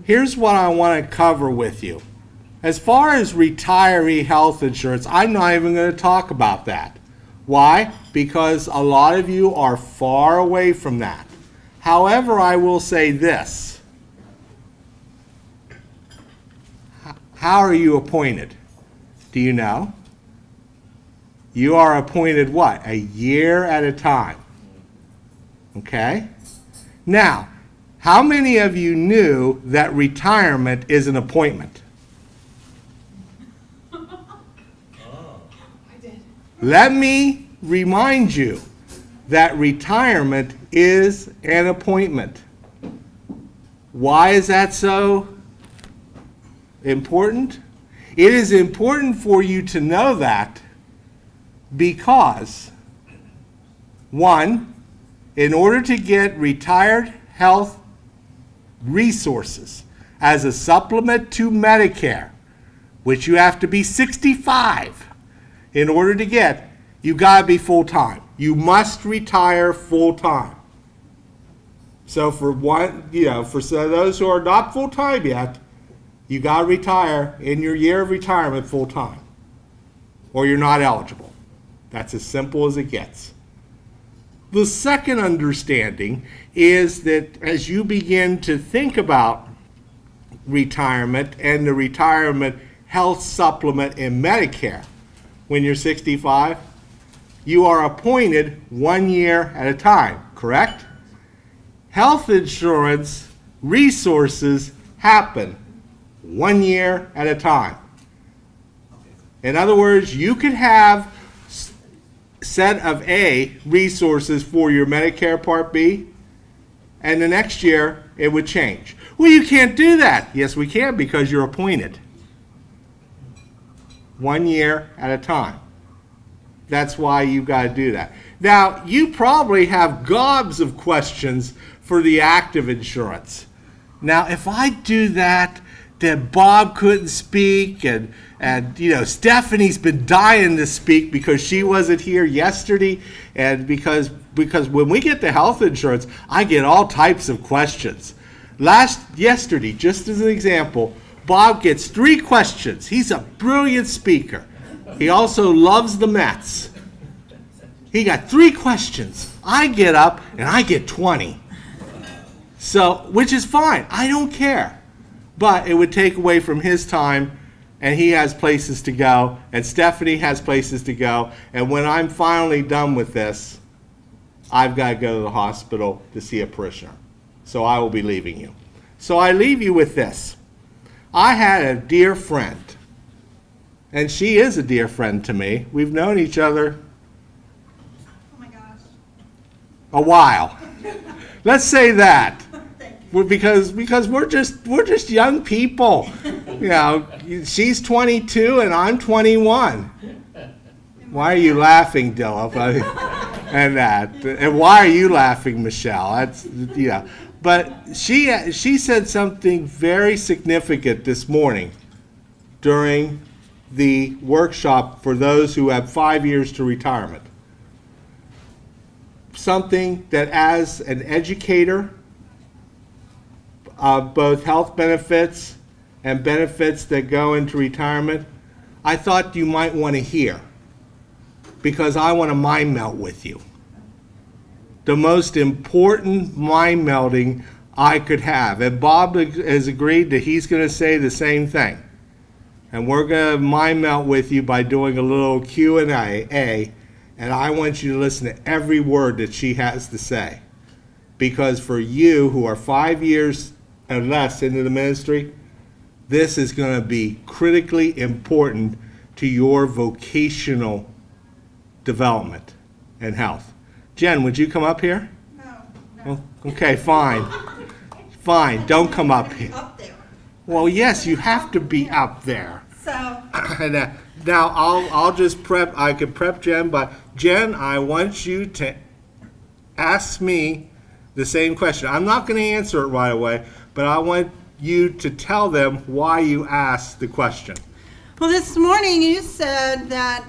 Here's what I want to cover with you. As far as retiree health insurance, I'm not even going to talk about that. Why? Because a lot of you are far away from that. However, I will say this. How are you appointed? Do you know? You are appointed what? A year at a time. Okay? Now, how many of you knew that retirement is an appointment? Let me remind you that retirement is an appointment. Why is that so important? It is important for you to know that because, one, in order to get retired health resources as a supplement to Medicare, which you have to be 65 in order to get, you got to be full-time. You must retire full-time. So for those who are not full-time yet, you got to retire in your year of retirement full-time, or you're not eligible. That's as simple as it gets. The second understanding is that as you begin to think about retirement and the retirement health supplement in Medicare, when you're 65, you are appointed 1 year at a time, correct? Health insurance resources happen 1 year at a time. In other words, you could have set of A resources for your Medicare Part B, and the next year it would change. Well, you can't do that. Yes, we can, because you're appointed 1 year at a time. That's why you've got to do that. Now, you probably have gobs of questions for the active insurance. Now, if I do that, then Bob couldn't speak, and Stephanie's been dying to speak because she wasn't here yesterday, and because when we get the health insurance, I get all types of questions. Yesterday, just as an example, Bob gets 3 questions. He's a brilliant speaker. He also loves the Mets. He got 3 questions. I get up and I get 20. So, which is fine. I don't care. But it would take away from his time, and he has places to go, and Stephanie has places to go. And when I'm finally done with this, I've got to go to the hospital to see a parishioner. So I will be leaving you. So I leave you with this. I had a dear friend, and she is a dear friend to me. We've known each other a while. Let's say that. Because we're just young people. She's 22 and I'm 21. Why are you laughing, Dilla? And why are you laughing, Michelle? But she said something very significant this morning during the workshop for those who have 5 years to retirement. Something that, as an educator of both health benefits and benefits that go into retirement, I thought you might want to hear, because I want to mind melt with you. The most important mind melting I could have. And Bob has agreed that he's going to say the same thing. And we're going to mind melt with you by doing a little Q&A, and I want you to listen to every word that she has to say. Because for you who are 5 years and less into the ministry, this is going to be critically important to your vocational development and health. Jen, would you come up here? No. Okay, fine. Fine, don't come up here. Up there. Well, yes, you have to be up there. So. Now, I'll just prep. I can prep Jen, but Jen, I want you to ask me the same question. I'm not going to answer it right away, but I want you to tell them why you asked the question. Well, this morning you said that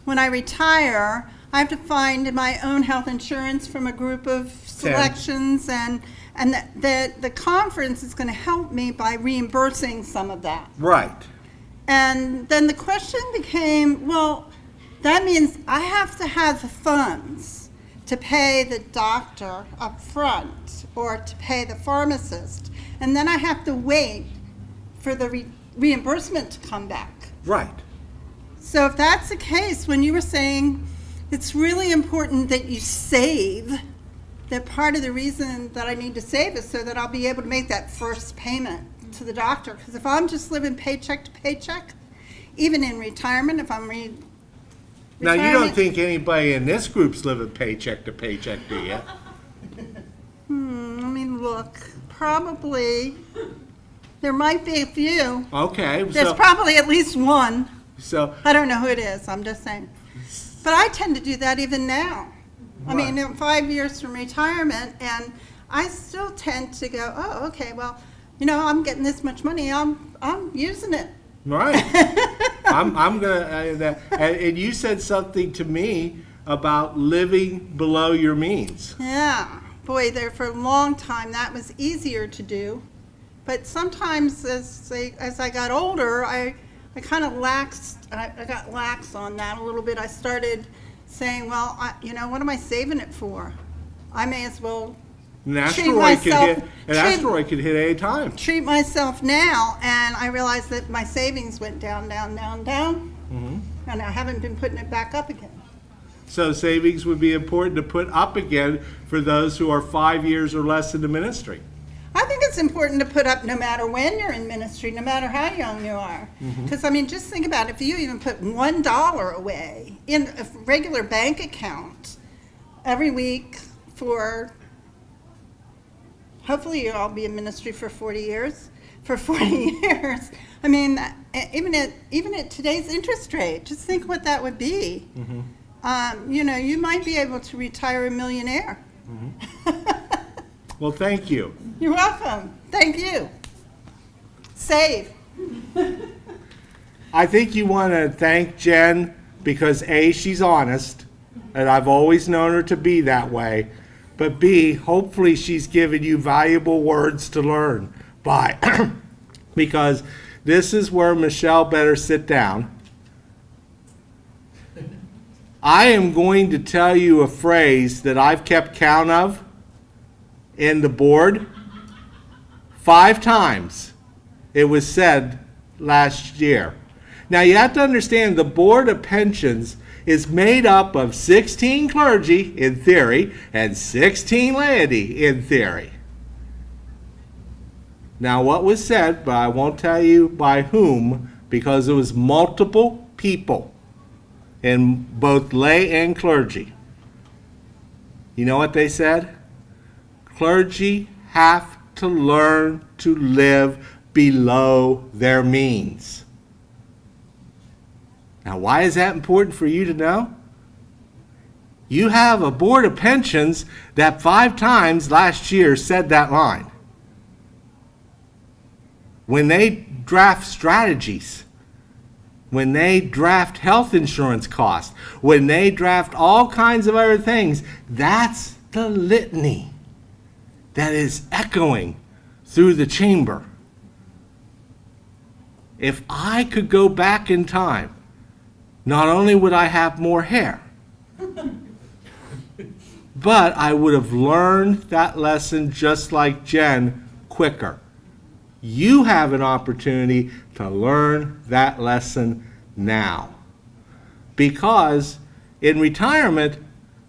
when I retire, I have to find my own health insurance from a group of selections, and that the conference is going to help me by reimbursing some of that. Right. And then the question became, well, that means I have to have the funds to pay the doctor up front or to pay the pharmacist, and then I have to wait for the reimbursement to come back. Right. So if that's the case, when you were saying it's really important that you save, that part of the reason that I need to save is so that I'll be able to make that first payment to the doctor. Because if I'm just living paycheck to paycheck, even in retirement, if I'm Now, you don't think anybody in this group's living paycheck to paycheck, do you? Let me look. Probably, there might be a few. Okay. There's probably at least one. So I don't know who it is, I'm just saying. But I tend to do that even now. I mean, in 5 years from retirement, and I still tend to go, oh, okay, well, you know, I'm getting this much money, I'm using it. right. I'm gonna. And you said something to me about living below your means. Yeah, boy, there for a long time that was easier to do. But sometimes as I got older, I kind of I got lax on that a little bit. I started saying, well, you know, what am I saving it for? I may as well An treat asteroid could hit any time. treat myself now. And I realized that my savings went down, down, down, down, and I haven't been putting it back up again. So savings would be important to put up again for those who are 5 years or less in the ministry. I think it's important to put up no matter when you're in ministry, no matter how young you are. Because, I mean, just think about it. If you even put $1 away in a regular bank account every week for, hopefully you'll all be in ministry for 40 years. For 40 years, I mean, even at today's interest rate, just think what that would be. You know, you might be able to retire a millionaire. Well, thank you. You're welcome. Thank you. Save. I think you want to thank Jen because A, she's honest, and I've always known her to be that way, but B, hopefully she's given you valuable words to learn by, because this is where Michelle better sit down. I am going to tell you a phrase that I've kept count of in the board. 5 times it was said last year. Now you have to understand the Board of Pensions is made up of 16 clergy in theory and 16 laity in theory. Now what was said, but I won't tell you by whom, because it was multiple people in both lay and clergy. You know what they said? Clergy have to learn to live below their means. Now, why is that important for you to know? You have a Board of Pensions that 5 times last year said that line. When they draft strategies, when they draft health insurance costs, when they draft all kinds of other things, that's the litany that is echoing through the chamber. If I could go back in time, not only would I have more hair, but I would have learned that lesson just like Jen quicker. You have an opportunity to learn that lesson now. Because in retirement,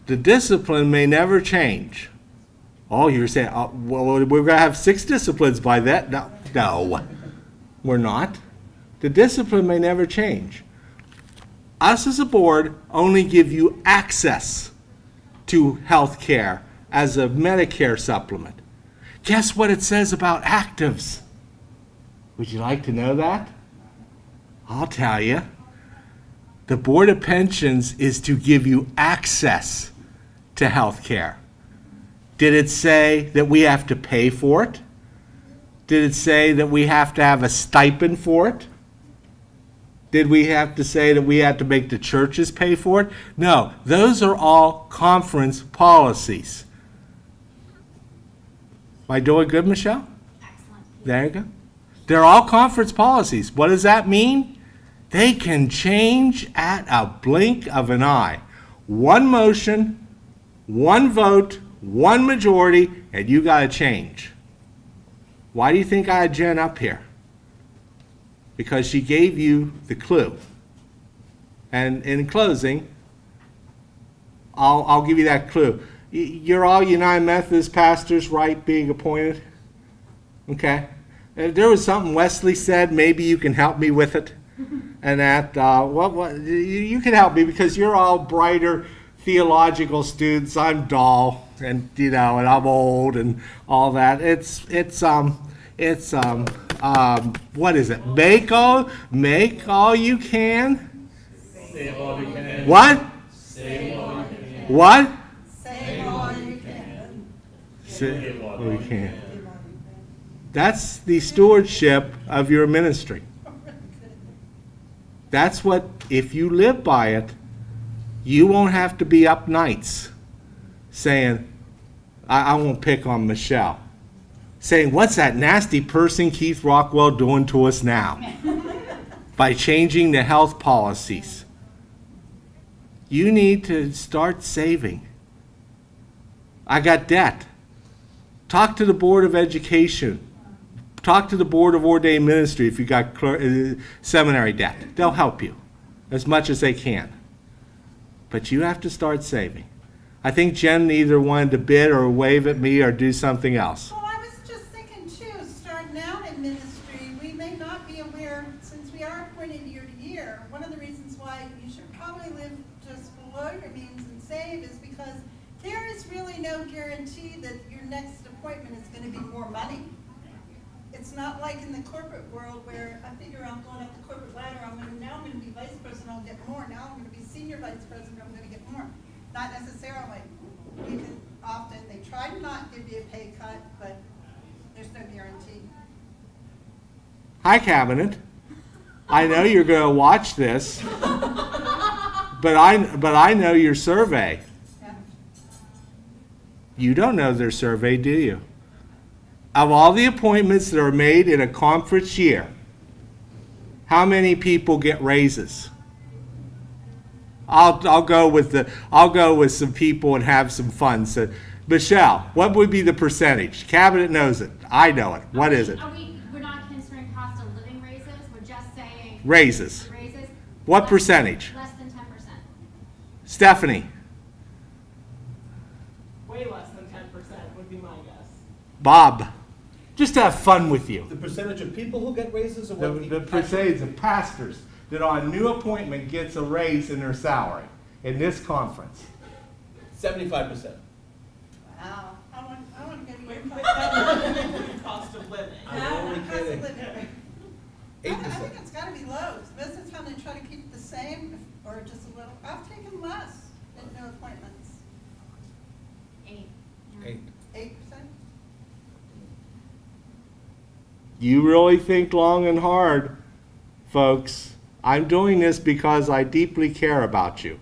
the discipline may never change. Oh, you're saying, oh, well, we're going to have 6 disciplines by that? No, we're not. The discipline may never change. Us as a board only give you access to health care as a Medicare supplement. Guess what it says about actives? Would you like to know that? I'll tell you. The Board of Pensions is to give you access to health care. Did it say that we have to pay for it? Did it say that we have to have a stipend for it? Did we have to say that we had to make the churches pay for it? No, those are all conference policies. Am I doing good, Michelle? Excellent. There you go. They're all conference policies. What does that mean? They can change at a blink of an eye. One motion, one vote, one majority, and you got to change. Why do you think I had Jen up here? Because she gave you the clue. And in closing, I'll give you that clue. You're all United Methodist pastors, right, being appointed? Okay. If there was something Wesley said, maybe you can help me with it. And that, you can help me because you're all brighter theological students. I'm dull, and and I'm old, and all that. What is it? Make all you can. Save all you can. What? Save all you can. What? Save all you can. Save all you can. That's the stewardship of your ministry. That's what, if you live by it, you won't have to be up nights saying, I won't pick on Michelle, saying, what's that nasty person Keith Rockwell doing to us now? By changing the health policies. You need to start saving. I got debt. Talk to the Board of Education. Talk to the Board of Ordained Ministry if you got seminary debt. They'll help you as much as they can. But you have to start saving. I think Jen either wanted to bid or wave at me or do something else. Well, I was just thinking too, starting out in ministry, we may not be aware, since we are appointed year to year, one of the reasons why you should probably live just below your means and save is because there is really no guarantee that your next appointment is going to be more money. It's not like in the corporate world where I figure I'm going up the corporate ladder, now I'm going to be vice president, I'll get more, now I'm going to be senior vice president, I'm going to get more. Not necessarily. You can often, they try to not give you a pay cut, but there's no guarantee. Hi, Cabinet. I know you're going to watch this, but I know your survey. Yeah. You don't know their survey, do you? Of all the appointments that are made in a conference year, how many people get raises? I'll go with some people and have some fun. So, Michelle, what would be the percentage? Cabinet knows it. I know it. What is it? We're not considering cost of living raises. We're just saying Raises. raises. What percentage? Less than 10%. Stephanie, Way less than 10% would be my guess. Bob, just to have fun with you. The percentage of people who get raises or what? The percentage of pastors that on new appointment gets a raise in their salary in this conference. 75%. Wow. I want to go to Wait, your wait, that would include cost of living. I'm only cost of kidding. living. I 8%. think it's got to be low. Most of the time they try to keep it the same or just a little. I've taken less in new appointments. 8. 8. 8%? You really think long and hard, folks. I'm doing this because I deeply care about you.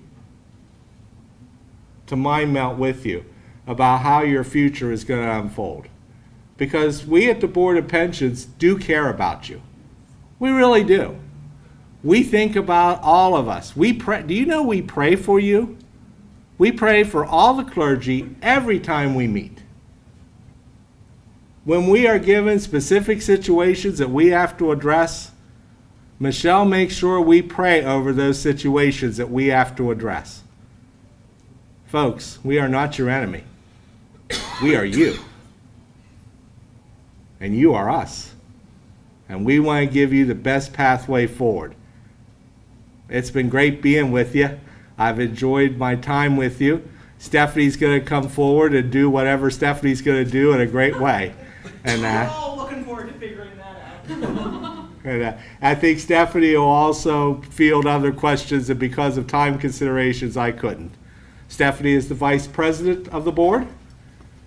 To mind melt with you about how your future is going to unfold. Because we at the Board of Pensions do care about you. We really do. We think about all of us. We pray. Do you know we pray for you? We pray for all the clergy every time we meet. When we are given specific situations that we have to address, Michelle makes sure we pray over those situations that we have to address. Folks, we are not your enemy. We are you. And you are us. And we want to give you the best pathway forward. It's been great being with you. I've enjoyed my time with you. Stephanie's going to come forward and do whatever Stephanie's going to do in a great way. And We're all looking forward to figuring that out. And I think Stephanie will also field other questions, and because of time considerations, I couldn't. Stephanie is the vice president of the board.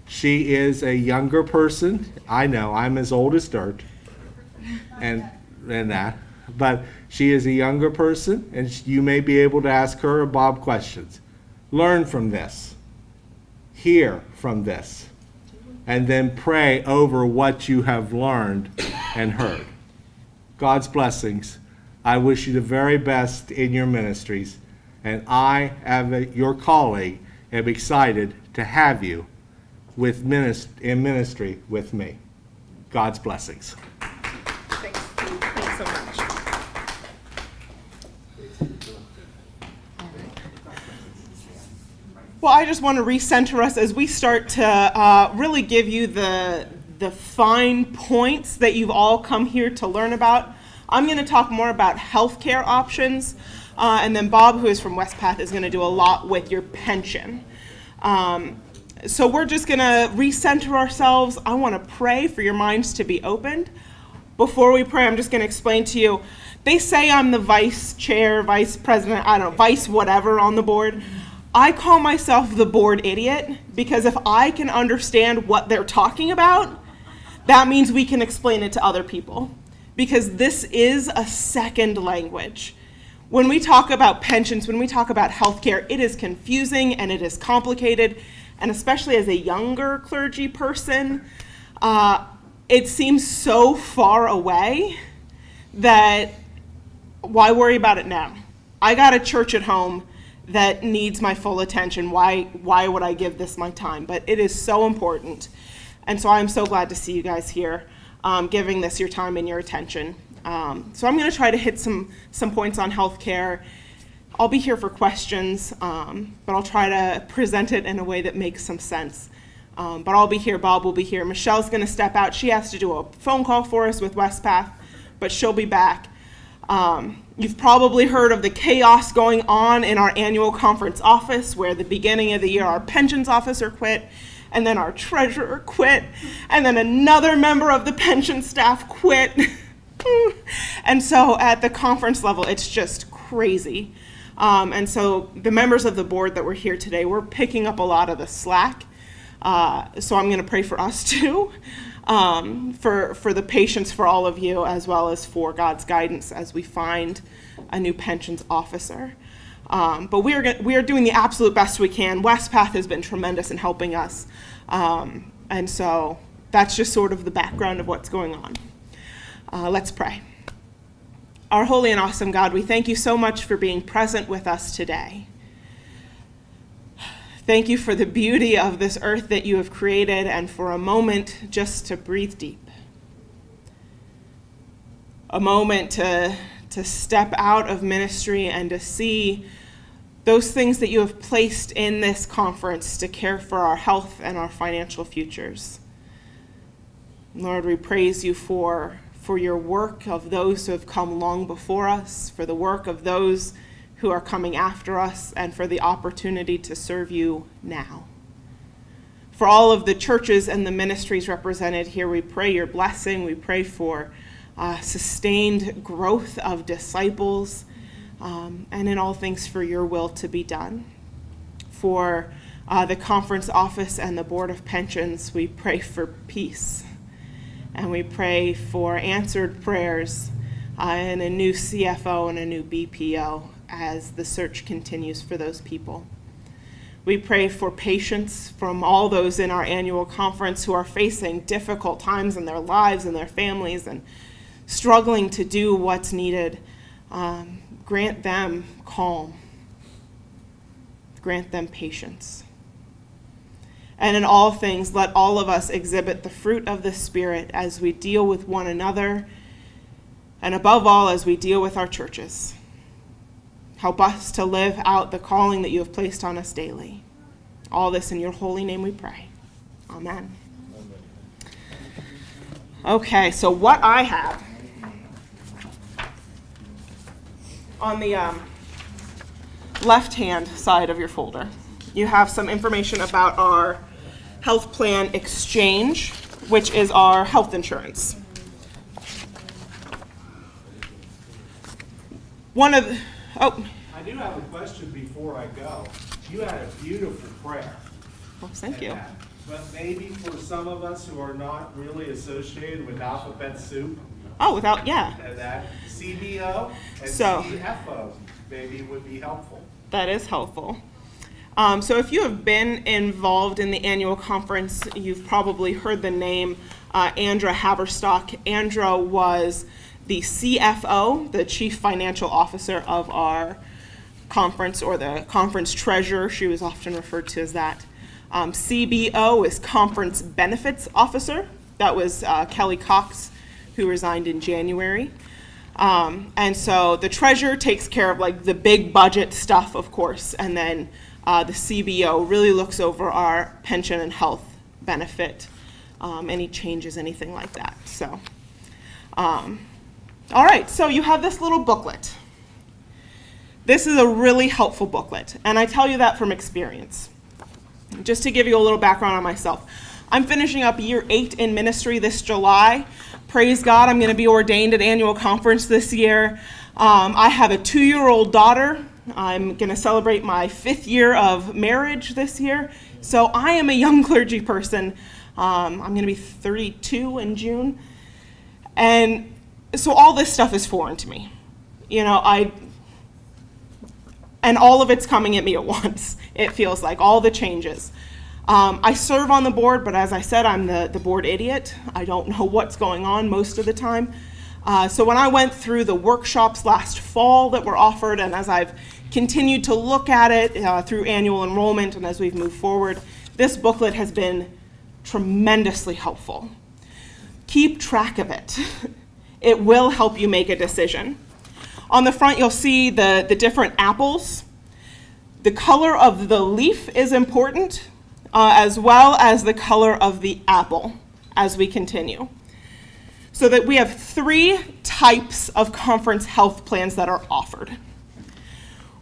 She is a younger person. I know, I'm as old as dirt. And that. but she is a younger person, and you may be able to ask her or Bob questions. Learn from this. Hear from this. And then pray over what you have learned and heard. God's blessings. I wish you the very best in your ministries, and I, as your colleague, am excited to have you in ministry with me. God's blessings. Thanks. Thanks so much. Well, I just want to recenter us as we start to really give you the fine points that you've all come here to learn about. I'm going to talk more about healthcare options, and then Bob, who is from Westpath, is going to do a lot with your pension. So we're just going to recenter ourselves. I want to pray for your minds to be opened. Before we pray, I'm just going to explain to you. They say I'm the vice chair, vice president, I don't know, vice whatever on the board. I call myself the board idiot because if I can understand what they're talking about, that means we can explain it to other people. Because this is a second language. When we talk about pensions, when we talk about healthcare, it is confusing and it is complicated. And especially as a younger clergy person, it seems so far away that why worry about it now? I got a church at home that needs my full attention. Why would I give this my time? But it is so important. And so I'm so glad to see you guys here, giving this your time and your attention. So I'm going to try to hit some points on healthcare. I'll be here for questions, but I'll try to present it in a way that makes some sense. But I'll be here, Bob will be here. Michelle's going to step out. She has to do a phone call for us with Westpath, but she'll be back. You've probably heard of the chaos going on in our annual conference office, where at the beginning of the year our pensions officer quit, and then our treasurer quit, and then another member of the pension staff quit. And so at the conference level, it's just crazy. And so the members of the board that were here today, we're picking up a lot of the slack. So I'm going to pray for us too, for the patience for all of you, as well as for God's guidance as we find a new pensions officer. But we are doing the absolute best we can. Westpath has been tremendous in helping us. And so that's just sort of the background of what's going on. Let's pray. Our holy and awesome God, we thank you so much for being present with us today. Thank you for the beauty of this earth that you have created, and for a moment just to breathe deep. A moment to step out of ministry and to see those things that you have placed in this conference to care for our health and our financial futures. Lord, we praise you for your work of those who have come long before us, for the work of those who are coming after us, and for the opportunity to serve you now. For all of the churches and the ministries represented here, we pray your blessing. We pray for sustained growth of disciples, and in all things for your will to be done. For the conference office and the Board of Pensions, we pray for peace. And we pray for answered prayers and a new CFO and a new BPO as the search continues for those people. We pray for patience from all those in our annual conference who are facing difficult times in their lives and their families and struggling to do what's needed. Grant them calm. Grant them patience. And in all things, let all of us exhibit the fruit of the Spirit as we deal with one another, and above all, as we deal with our churches. Help us to live out the calling that you have placed on us daily. All this in your holy name we pray. Amen. Okay, so what I have on the left-hand side of your folder, you have some information about our health plan exchange, which is our health insurance. I do have a question before I go. You had a beautiful prayer. Well, thank you. But maybe for some of us who are not really associated with alphabet soup, Oh, without, yeah, And that CBO and So- CFO maybe would be helpful. that is helpful. So if you have been involved in the annual conference, you've probably heard the name Andra Haverstock. Andra was the CFO, the Chief Financial Officer of our conference, or the conference treasurer. She was often referred to as that. CBO is Conference Benefits Officer. That was Kelly Cox, who resigned in January. And so the treasurer takes care of like the big budget stuff, of course, and then the CBO really looks over our pension and health benefit, any changes, anything like that. So, all right, so you have this little booklet. This is a really helpful booklet, and I tell you that from experience. Just to give you a little background on myself. I'm finishing up year 8 in ministry this July. Praise God, I'm going to be ordained at annual conference this year. I have a 2-year-old daughter. I'm going to celebrate my 5th year of marriage this year. So I am a young clergy person. I'm going to be 32 in June. And so all this stuff is foreign to me. You know, and all of it's coming at me at once. It feels like all the changes. I serve on the board, but as I said, I'm the board idiot. I don't know what's going on most of the time. So when I went through the workshops last fall that were offered, and as I've continued to look at it through annual enrollment and as we've moved forward, this booklet has been tremendously helpful. Keep track of it. It will help you make a decision. On the front, you'll see the different apples. The color of the leaf is important, as well as the color of the apple as we continue. So that we have 3 types of conference health plans that are offered.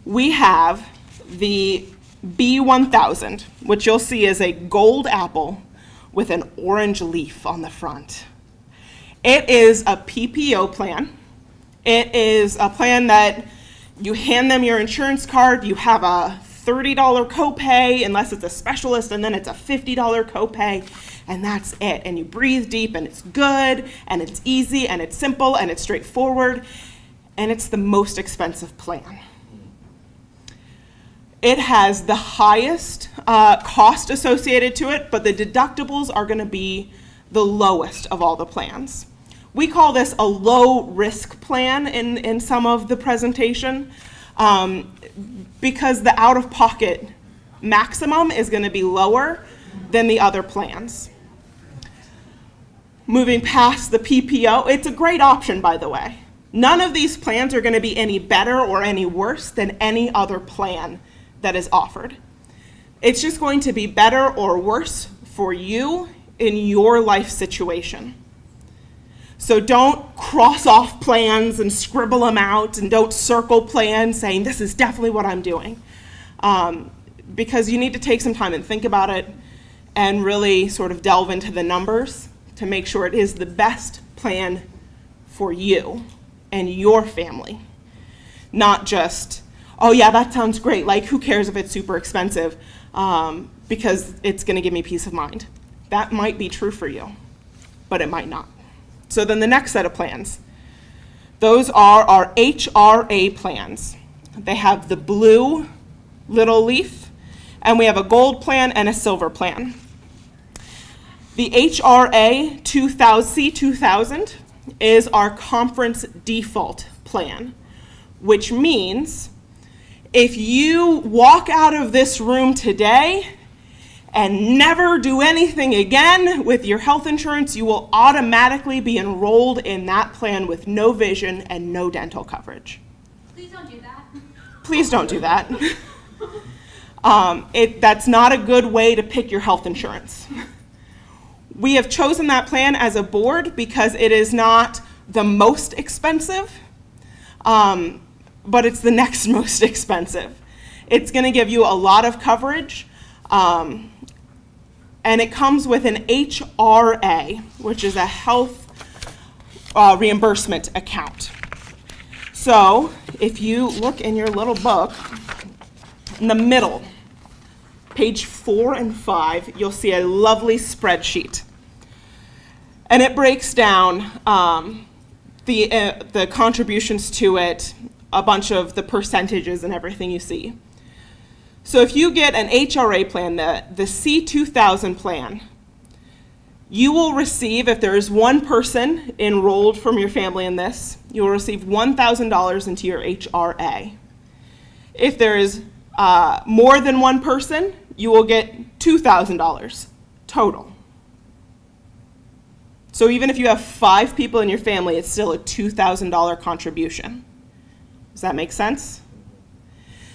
We have the B1000, which you'll see is a gold apple with an orange leaf on the front. It is a PPO plan. It is a plan that you hand them your insurance card, you have a $30 copay, unless it's a specialist, and then it's a $50 copay, and that's it. And you breathe deep, and it's good, and it's easy, and it's simple, and it's straightforward, and it's the most expensive plan. It has the highest cost associated to it, but the deductibles are going to be the lowest of all the plans. We call this a low-risk plan in some of the presentation because the out-of-pocket maximum is going to be lower than the other plans. Moving past the PPO, it's a great option, by the way. None of these plans are going to be any better or any worse than any other plan that is offered. It's just going to be better or worse for you in your life situation. So don't cross off plans and scribble them out, and don't circle plans saying this is definitely what I'm doing. Because you need to take some time and think about it and really sort of delve into the numbers to make sure it is the best plan for you and your family. Not just, oh yeah, that sounds great, like who cares if it's super expensive, because it's gonna give me peace of mind. That might be true for you, but it might not. So then the next set of plans, those are our HRA plans. They have the blue little leaf, and we have a gold plan and a silver plan. The HRA C2000 is our conference default plan, which means if you walk out of this room today and never do anything again with your health insurance, you will automatically be enrolled in that plan with no vision and no dental coverage. Please don't do that. Please don't do that. That's not a good way to pick your health insurance. We have chosen that plan as a board because it is not the most expensive, but it's the next most expensive. It's going to give you a lot of coverage, and it comes with an HRA, which is a health reimbursement account. So if you look in your little book, in the middle, page 4 and 5, you'll see a lovely spreadsheet. And it breaks down the contributions to it, a bunch of the percentages and everything you see. So if you get an HRA plan, the C2000 plan, you will receive, if there is one person enrolled from your family in this, you will receive $1,000 into your HRA. If there is more than one person, you will get $2,000 total. So even if you have 5 people in your family, it's still a $2,000 contribution. Does that make sense?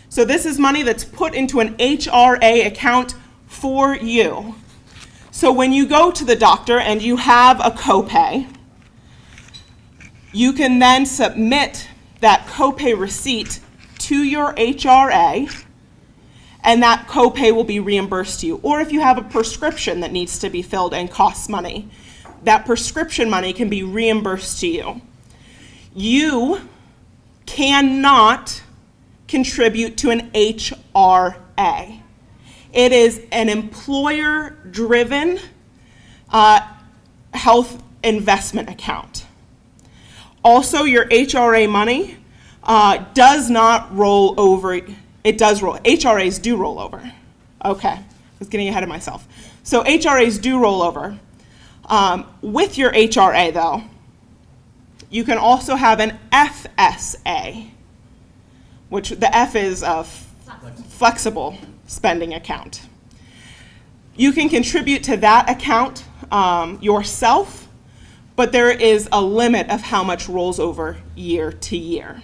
So this is money that's put into an HRA account for you. So when you go to the doctor and you have a copay, you can then submit that copay receipt to your HRA, and that copay will be reimbursed to you. Or if you have a prescription that needs to be filled and costs money, that prescription money can be reimbursed to you. You cannot contribute to an HRA. It is an employer-driven health investment account. Also, your HRA money does not roll over. It does roll. HRAs do roll over. Okay, I was getting ahead of myself. So HRAs do roll over. With your HRA, though, you can also have an FSA, which the F is a flexible spending account. You can contribute to that account yourself, but there is a limit of how much rolls over year to year.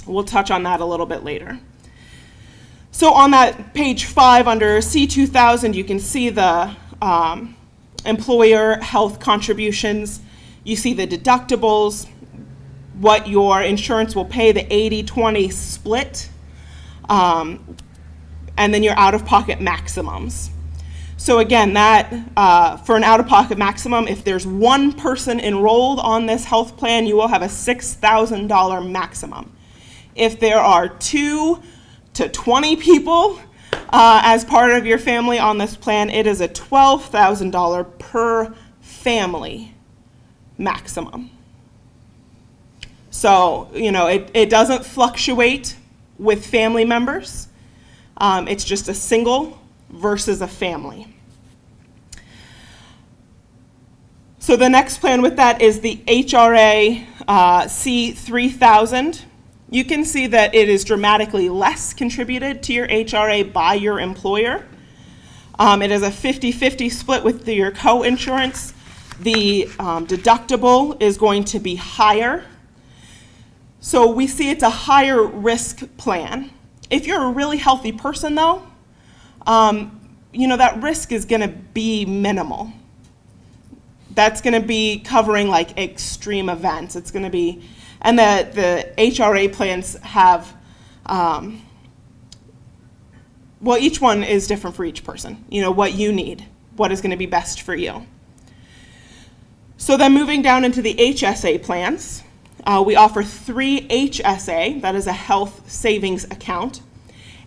We'll touch on that a little bit later. So on that page 5 under C2000, you can see the employer health contributions. You see the deductibles, what your insurance will pay, the 80-20 split, and then your out-of-pocket maximums. So again, that for an out-of-pocket maximum, if there's one person enrolled on this health plan, you will have a $6,000 maximum. If there are 2 to 20 people as part of your family on this plan, it is a $12,000 per family maximum. So, it doesn't fluctuate with family members. It's just a single versus a family. So the next plan with that is the HRA C3000. You can see that it is dramatically less contributed to your HRA by your employer. It is a 50-50 split with your co-insurance. The deductible is going to be higher. So we see it's a higher risk plan. If you're a really healthy person, though, that risk is going to be minimal. That's going to be covering like extreme events. It's going to be, and the HRA plans have, each one is different for each person. What you need, what is going to be best for you. So then moving down into the HSA plans, we offer 3 HSA, that is a health savings account.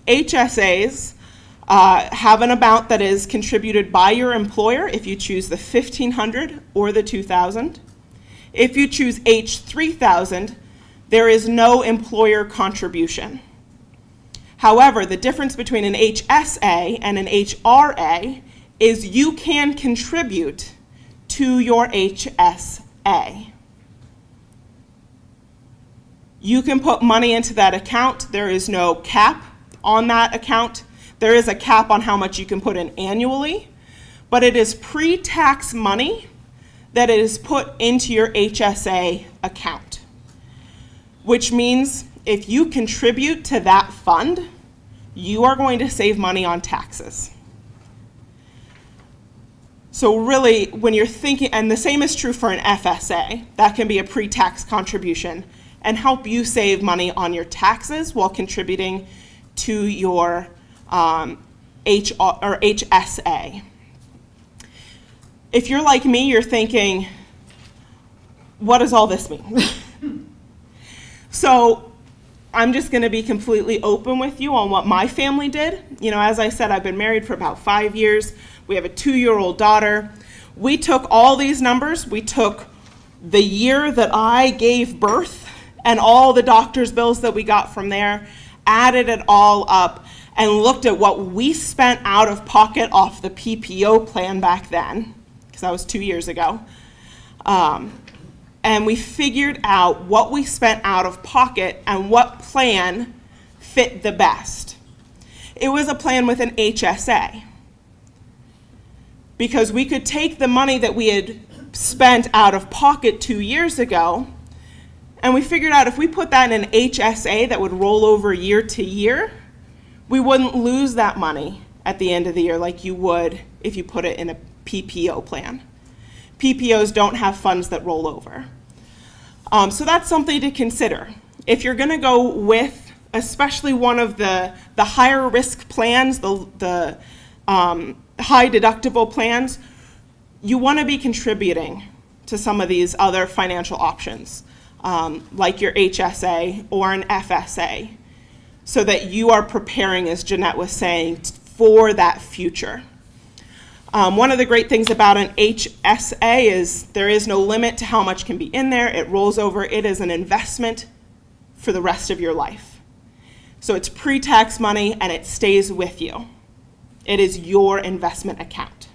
HSAs have an amount that is contributed by your employer if you choose the $1,500 or the $2,000. If you choose H3000, there is no employer contribution. However, the difference between an HSA and an HRA is you can contribute to your HSA. You can put money into that account. There is no cap on that account. There is a cap on how much you can put in annually, but it is pre-tax money that is put into your HSA account, which means if you contribute to that fund, you are going to save money on taxes. So really, when you're thinking, and the same is true for an FSA, that can be a pre-tax contribution and help you save money on your taxes while contributing to your HSA. If you're like me, you're thinking, what does all this mean? So I'm just going to be completely open with you on what my family did. As I said, I've been married for about 5 years. We have a 2-year-old daughter. We took all these numbers, we took the year that I gave birth and all the doctor's bills that we got from there, added it all up, and looked at what we spent out of pocket off the PPO plan back then, because that was 2 years ago. And we figured out what we spent out of pocket and what plan fit the best. It was a plan with an HSA, because we could take the money that we had spent out of pocket 2 years ago, and we figured out if we put that in an HSA that would roll over year to year, we wouldn't lose that money at the end of the year like you would if you put it in a PPO plan. PPOs don't have funds that roll over. So that's something to consider. If you're going to go with, especially one of the higher risk plans, the high deductible plans, you want to be contributing to some of these other financial options, like your HSA or an FSA, so that you are preparing, as Jeanette was saying, for that future. One of the great things about an HSA is there is no limit to how much can be in there. It rolls over. It is an investment for the rest of your life. So it's pre-tax money, and it stays with you. It is your investment account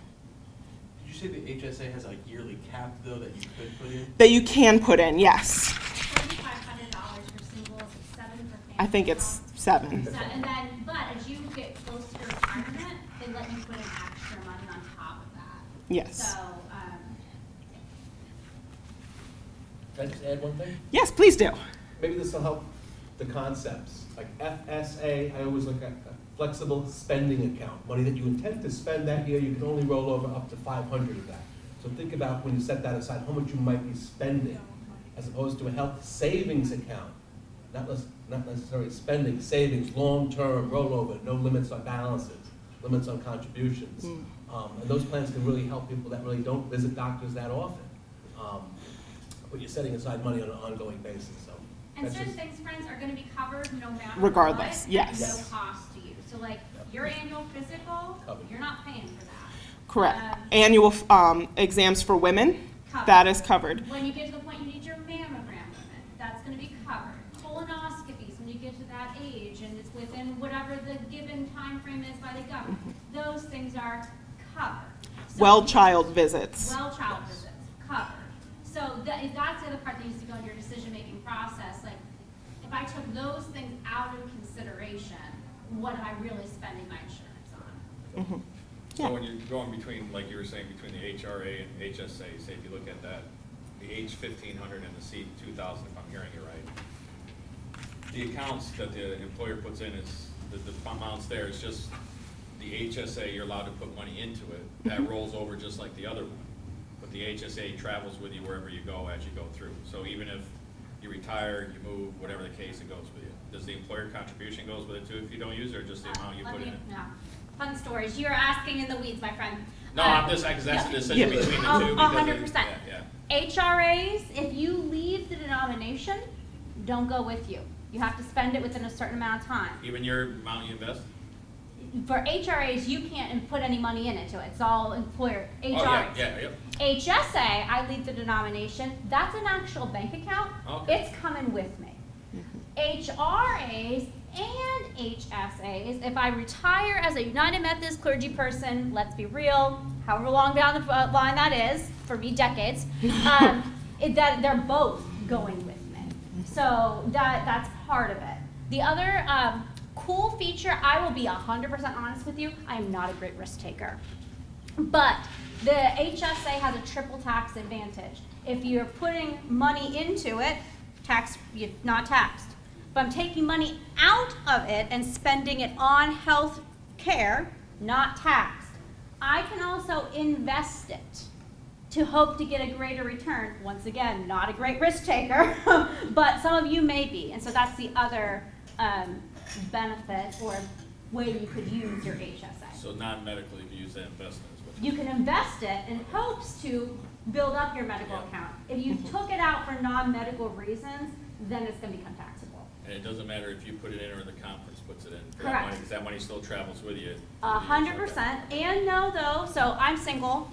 Did you say the HSA has a yearly cap, though, that you could put in? that you can put in, yes. $3,500 for singles, it's $7 for families. I think it's 7. So, and then, but as you get close to retirement, they let you put in extra money on top of that. Yes. So, Can I just add one thing? Yes, please do. Maybe this will help the concepts. Like FSA, I always look at a flexible spending account. Money that you intend to spend that year, you can only roll over up to 500 of that. So think about when you set that aside, how much you might be spending, as opposed to a health savings account. Not necessarily spending, savings, long-term, rollover, no limits on balances, limits on contributions. And those plans can really help people that really don't visit doctors that often. But you're setting aside money on an ongoing basis, so. and that's certain just- things, friends, are gonna be covered no matter Regardless, what, yes. at no cost to you. So like, your annual physical, Covered. you're not paying for that. Correct. Annual exams for women, Covered. that is covered. When you get to the point you need your mammogram, women, that's gonna be covered. Colonoscopies, when you get to that age and it's within whatever the given time frame is by the government, those things are covered. So- Well child visits. Well child visits, covered. So that's the other part that needs to go into your decision-making process. Like, if I took those things out of consideration, what am I really spending my insurance on? Yeah. So when you're going between, like you were saying, between the HRA and HSA, say if you look at that, the H 1500 and the C 2000, if I'm hearing you right, the accounts that the employer puts in is, the amounts there is just the HSA, you're allowed to put money into it, that rolls over just like the other one. But the HSA travels with you wherever you go as you go through. So even if you retire, you move, whatever the case, it goes with you. Does the employer contribution goes with it too if you don't use it, or just the amount you Let put in me- it? no. Fun stories. You're asking in the weeds, my friend. No, I'm just, because that's the decision Yeah. between the Oh, two. because of- 100%. Yeah, HRAs, if you leave the denomination, don't go with you. You have to spend it within a certain amount of time. yeah. Even your amount you invest? For HRAs, you can't put any money in it to it. It's all employer Oh, HRAs. yeah, yep. HSA, I leave the denomination. That's an actual bank account. Okay. It's coming with me. HRAs and HSAs, if I retire as a United Methodist clergy person, let's be real, however long down the line that is, for me decades, that they're both going with me. So that's part of it. The other cool feature, I will be 100% honest with you, I am not a great risk taker. But the HSA has a triple tax advantage. If you're putting money into it, you're not taxed. If I'm taking money out of it and spending it on health care, not taxed. I can also invest it to hope to get a greater return. Once again, not a great risk taker, but some of you may be. And so that's the other benefit or way you could use your HSA. So non-medically, if you use that investment is what You can invest it in hopes to build up your medical account. If you took it out for non-medical reasons, then it's going to become taxable. And it doesn't matter if you put it in or the conference puts it in. For Correct. that money, because that money still travels with you. 100%. And no, though, so I'm single.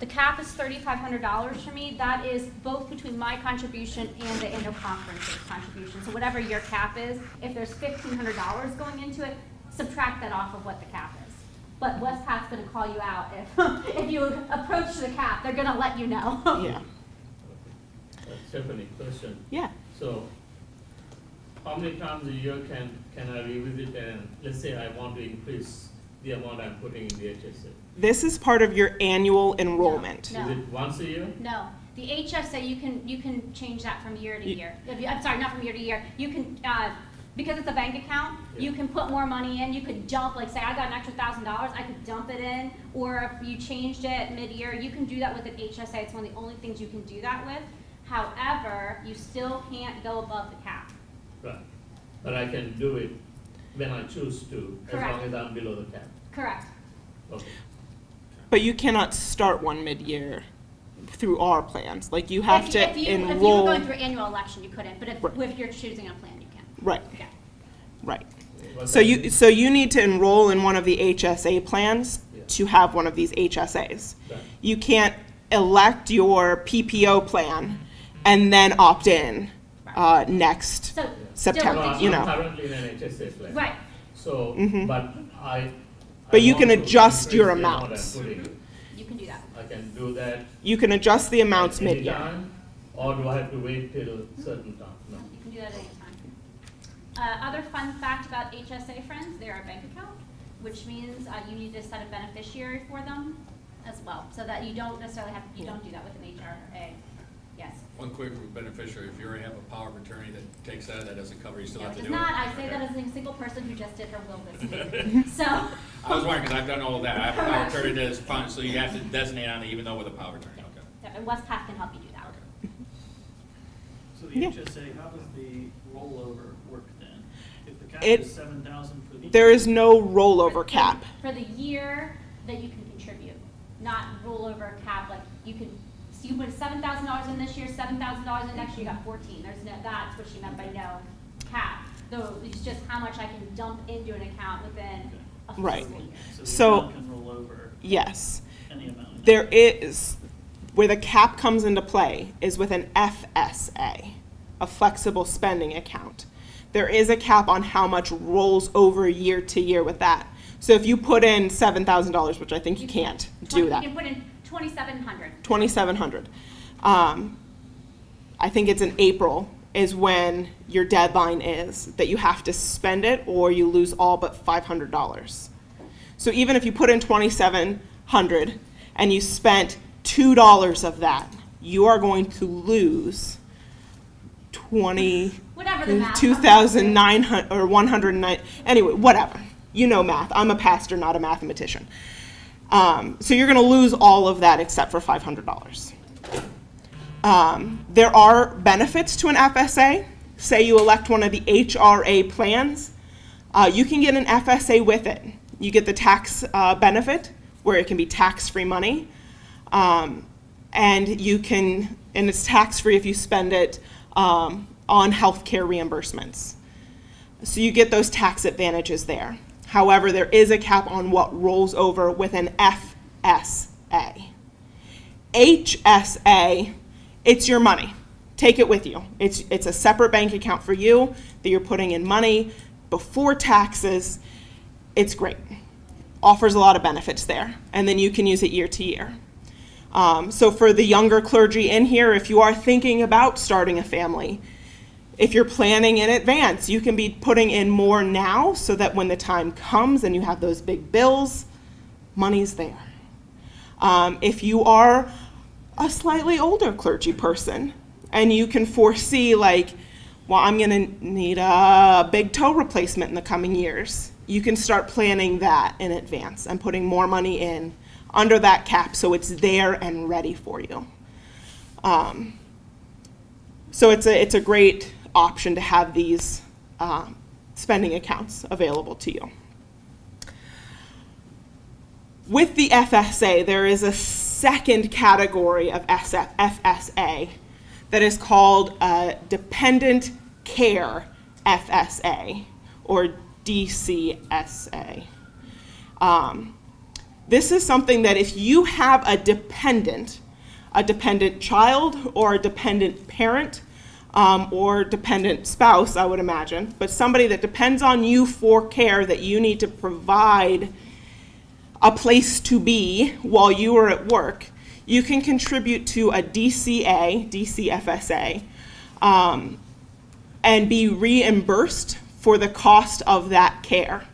The cap is $3,500 for me. That is both between my contribution and the annual conference's contribution. So whatever your cap is, if there's $1,500 going into it, subtract that off of what the cap is. But Westpac's going to call you out if you approach the cap. They're going to let you know. Yeah. Stephanie, question. Yeah. So, how many times a year can I revisit and, let's say I want to increase the amount I'm putting in the HSA? This is part of your annual enrollment. No. Is it once a year? No, the HSA, you can change that from year to year. I'm sorry, not from year to year. You can, because it's a bank account, you can put more money in. You could dump, like say I got an extra $1,000, I could dump it in. Or if you changed it mid-year, you can do that with an HSA. It's one of the only things you can do that with. However, you still can't go above the cap. Right. But I can do it when I choose to, as Correct. long as I'm below the cap. Correct. Okay. But you cannot start one mid-year through our plans. Like you have to If you were enroll. going through annual election, you couldn't. But Right. if you're choosing a plan, you can. Right, Yeah. right. But So then- you need to enroll in one of the HSA plans Yeah. to have one of these HSAs. Right. You can't elect your PPO plan and then opt in next So September, still- No, you know. I'm currently in an HSA plan. Right. So, Mhm. but I. But I you want can to adjust your increase the amount I'm amounts. putting in. You can do that. I can do that You can adjust the amounts at any mid-year. time, or do I have to wait till certain time? No. You can do that anytime. Other fun fact about HSA friends, they're a bank account, which means you need to set a beneficiary for them as well, so that you don't necessarily have, you don't do that with an HRA. Yes. One quick beneficiary, if you already have a power of attorney that takes that, that doesn't cover, you still No, have it to does do it? not. I say that Okay. as a single person who just did her will this week. So. I was wondering, because I've done all of that. I have a power of Correct. attorney that is fine, so you have to designate on it even though with a power of attorney, okay. And Westpac can help you do that. Okay. So the Yeah. HSA, how does the rollover work then? If the cap It- is 7,000 for the. There is no rollover cap. For the year that you can contribute, not rollover cap, like you can, so you put $7,000 in this year, $7,000 in next year, you got 14. There's no, that's what she meant by no cap. Though it's just how much I can dump into an account within a fiscal Right. year. So the So- amount can roll over Yes. any amount. There is, where the cap comes into play is with an FSA, a flexible spending account. There is a cap on how much rolls over year to year with that. So if you put in $7,000, which I think you can't do that, You can put in 2,700. 2,700. I think it's in April is when your deadline is that you have to spend it or you lose all but $500. So even if you put in 2,700 and you spent $2 of that, you are going to lose Whatever the math. 2,900 or 109. Anyway, whatever. You know math. I'm a pastor, not a mathematician. So you're going to lose all of that except for $500. There are benefits to an FSA. Say you elect one of the HRA plans, you can get an FSA with it. You get the tax benefit where it can be tax-free money, and it's tax-free if you spend it on healthcare reimbursements. So you get those tax advantages there. However, there is a cap on what rolls over with an FSA. HSA, it's your money. Take it with you. It's a separate bank account for you that you're putting in money before taxes. It's great. Offers a lot of benefits there. And then you can use it year to year. So for the younger clergy in here, if you are thinking about starting a family, if you're planning in advance, you can be putting in more now so that when the time comes and you have those big bills, money's there. If you are a slightly older clergy person and you can foresee like, well, I'm going to need a big toe replacement in the coming years, you can start planning that in advance and putting more money in under that cap so it's there and ready for you. So it's a great option to have these spending accounts available to you. With the FSA, there is a second category of FSA that is called Dependent Care FSA or DCSA. This is something that if you have a dependent child or a dependent parent, or dependent spouse, I would imagine, but somebody that depends on you for care that you need to provide a place to be while you are at work, you can contribute to a DCFSA, and be reimbursed for the cost of that care.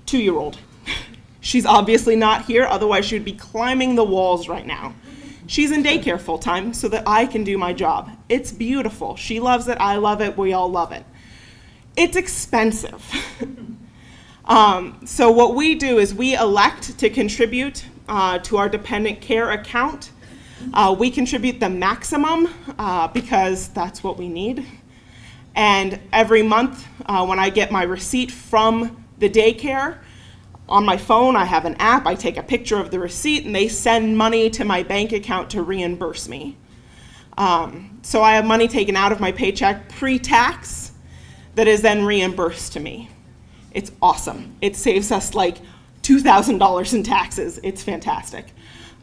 2-year-old. She's obviously not here, otherwise she would be climbing the walls right now. She's in daycare full time so that I can do my job. It's beautiful. She loves it, I love it, we all love it. It's expensive. So what we do is we elect to contribute to our dependent care account. We contribute the maximum because that's what we need. And every month when I get my receipt from the daycare, on my phone, I have an app, I take a picture of the receipt, and they send money to my bank account to reimburse me. So I have money taken out of my paycheck pre-tax that is then reimbursed to me. It's awesome. It saves us like $2,000 in taxes. It's fantastic.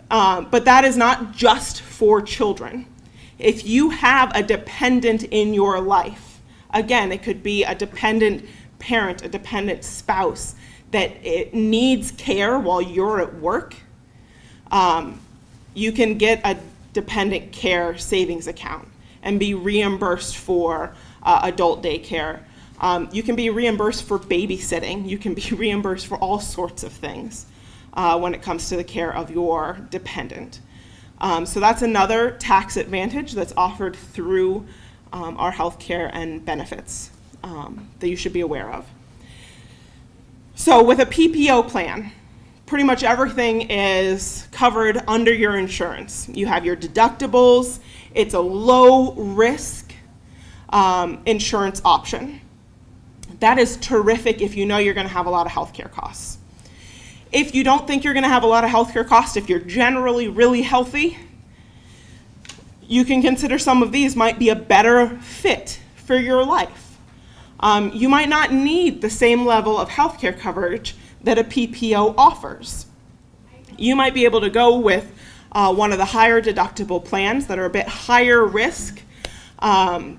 But that is not just for children. If you have a dependent in your life, again, it could be a dependent parent, a dependent spouse, that it needs care while you're at work, you can get a dependent care savings account and be reimbursed for adult daycare. You can be reimbursed for babysitting. You can be reimbursed for all sorts of things when it comes to the care of your dependent. So that's another tax advantage that's offered through our health care and benefits that you should be aware of. So with a PPO plan, pretty much everything is covered under your insurance. You have your deductibles. It's a low risk insurance option. That is terrific if you know you're going to have a lot of healthcare costs. If you don't think you're going to have a lot of healthcare costs, if you're generally really healthy, you can consider some of these might be a better fit for your life. You might not need the same level of healthcare coverage that a PPO offers. You might be able to go with one of the higher deductible plans that are a bit higher risk, and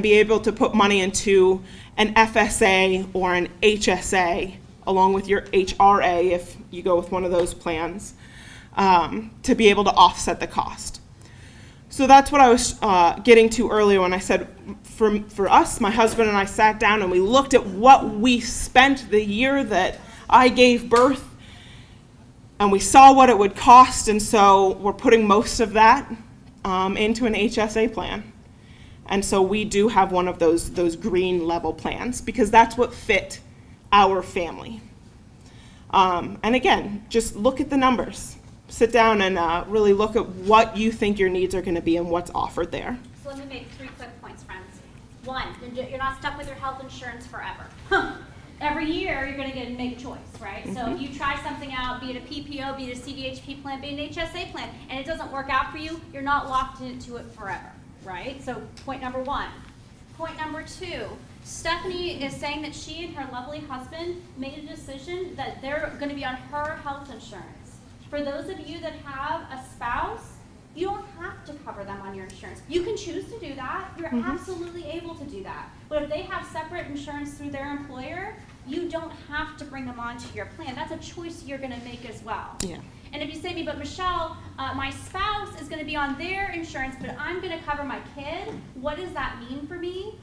be able to put money into an FSA or an HSA along with your HRA if you go with one of those plans, to be able to offset the cost. So that's what I was getting to earlier when I said for us, my husband and I sat down and we looked at what we spent the year that I gave birth, and we saw what it would cost, and so we're putting most of that into an HSA plan. And so we do have one of those green level plans because that's what fit our family. And again, just look at the numbers. Sit down and really look at what you think your needs are going to be and what's offered there. So let me make 3 quick points, friends. 1, you're not stuck with your health insurance forever. Every year, you're going to make a choice, right? Mm-hmm. So if you try something out, be it a PPO, be it a CDHP plan, be it an HSA plan, and it doesn't work out for you, you're not locked into it forever, right? So point number 1. Point number 2, Stephanie is saying that she and her lovely husband made a decision that they're going to be on her health insurance. For those of you that have a spouse, you don't have to cover them on your insurance. You can choose to do that. You're absolutely able to do that. But if they have separate insurance through their employer, you don't have to bring them onto your plan. That's a choice you're going to make as well. Yeah. And if you say to me, but Michelle, my spouse is going to be on their insurance, but I'm going to cover my kid, what does that mean for me?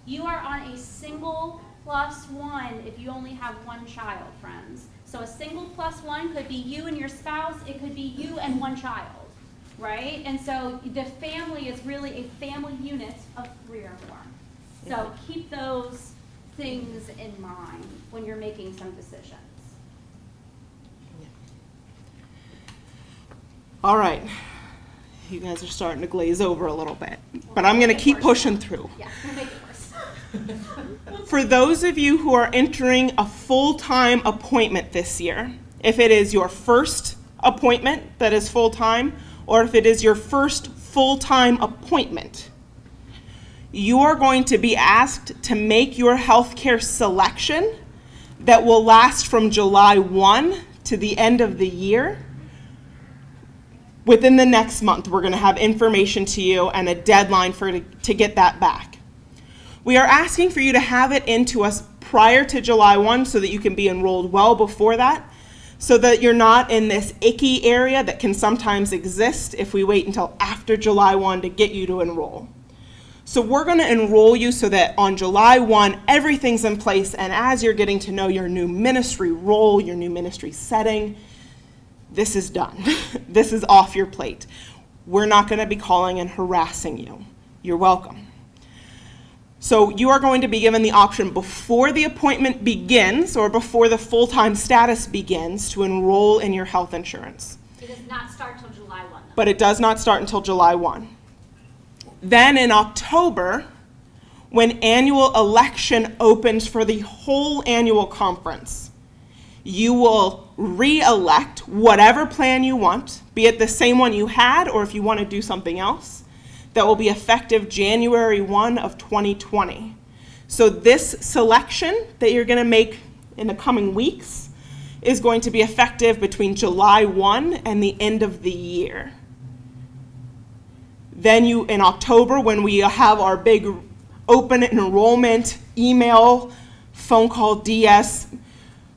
You are on a single +1 if you only have one child, friends. So a single +1 could be you and your spouse. It could be you and one child, right? And so the family is really a family unit of 3 or more. So keep those things in mind when you're making some decisions. All right. You guys are starting to glaze over a little bit, but I'm going to keep pushing through. Yeah, we'll make it worse. For those of you who are entering a full-time appointment this year, if it is your first appointment that is full-time, or if it is your first full-time appointment, you are going to be asked to make your healthcare selection that will last from July 1 to the end of the year. Within the next month, we're going to have information to you and a deadline to get that back. We are asking for you to have it into us prior to July 1 so that you can be enrolled well before that, so that you're not in this icky area that can sometimes exist if we wait until after July 1 to get you to enroll. So we're going to enroll you so that on July 1, everything's in place, and as you're getting to know your new ministry role, your new ministry setting, this is done. This is off your plate. We're not going to be calling and harassing you. You're welcome. So you are going to be given the option before the appointment begins or before the full-time status begins to enroll in your health insurance. It does not start till July 1, though. But it does not start until July 1. Then in October, when annual election opens for the whole annual conference, you will re-elect whatever plan you want, be it the same one you had or if you want to do something else, that will be effective January 1 of 2020. So this selection that you're going to make in the coming weeks is going to be effective between July 1 and the end of the year. Then in October, when we have our big open enrollment email, phone call, DS,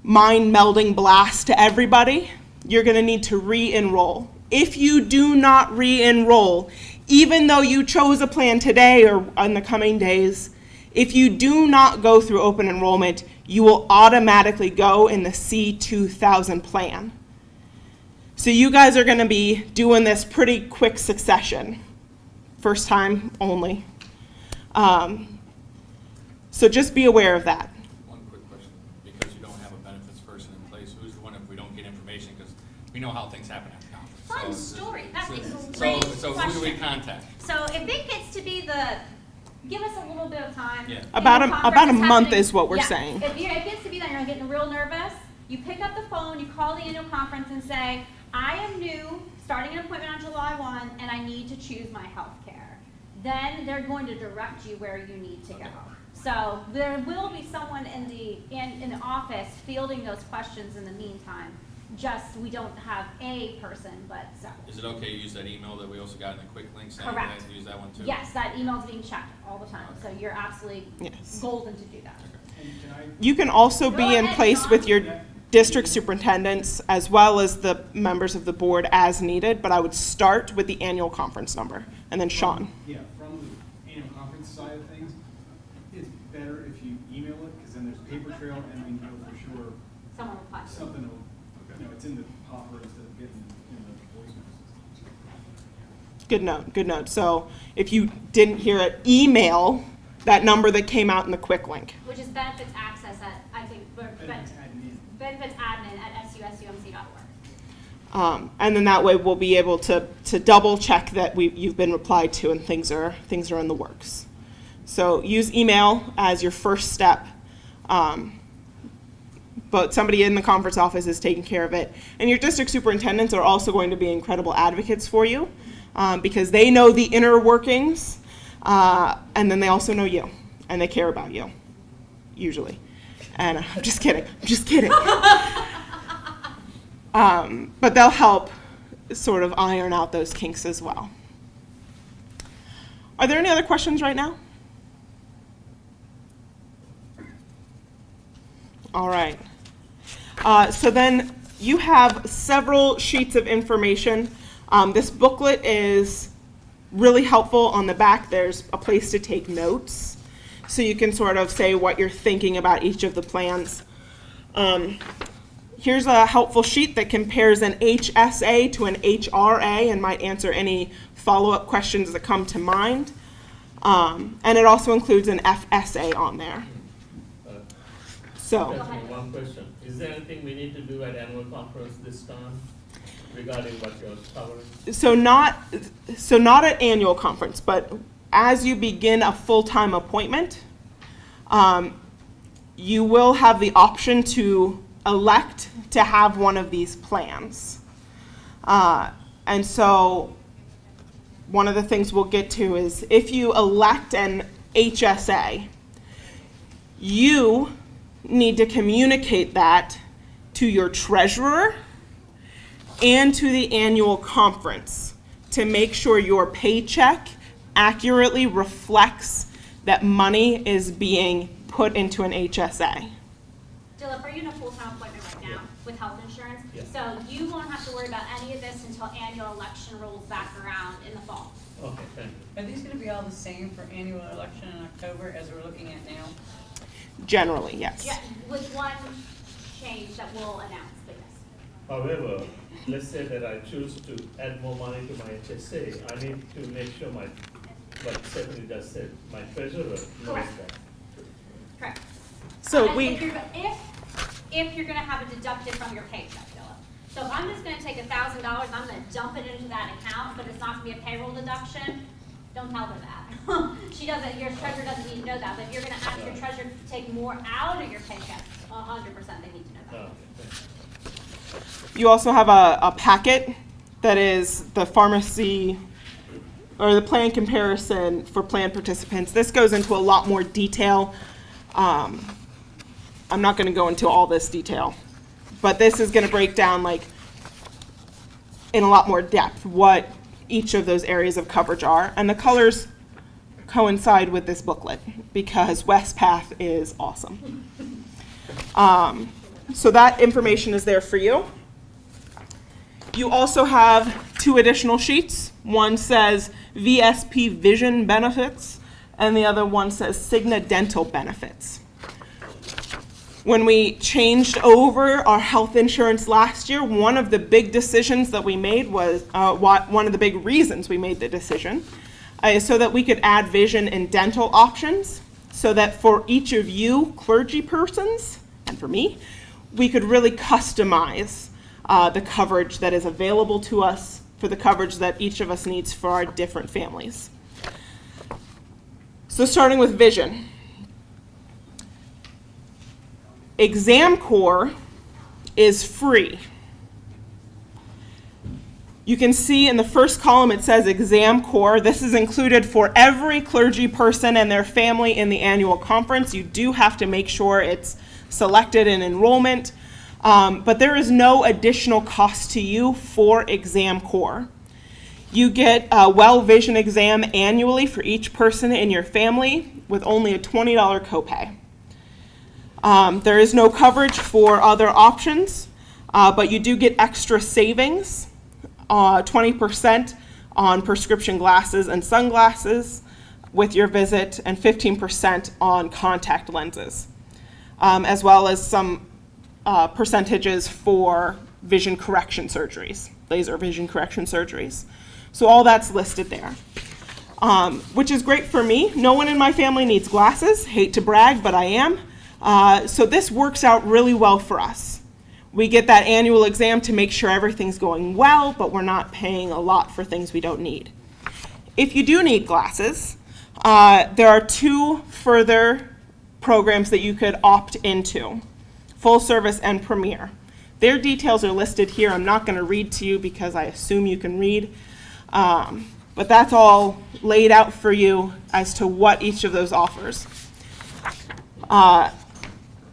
mind melding blast to everybody, you're going to need to re-enroll. If you do not re-enroll, even though you chose a plan today or in the coming days, if you do not go through open enrollment, you will automatically go in the C2000 plan. So you guys are going to be doing this pretty quick succession. First time only. So just be aware of that. One quick question, because you don't have a benefits person in place, who's the one if we don't get information, because we know how things happen at the conference. Fun So- story. That's a so- great So who do we question. contact? So if it gets to be give us a little bit of time. Yeah. About a Conference month happening. is what we're Yeah. saying. If it gets to be that you're getting real nervous, you pick up the phone, you call the annual conference and say, I am new, starting an appointment on July 1, and I need to choose my health care. Then they're going to direct you where you need to go. So there will be someone in the office fielding those questions in the meantime. Just, we don't have a person, but several. Is it okay to use that email that we also got in the quick links? Correct. Use that one too? Yes, that email's being checked all the time, so you're absolutely Yes. golden to do that. You can also Go be in ahead, place Sean. with your district superintendents as well as the members of the board as needed, but I would start with the annual conference number. And then Sean. Yeah, from the annual conference side of things, it's better if you email it, because then there's a paper trail, and we know for sure Someone replies. something will, it's in the hopper instead of getting in the voice messages. Good note. So if you didn't hear it, email that number that came out in the quick link. Which is benefits access at, I think, benefits admin at susumc.org. And then that way we'll be able to double check that you've been replied to and things are in the works. So use email as your first step. But somebody in the conference office is taking care of it. And your district superintendents are also going to be incredible advocates for you because they know the inner workings and then they also know you and they care about you, usually. And I'm just kidding. But they'll help sort of iron out those kinks as well. Are there any other questions right now? All right. So then you have several sheets of information. This booklet is really helpful. On the back, there's a place to take notes. So you can sort of say what you're thinking about each of the plans. Here's a helpful sheet that compares an HSA to an HRA and might answer any follow-up questions that come to mind. And it also includes an FSA on there. So, One question. Is there anything we need to do at annual conference this time regarding what you're covering? so not at annual conference, but as you begin a full-time appointment, you will have the option to elect to have one of these plans. And so one of the things we'll get to is if you elect and HSA, you need to communicate that to your treasurer and to the annual conference to make sure your paycheck accurately reflects that money is being put into an HSA. Dilip, are you in a full-time appointment right now with health insurance? Yeah. So you won't have to worry about any of this until annual election rolls back around in the fall. Okay, thank you. Are these gonna be all the same for annual election in October as we're looking at now? Generally, yes. Yeah, with one change that we'll announce, but yes. However, let's say that I choose to add more money to my HSA, I need to make sure my, like Stephanie just said, my treasurer knows Correct. that. Correct. So And we, if you're gonna have it deducted from your paycheck, Philip. So if I'm just gonna take $1,000, I'm gonna dump it into that account, but it's not gonna be a payroll deduction, don't tell her that. She doesn't, your treasurer doesn't need to know that, but if you're gonna ask your treasurer to take more out of your paycheck, 100% they need to know that. Okay, thank you. you also have a packet that is the pharmacy or the plan comparison for plan participants. This goes into a lot more detail. I'm not going to go into all this detail, but this is going to break down like in a lot more depth what each of those areas of coverage are. And the colors coincide with this booklet because WestPath is awesome. So that information is there for you. You also have 2 additional sheets. One says VSP Vision Benefits, and the other one says Cigna Dental Benefits. When we changed over our health insurance last year, one of the big decisions that we made was, one of the big reasons we made the decision is so that we could add vision and dental options, so that for each of you clergy persons, and for me, we could really customize the coverage that is available to us for the coverage that each of us needs for our different families. So starting with vision. ExamCore is free. You can see in the first column it says ExamCore. This is included for every clergy person and their family in the annual conference. You do have to make sure it's selected in enrollment, but there is no additional cost to you for ExamCore. You get a well vision exam annually for each person in your family with only a $20 copay. There is no coverage for other options, but you do get extra savings, 20% on prescription glasses and sunglasses with your visit, and 15% on contact lenses, as well as some percentages for vision correction surgeries, laser vision correction surgeries. So all that's listed there, which is great for me. No one in my family needs glasses. Hate to brag, but I am. So this works out really well for us. We get that annual exam to make sure everything's going well, but we're not paying a lot for things we don't need. If you do need glasses, there are 2 further programs that you could opt into, Full Service and Premier. Their details are listed here. I'm not going to read to you because I assume you can read. But that's all laid out for you as to what each of those offers.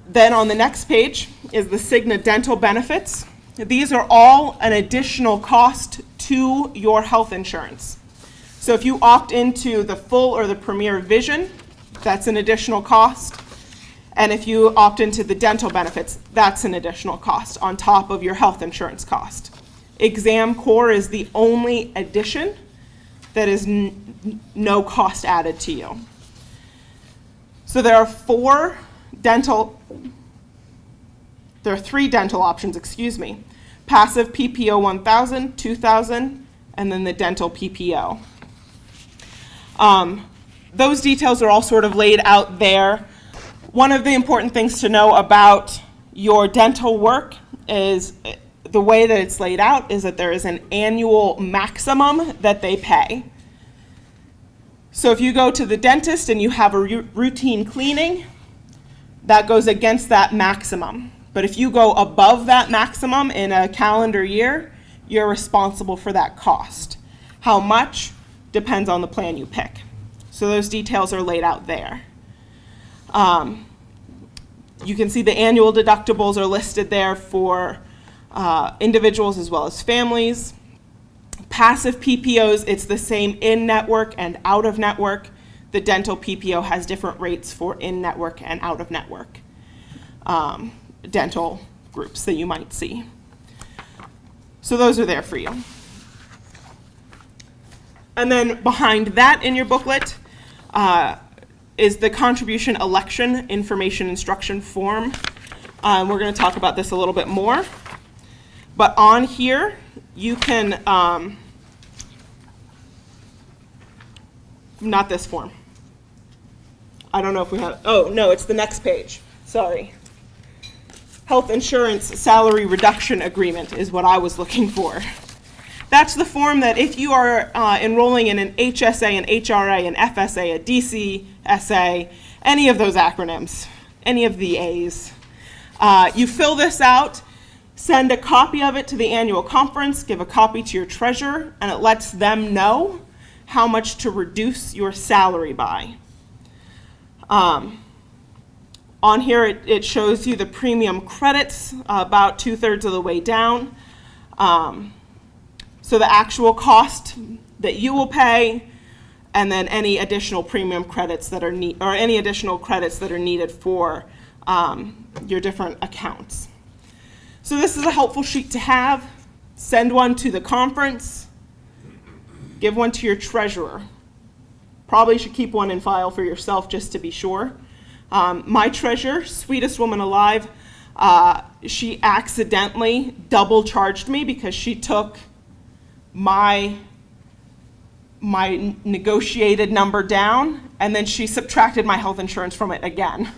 Then on the next page is the Cigna Dental Benefits. These are all an additional cost to your health insurance. So if you opt into the full or the Premier Vision, that's an additional cost. And if you opt into the dental benefits, that's an additional cost on top of your health insurance cost. ExamCore is the only addition that is no cost added to you. So there are 3 dental options, Passive PPO 1000, 2000, and then the dental PPO. Those details are all sort of laid out there. One of the important things to know about your dental work is the way that it's laid out is that there is an annual maximum that they pay. So if you go to the dentist and you have a routine cleaning, that goes against that maximum. But if you go above that maximum in a calendar year, you're responsible for that cost. How much depends on the plan you pick. So those details are laid out there. You can see the annual deductibles are listed there for individuals as well as families. Passive PPOs, it's the same in-network and out-of-network. The dental PPO has different rates for in-network and out-of-network dental groups that you might see. So those are there for you. And then behind that in your booklet is the contribution election information instruction form. We're going to talk about this a little bit more. But on here, you can, not this form. I don't know if we have, oh, no, it's the next page. Sorry. Health insurance salary reduction agreement is what I was looking for. That's the form that if you are enrolling in an HSA, an HRA, an FSA, a DCSA, any of those acronyms, any of the A's, you fill this out, send a copy of it to the annual conference, give a copy to your treasurer, and it lets them know how much to reduce your salary by. On here, it shows you the premium credits about 2/3 of the way down. So the actual cost that you will pay, and then any additional premium credits that are any additional credits that are needed for your different accounts. So this is a helpful sheet to have. Send one to the conference. Give one to your treasurer. Probably should keep one in file for yourself just to be sure. My treasurer, sweetest woman alive, she accidentally double charged me because she took my negotiated number down, and then she subtracted my health insurance from it again.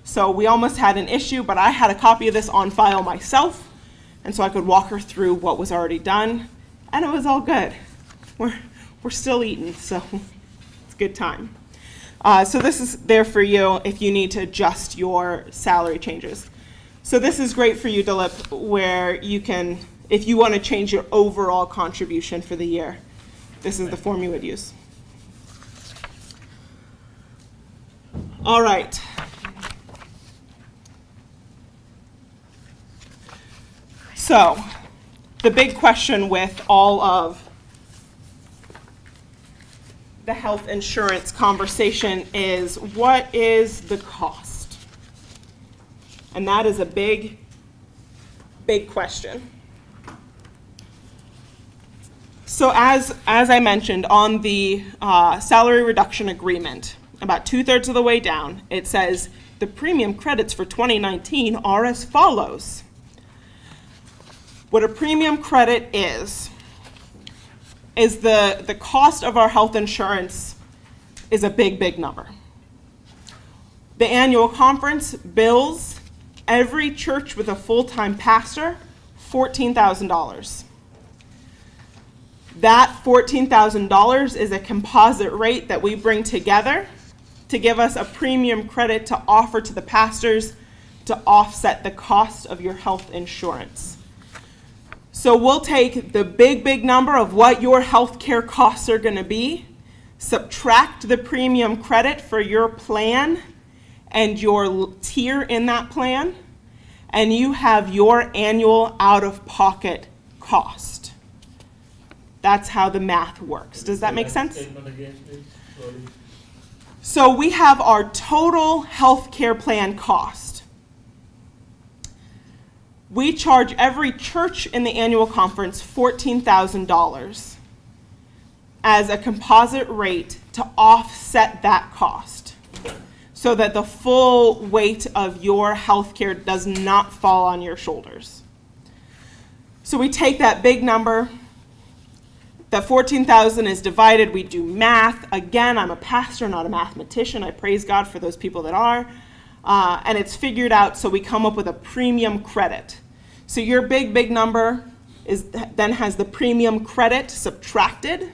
So we almost had an issue, but I had a copy of this on file myself, and so I could walk her through what was already done, and it was all good. We're still eating, so it's a good time. So this is there for you if you need to adjust your salary changes. So this is great for you, Dilip, where you can, if you want to change your overall contribution for the year, this is the form you would use. All right. So the big question with all of the health insurance conversation is, what is the cost? And that is a big, big question. So as I mentioned, on the salary reduction agreement, about 2/3 of the way down, it says the premium credits for 2019 are as follows. What a premium credit is the cost of our health insurance is a big, big number. The annual conference bills every church with a full-time pastor $14,000. That $14,000 is a composite rate that we bring together to give us a premium credit to offer to the pastors to offset the cost of your health insurance. So we'll take the big, big number of what your health care costs are going to be, subtract the premium credit for your plan and your tier in that plan, and you have your annual out-of-pocket cost. That's how the math works. Does that make sense? Statement again, please, slowly. So we have our total health care plan cost. We charge every church in the annual conference $14,000 as a composite rate to offset that cost, so that the full weight of your health care does not fall on your shoulders. So we take that big number, that $14,000 is divided, we do math. Again, I'm a pastor, not a mathematician. I praise God for those people that are. And it's figured out, so we come up with a premium credit. So your big, big number then has the premium credit subtracted,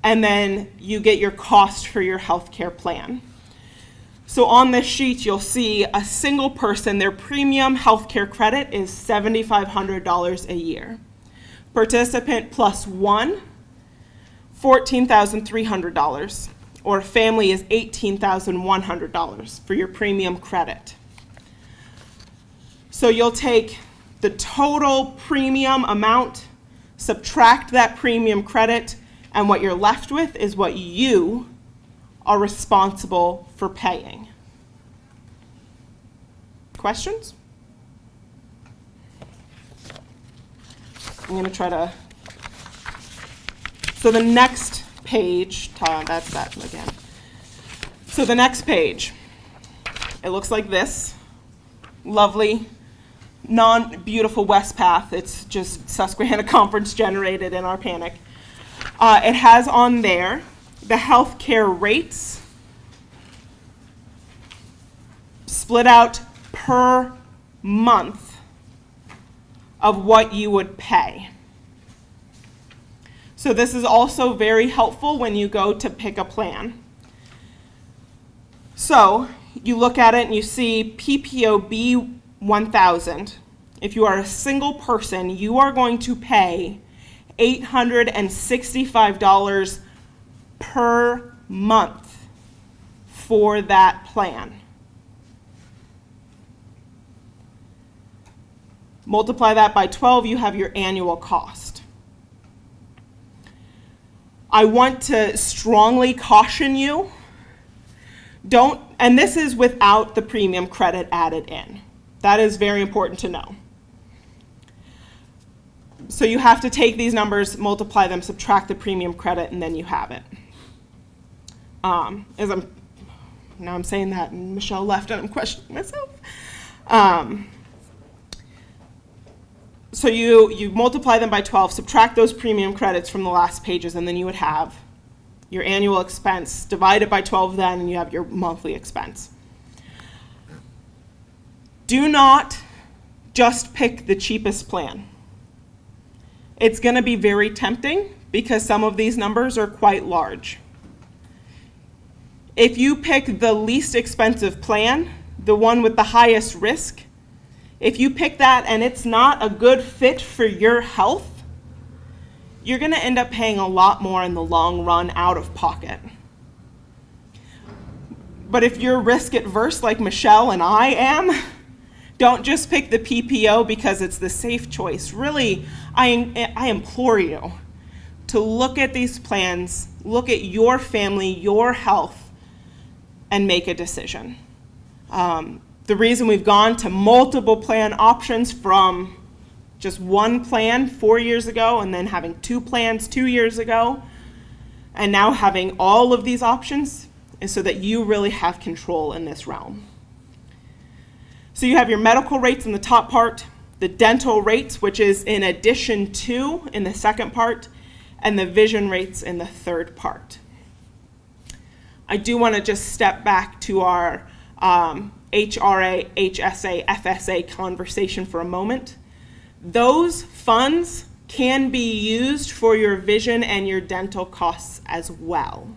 and then you get your cost for your health care plan. So on this sheet, you'll see a single person, their premium health care credit is $7,500 a year. Participant plus one, $14,300. or a family is $18,100 for your premium credit. So you'll take the total premium amount, subtract that premium credit, and what you're left with is what you are responsible for paying. Questions? I'm going to try to. So the next page, that's that again. So the next page, it looks like this. Lovely, non-beautiful West Path. It's just Susquehanna Conference generated in our panic. It has on there the healthcare rates split out per month of what you would pay. So this is also very helpful when you go to pick a plan. So you look at it and you see PPOB 1000. If you are a single person, you are going to pay $865 per month for that plan. Multiply that by 12, you have your annual cost. I want to strongly caution you, and this is without the premium credit added in. That is very important to know. So you have to take these numbers, multiply them, subtract the premium credit, and then you have it. Now I'm saying that, and Michelle left, and I'm questioning myself. So you multiply them by 12, subtract those premium credits from the last pages, and then you would have your annual expense divided by 12 then, and you have your monthly expense. Do not just pick the cheapest plan. It's going to be very tempting because some of these numbers are quite large. If you pick the least expensive plan, the one with the highest risk, if you pick that and it's not a good fit for your health, you're going to end up paying a lot more in the long run out of pocket. But if you're risk adverse like Michelle and I am, don't just pick the PPO because it's the safe choice. Really, I implore you to look at these plans, look at your family, your health, and make a decision. The reason we've gone to multiple plan options from just one plan 4 years ago and then having 2 plans 2 years ago and now having all of these options is so that you really have control in this realm. So you have your medical rates in the top part, the dental rates, which is in addition to in the second part, and the vision rates in the third part. I do want to just step back to our HRA, HSA, FSA conversation for a moment. Those funds can be used for your vision and your dental costs as well.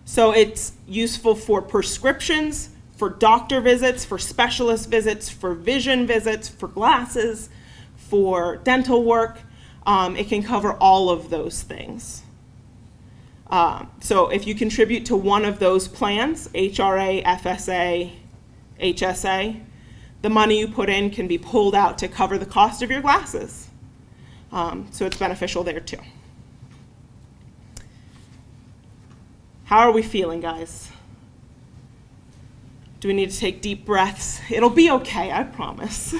So it's useful for prescriptions, for doctor visits, for specialist visits, for vision visits, for glasses, for dental work. It can cover all of those things. So if you contribute to one of those plans, HRA, FSA, HSA, the money you put in can be pulled out to cover the cost of your glasses. So it's beneficial there too. How are we feeling, guys? Do we need to take deep breaths? It'll be okay, I promise.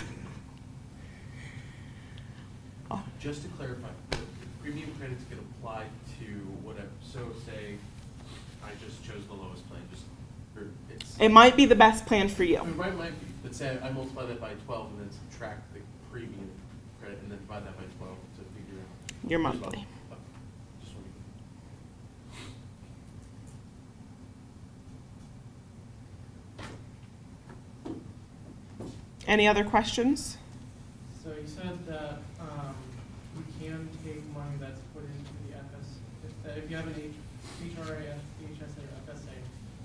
Just to clarify, the premium credits get applied to whatever. So say I just chose the lowest plan. It might be the best plan for you. It might be. But say I multiply that by 12 and then subtract the premium credit and then divide that by 12 to figure out Your monthly. Just want to- Any other questions? So you said that you can take money that's put into the if you have an HRA, HSA, or FSA,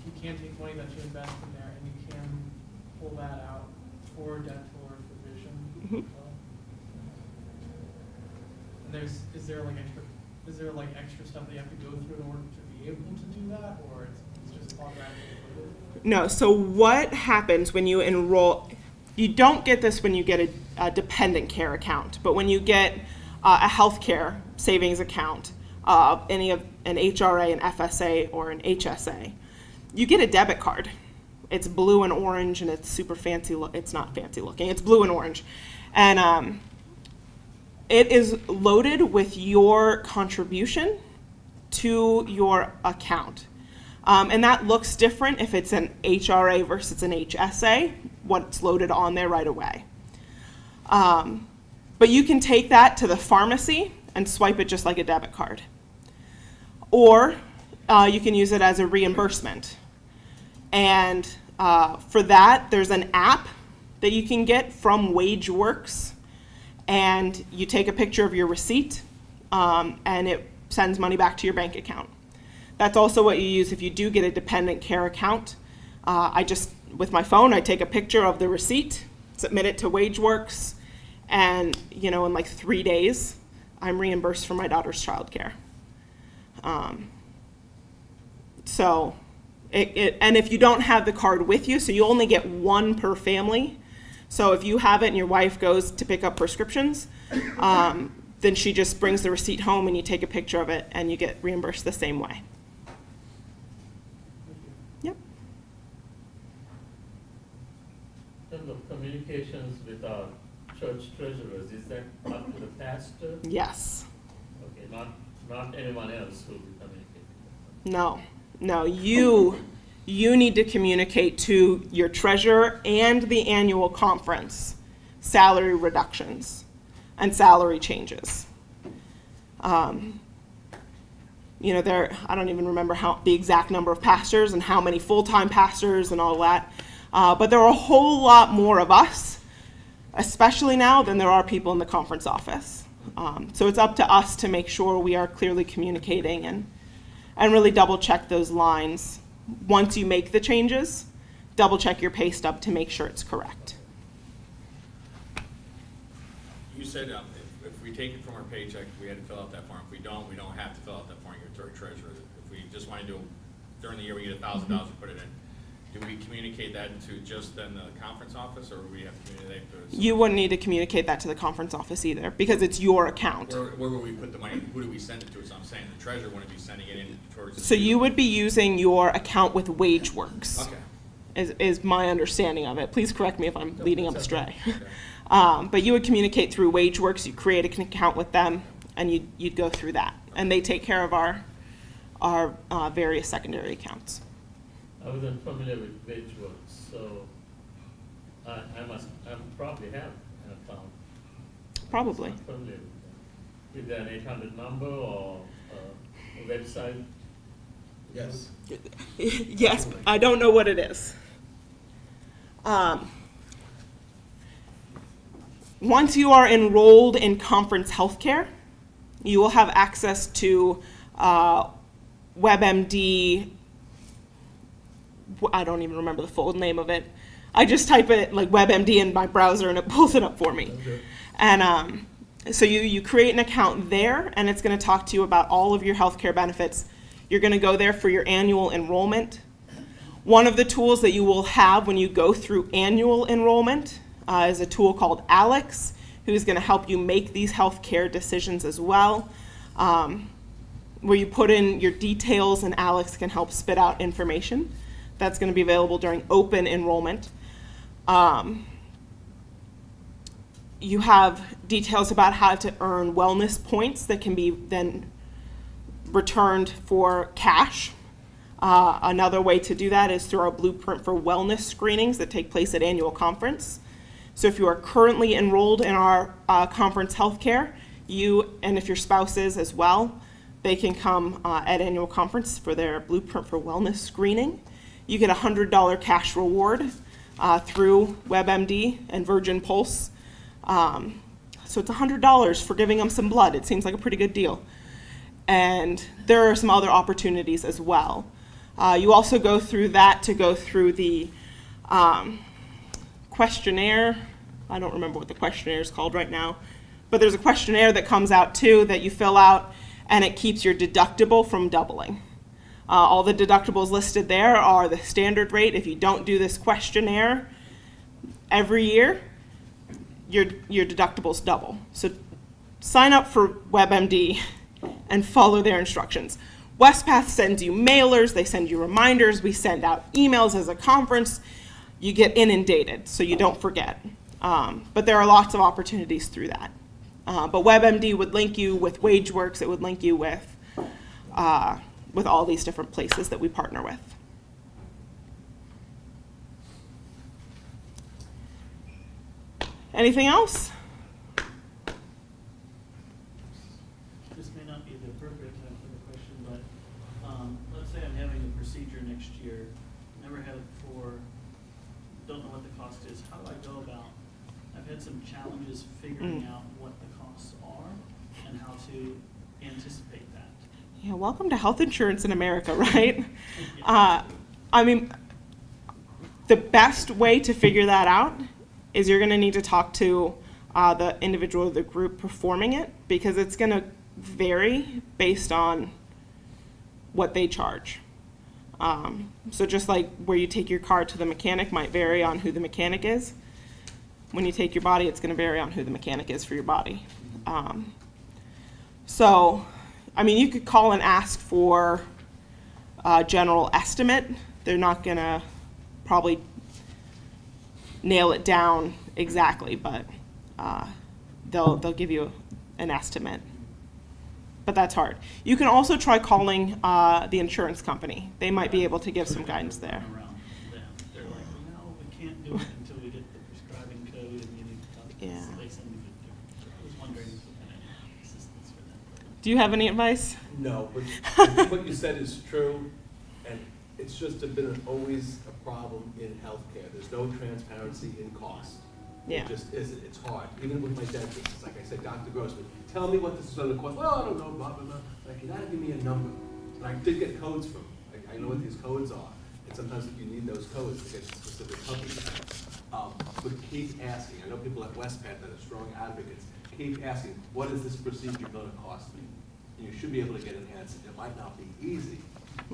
you can take money that you invest in there and you can pull that out for dental or for vision. Mhm. And is there like extra stuff that you have to go through in order to be be able to do that, or it's just automatically included? No, so what happens when you enroll, you don't get this when you get a dependent care account, but when you get a healthcare savings account, any of an HRA, an FSA, or an HSA, you get a debit card. It's blue and orange, and it's super fancy. It's not fancy looking. It's blue and orange, and it is loaded with your contribution to your account. And that looks different if it's an HRA versus an HSA, what's loaded on there right away. But you can take that to the pharmacy and swipe it just like a debit card. Or you can use it as a reimbursement. And for that, there's an app that you can get from WageWorks. And you take a picture of your receipt, and it sends money back to your bank account. That's also what you use if you do get a dependent care account. With my phone, I take a picture of the receipt, submit it to WageWorks, and in like 3 days, I'm reimbursed for my daughter's childcare. And if you don't have the card with you, so you only get one per family. So if you have it and your wife goes to pick up prescriptions, then she just brings the receipt home and you take a picture of it and you get reimbursed the same way. Yep. In terms of communications with our church treasurers, is that up to the pastor? Yes. Okay, not anyone else who will be communicating. No, you need to communicate to your treasurer and the annual conference salary reductions and salary changes. I don't even remember the exact number of pastors and how many full-time pastors and all that, but there are a whole lot more of us, especially now, than there are people in the conference office. So it's up to us to make sure we are clearly communicating and really double check those lines. Once you make the changes, double check your pay stub to make sure it's correct. You said if we take it from our paycheck, we had to fill out that form. If we don't have to fill out that form. Your treasurer. If we just want to do during the year, we get $1,000, we put it in. Do we communicate that to just then the conference office, or do we have to communicate to? You wouldn't need to communicate that to the conference office either, because it's your account. Where would we put the money? Who do we send it to? So I'm saying the treasurer wouldn't be sending it in towards. So you would be using your account with WageWorks. Okay. Is my understanding of it. Please correct me if I'm leading up that's astray. okay. But you would communicate through WageWorks. You create an account with them, and you'd go through that, and they take care of our various secondary accounts. I wasn't familiar with WageWorks, so I probably have an account. Probably. I'm familiar with that. Is there an 800 number or a website? Yes. Yes, I don't know what it is. Once you are enrolled in conference healthcare, you will have access to WebMD. I don't even remember the full name of it. I just type it like WebMD in my browser and it pulls it up for me. Okay. And so you create an account there, and it's going to talk to you about all of your healthcare benefits. You're going to go there for your annual enrollment. One of the tools that you will have when you go through annual enrollment is a tool called Alex, who's going to help you make these healthcare decisions as well, where you put in your details and Alex can help spit out information. That's going to be available during open enrollment. You have details about how to earn wellness points that can be then returned for cash. Another way to do that is through our Blueprint for Wellness screenings that take place at annual conference. So if you are currently enrolled in our conference healthcare, you, and if your spouse is as well, they can come at annual conference for their Blueprint for Wellness screening. You get a $100 cash reward through WebMD and Virgin Pulse. So it's $100 for giving them some blood. It seems like a pretty good deal. And there are some other opportunities as well. You also go through that to go through the questionnaire. I don't remember what the questionnaire is called right now, but there's a questionnaire that comes out too that you fill out, and it keeps your deductible from doubling. All the deductibles listed there are the standard rate. If you don't do this questionnaire every year, your deductibles double. So sign up for WebMD and follow their instructions. Westpath sends you mailers, they send you reminders, we send out emails as a conference. You get inundated, so you don't forget. But there are lots of opportunities through that. But WebMD would link you with WageWorks, it would link you with all these different places that we partner with. Anything else? This may not be the appropriate time for the question, but let's say I'm having a procedure next year, never had it before, don't know what the cost is. How do I go about? I've had some challenges figuring out what the costs are and how to anticipate that. Yeah, welcome to health insurance in America, right? I mean, the best way to figure that out is you're going to need to talk to the individual or the group performing it, because it's going to vary based on what they charge. So just like where you take your car to the mechanic might vary on who the mechanic is, when you take your body, it's going to vary on who the mechanic is for your body. So, I mean, you could call and ask for a general estimate. They're not going to probably nail it down exactly, but they'll give you an estimate. But that's hard. You can also try calling the insurance company. They might be able to give some guidance there. Around them. They're like, no, we can't do it until we get the prescribing code and you need to talk to Yeah. this place. And I was wondering if you had any assistance for that. Do you have any advice? No, but what you said is true, and it's just been always a problem in healthcare. There's no transparency in cost. Yeah. It just isn't, it's hard. Even with my dentist, it's like I said, Dr. Grossman, tell me what this is gonna cost. Well, I don't know, blah, blah, blah. Like, you gotta give me a number. And I did get codes from him. I know what these codes are. And sometimes you need those codes to get specific companies. But keep asking. I know people at Westpath that are strong advocates. Keep asking, what is this procedure gonna cost me? And you should be able to get an answer. It might not be easy,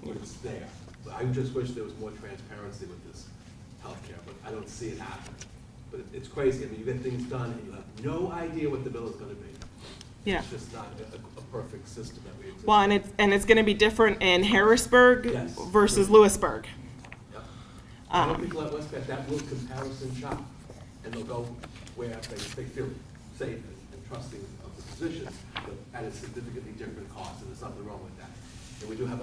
but it's there. But I just wish there was more transparency with this healthcare, but I don't see it happening. But it's crazy. I mean, you get things done and you have no idea what the bill is gonna be. Yeah. It's just not a perfect system that we exist. Well, and it's going to be different in Harrisburg Yes. versus Lewisburg. Yep. I know people at Westpath that will comparison shop, and they'll go where they feel safe and trusting of the physicians, but at a significantly different cost, and there's nothing wrong with that. And we do have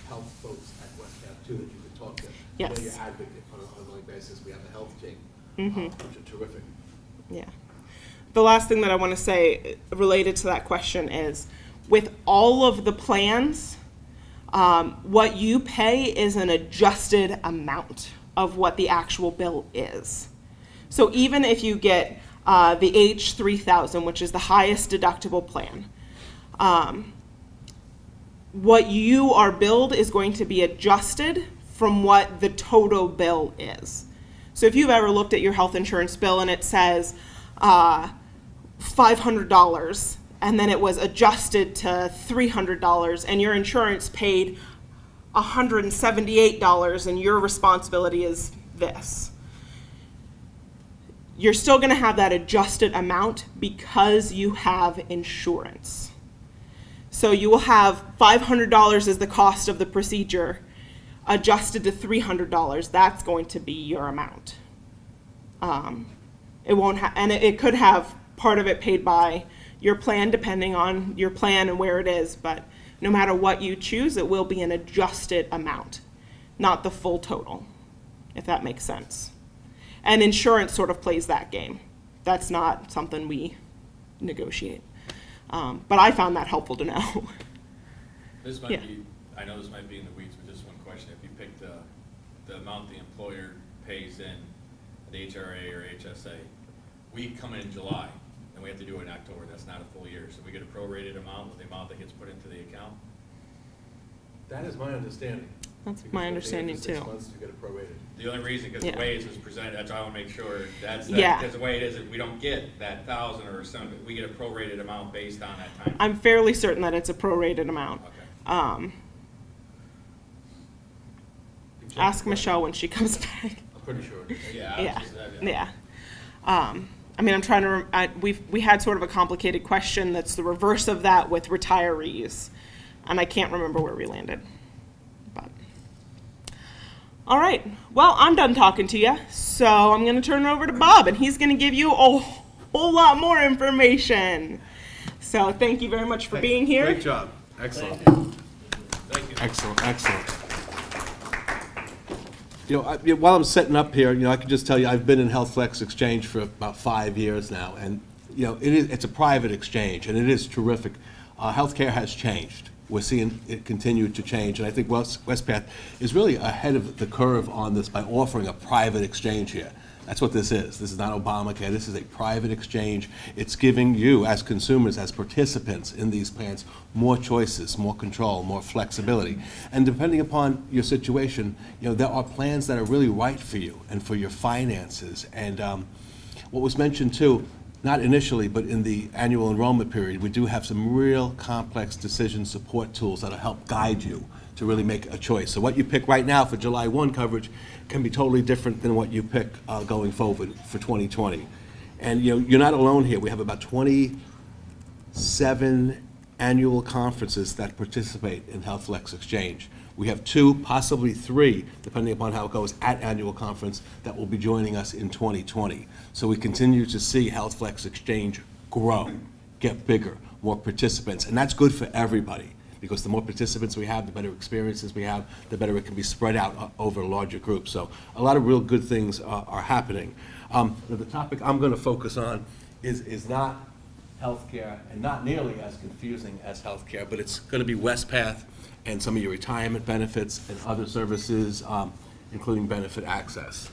health folks at Westpath too that you can talk to. Yes. Where you're advocate on an ongoing basis. We have a health team, which are terrific. Yeah. The last thing that I want to say related to that question is, with all of the plans, what you pay is an adjusted amount of what the actual bill is. So even if you get the H3000, which is the highest deductible plan, what you are billed is going to be adjusted from what the total bill is. So if you've ever looked at your health insurance bill and it says $500, and then it was adjusted to $300, and your insurance paid $178, and your responsibility is this, you're still going to have that adjusted amount because you have insurance. So you will have $500 as the cost of the procedure, adjusted to $300. That's going to be your amount. It won't and it could have part of it paid by your plan, depending on your plan and where it is, but no matter what you choose, it will be an adjusted amount, not the full total, if that makes sense. And insurance sort of plays that game. That's not something we negotiate. But I found that helpful to know. This Yeah. might be, I know this might be in the weeds, but just one question. If you pick the amount the employer pays in, the HRA or HSA, we come in July, and we have to do it in October. That's not a full year. So we get a prorated amount with the amount that gets put into the account? That is my understanding. That's Because my we're understanding paying for 6 too. months to get it prorated. The only reason, because Yeah. the way it was presented, that's why I want to make sure that's, Yeah. because the way it is, we don't get that 1,000 or something, we get a prorated amount based on that time. I'm fairly certain that it's a prorated amount. Okay. Ask Michelle when she comes back. I'm pretty sure it is. Yeah. Yeah, just- yeah. I mean, I'm trying to, we had sort of a complicated question that's the reverse of that with retirees, and I can't remember where we landed. But, all right, well, I'm done talking to you, so I'm going to turn it over to Bob, and he's going to give you a whole lot more information. So thank you very much for being here. Great job. Excellent. Thank you. Excellent, excellent. While I'm setting up here, I can just tell you, I've been in HealthFlex Exchange for about 5 years now, and, it's a private exchange, and it is terrific. Healthcare has changed. We're seeing it continue to change, and I think Westpath is really ahead of the curve on this by offering a private exchange here. That's what this is. This is not Obamacare. This is a private exchange. It's giving you, as consumers, as participants in these plans, more choices, more control, more flexibility. And depending upon your situation, there are plans that are really right for you and for your finances. And what was mentioned too, not initially, but in the annual enrollment period, we do have some real complex decision support tools that'll help guide you to really make a choice. So what you pick right now for July 1 coverage can be totally different than what you pick going forward for 2020. And you're not alone here. We have about 27 annual conferences that participate in HealthFlex Exchange. We have 2, possibly 3, depending upon how it goes, at annual conference that will be joining us in 2020. So we continue to see HealthFlex Exchange grow, get bigger, more participants, and that's good for everybody. Because the more participants we have, the better experiences we have, the better it can be spread out over larger groups. So a lot of real good things are happening. The topic I'm going to focus on is not healthcare and not nearly as confusing as healthcare, but it's going to be Westpath and some of your retirement benefits and other services, including benefit access.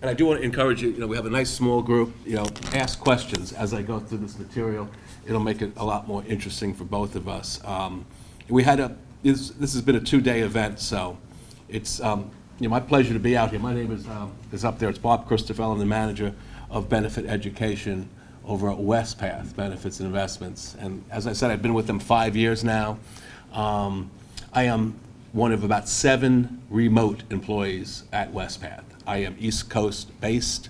And I do want to encourage you, we have a nice small group, ask questions as I go through this material. It'll make it a lot more interesting for both of us. This has been a 2-day event, so it's my pleasure to be out here. My name is up there. It's Bob Christopher. I'm the manager of benefit education over at Westpath Benefits and Investments. And as I said, I've been with them 5 years now. I am one of about 7 remote employees at Westpath. I am East Coast based.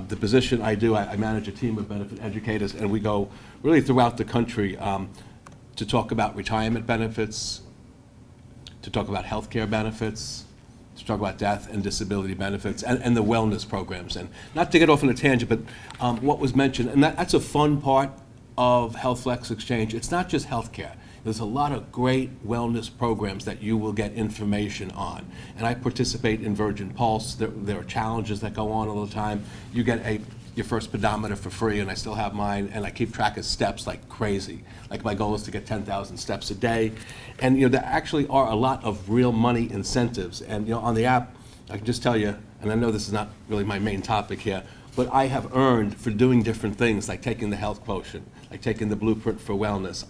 The position I do, I manage a team of benefit educators, and we go really throughout the country to talk about retirement benefits, to talk about healthcare benefits, to talk about death and disability benefits, and the wellness programs. And not to get off on a tangent, but what was mentioned, and that's a fun part of HealthFlex Exchange. It's not just healthcare. There's a lot of great wellness programs that you will get information on. And I participate in Virgin Pulse. There are challenges that go on all the time. You get your first pedometer for free, and I still have mine, and I keep track of steps like crazy. Like my goal is to get 10,000 steps a day. And there actually are a lot of real money incentives. And on the app, I can just tell you, and I know this is not really my main topic here, but I have earned for doing different things, like taking the health quotient, like taking the blueprint for wellness.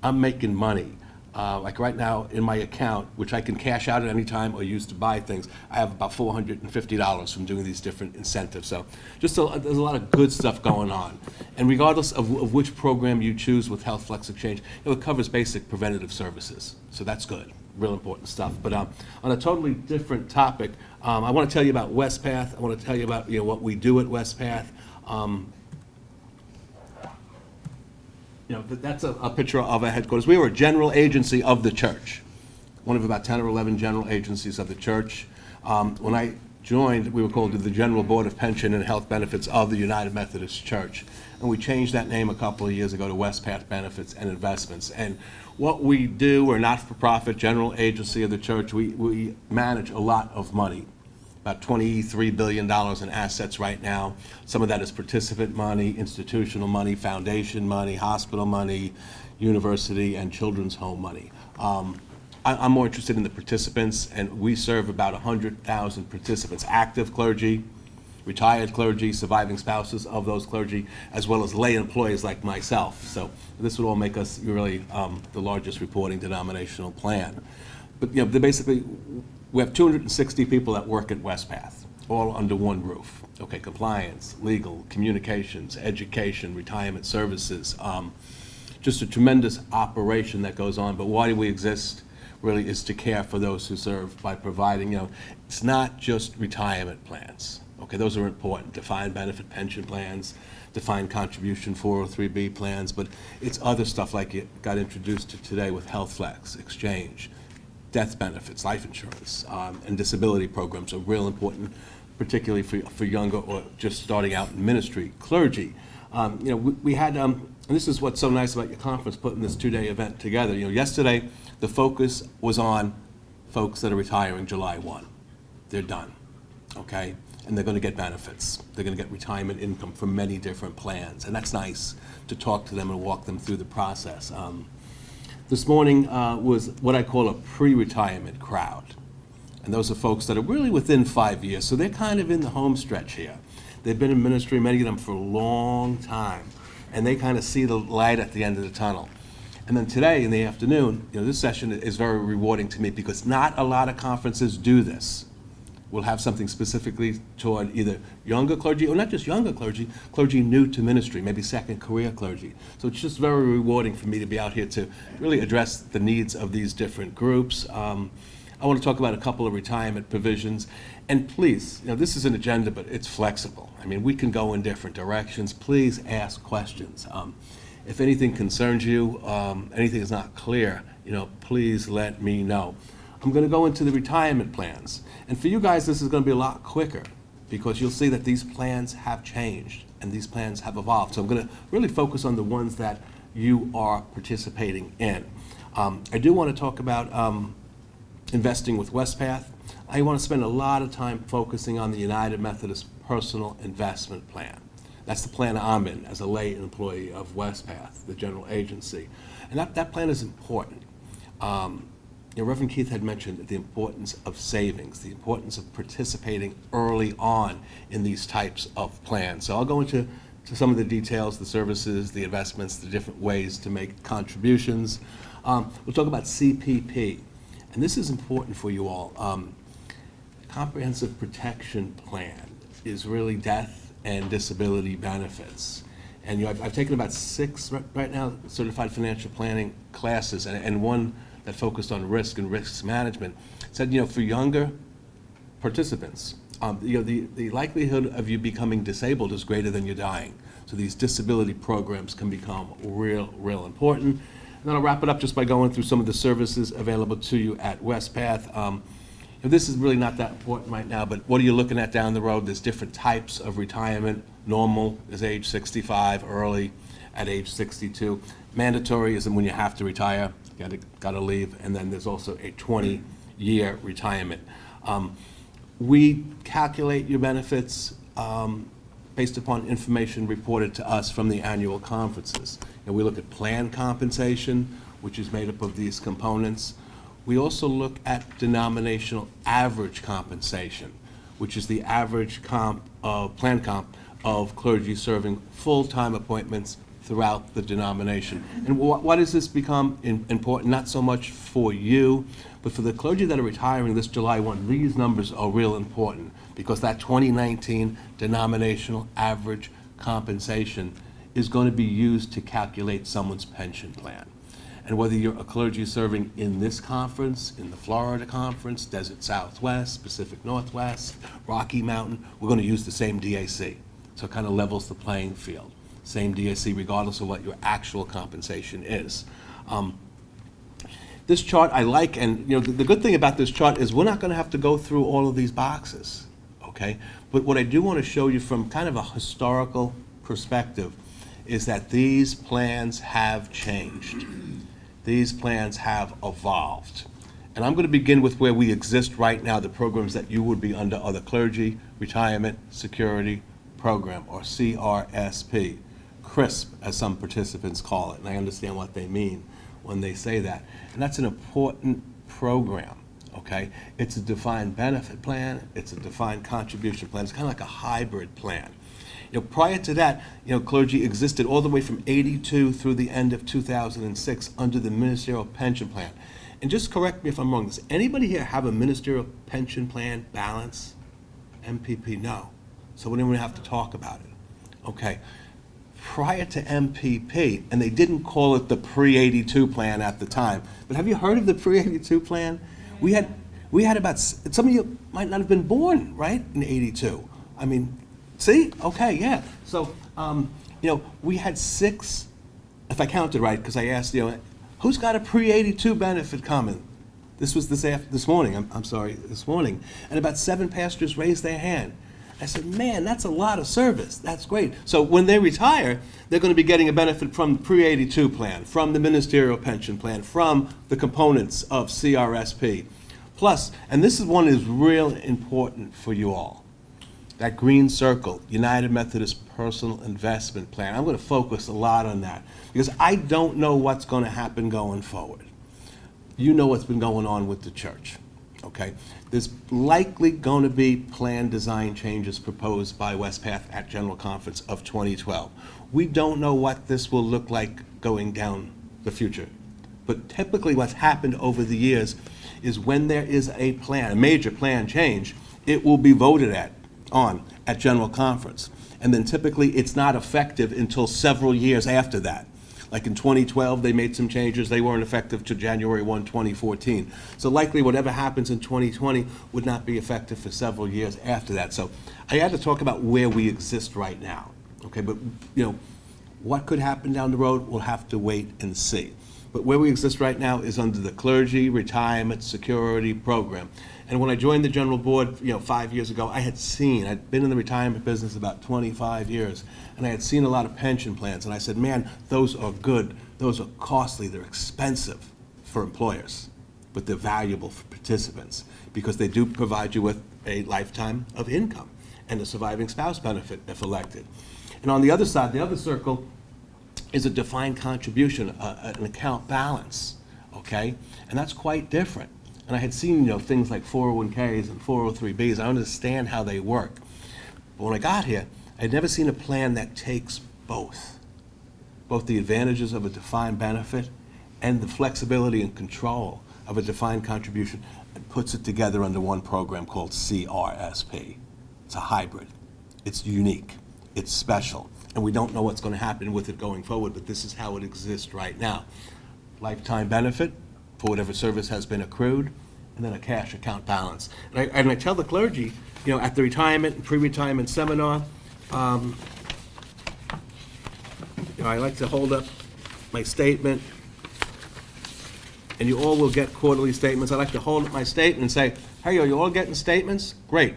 I'm making money. Like right now in my account, which I can cash out at any time or use to buy things, I have about $450 from doing these different incentives. So there's a lot of good stuff going on. And regardless of which program you choose with HealthFlex Exchange, it covers basic preventative services. So that's good, real important stuff. But on a totally different topic, I want to tell you about Westpath. I want to tell you about what we do at Westpath. That's a picture of our headquarters. We were a general agency of the church, one of about 10 or 11 general agencies of the church. When I joined, we were called the General Board of Pension and Health Benefits of the United Methodist Church. And we changed that name a couple of years ago to Westpath Benefits and Investments. And what we do, we're a not-for-profit general agency of the church. We manage a lot of money. About $23 billion in assets right now. Some of that is participant money, institutional money, foundation money, hospital money, university, and children's home money. I'm more interested in the participants, and we serve about 100,000 participants, active clergy, retired clergy, surviving spouses of those clergy, as well as lay employees like myself. So this would all make us really the largest reporting denominational plan. But basically, we have 260 people that work at Westpath, all under one roof. Okay, compliance, legal, communications, education, retirement services. Just a tremendous operation that goes on. But why do we exist? really is to care for those who serve by providing, it's not just retirement plans. Okay, those are important, defined benefit pension plans, defined contribution 403B plans, but it's other stuff like it got introduced to today with Health Flex, Exchange, death benefits, life insurance, and disability programs are real important, particularly for younger or just starting out in ministry, clergy. We had, and this is what's so nice about your conference, putting this two-day event together. Yesterday, the focus was on folks that are retiring July 1. They're done, okay? And they're going to get benefits. They're going to get retirement income from many different plans, and that's nice to talk to them and walk them through the process. This morning was what I call a pre-retirement crowd. And those are folks that are really within 5 years, so they're kind of in the home stretch here. They've been in ministry, many of them, for a long time, and they kind of see the light at the end of the tunnel. And then today in the afternoon, this session is very rewarding to me because not a lot of conferences do this. We'll have something specifically toward either younger clergy, or not just younger clergy, clergy new to ministry, maybe second career clergy. So it's just very rewarding for me to be out here to really address the needs of these different groups. I want to talk about a couple of retirement provisions. And please, this is an agenda, but it's flexible. I mean, we can go in different directions. Please ask questions. If anything concerns you, anything is not clear, please let me know. I'm going to go into the retirement plans. And for you guys, this is going to be a lot quicker because you'll see that these plans have changed and these plans have evolved. So I'm going to really focus on the ones that you are participating in. I do want to talk about investing with WestPath. I want to spend a lot of time focusing on the United Methodist Personal Investment Plan. That's the plan I'm in as a lay employee of WestPath, the general agency. And that plan is important. Reverend Keith had mentioned the importance of savings, the importance of participating early on in these types of plans. So I'll go into some of the details, the services, the investments, the different ways to make contributions. We'll talk about CPP. And this is important for you all. Comprehensive Protection Plan is really death and disability benefits. And I've taken about 6 right now certified financial planning classes, and one that focused on risk and risk management. Said, for younger participants, the likelihood of you becoming disabled is greater than you dying. So these disability programs can become real important. And then I'll wrap it up just by going through some of the services available to you at WestPath. This is really not that important right now, but what are you looking at down the road? There's different types of retirement. Normal is age 65, early at age 62. Mandatory is when you have to retire, gotta leave, and then there's also a 20-year retirement. We calculate your benefits based upon information reported to us from the annual conferences. And we look at plan compensation, which is made up of these components. We also look at denominational average compensation, which is the average plan comp of clergy serving full-time appointments throughout the denomination. And why does this become important? Not so much for you, but for the clergy that are retiring this July 1, these numbers are real important because that 2019 denominational average compensation is going to be used to calculate someone's pension plan. And whether you're a clergy serving in this conference, in the Florida conference, Desert Southwest, Pacific Northwest, Rocky Mountain, we're going to use the same DAC. So it kind of levels the playing field. Same DAC regardless of what your actual compensation is. This chart I like, and the good thing about this chart is we're not going to have to go through all of these boxes, okay? But what I do want to show you from kind of a historical perspective is that these plans have changed. These plans have evolved. And I'm going to begin with where we exist right now, the programs that you would be under are the Clergy Retirement Security Program, or CRSP. CRISP, as some participants call it, and I understand what they mean when they say that. And that's an important program, okay? It's a defined benefit plan, it's a defined contribution plan, it's kind of like a hybrid plan. Prior to that, clergy existed all the way from 82 through the end of 2006 under the Ministerial Pension Plan. And just correct me if I'm wrong, does anybody here have a Ministerial Pension Plan balance? MPP, no. So we don't even have to talk about it. Okay. prior to MPP, and they didn't call it the pre-82 plan at the time. But have you heard of the pre-82 plan? We had about, some of you might not have been born, right, in 82. I mean, see? Okay, yeah. So, we had 6, if I counted right, because I asked, who's got a pre-82 benefit coming? This was this morning, this morning. And about 7 pastors raised their hand. I said, man, that's a lot of service. That's great. So when they retire, they're going to be getting a benefit from the pre-82 plan, from the ministerial pension plan, from the components of CRSP. Plus, and this is one that is real important for you all, that green circle, United Methodist Personal Investment Plan. I'm going to focus a lot on that because I don't know what's going to happen going forward. You know what's been going on with the church, okay? There's likely going to be plan design changes proposed by Westpath at General Conference of 2012. We don't know what this will look like going down the future. But typically what's happened over the years is when there is a plan, a major plan change, it will be voted on at General Conference. And then typically it's not effective until several years after that. Like in 2012, they made some changes. They weren't effective to January 1, 2014. So likely whatever happens in 2020 would not be effective for several years after that. So I had to talk about where we exist right now. Okay, but what could happen down the road, we'll have to wait and see. But where we exist right now is under the Clergy Retirement Security Program. And when I joined the General Board, 5 years ago, I'd been in the retirement business about 25 years, and I had seen a lot of pension plans, and I said, man, those are good, those are costly, they're expensive for employers, but they're valuable for participants because they do provide you with a lifetime of income and a surviving spouse benefit if elected. And on the other side, the other circle, is a defined contribution, an account balance, okay? And that's quite different. And I had seen, things like 401ks and 403bs. I understand how they work. But when I got here, I'd never seen a plan that takes both the advantages of a defined benefit and the flexibility and control of a defined contribution and puts it together under one program called CRSP. It's a hybrid. It's unique. It's special. And we don't know what's going to happen with it going forward, but this is how it exists right now. Lifetime benefit for whatever service has been accrued, and then a cash account balance. And I tell the clergy, at the retirement and pre-retirement seminar, I like to hold up my statement, and you all will get quarterly statements. I like to hold up my statement and say, hey, are you all getting statements? Great.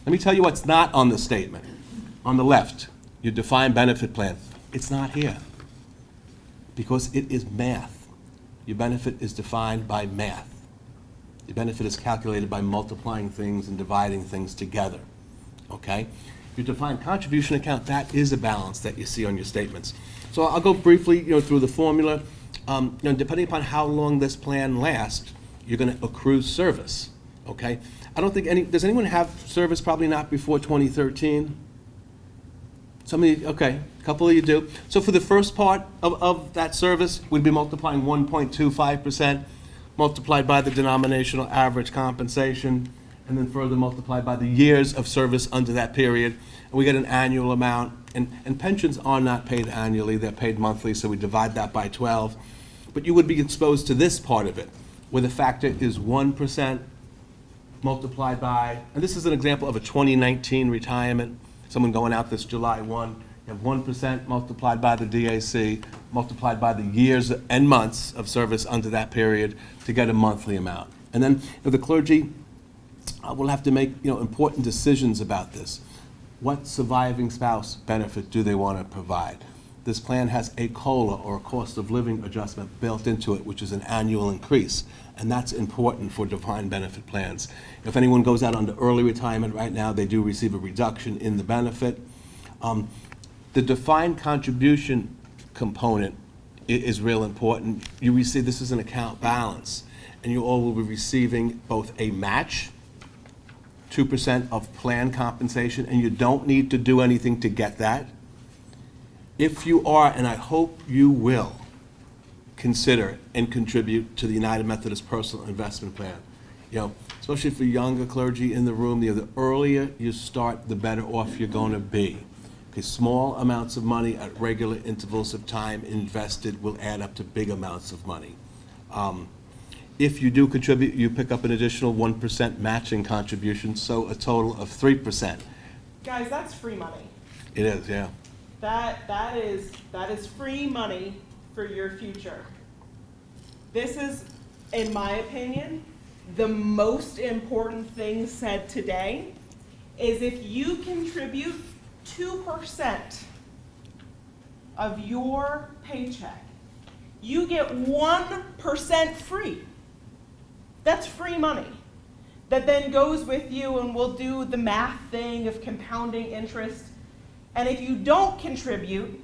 Let me tell you what's not on the statement. On the left, your defined benefit plan. It's not here because it is math. Your benefit is defined by math. Your benefit is calculated by multiplying things and dividing things together, okay? Your defined contribution account, that is a balance that you see on your statements. So I'll go briefly, through the formula. Depending upon how long this plan lasts, you're going to accrue service, okay? I don't think does anyone have service probably not before 2013? Some of you, okay, a couple of you do. So for the first part of that service, we'd be multiplying 1.25% multiplied by the denominational average compensation, and then further multiplied by the years of service under that period. And we get an annual amount. And pensions are not paid annually, they're paid monthly, so we divide that by 12. But you would be exposed to this part of it, where the factor is 1% multiplied by, and this is an example of a 2019 retirement, someone going out this July 1, you have 1% multiplied by the DAC, multiplied by the years and months of service under that period to get a monthly amount. And then the clergy will have to make important decisions about this. What surviving spouse benefit do they want to provide? This plan has a COLA, or a cost of living adjustment, built into it, which is an annual increase. And that's important for defined benefit plans. If anyone goes out on early retirement right now, they do receive a reduction in the benefit. The defined contribution component is real important. You receive, this is an account balance, and you all will be receiving both a match, 2% of plan compensation, and you don't need to do anything to get that. If you are, and I hope you will, consider and contribute to the United Methodist Personal Investment Plan. Especially for younger clergy in the room, the earlier you start, the better off you're going to be. Okay, small amounts of money at regular intervals of time invested will add up to big amounts of money. If you do contribute, you pick up an additional 1% matching contribution, so a total of 3%. Guys, that's free money. It is, yeah. That is free money for your future. This is, in my opinion, the most important thing said today is if you contribute 2% of your paycheck, you get 1% free. That's free money that then goes with you, and we'll do the math thing of compounding interest. And if you don't contribute,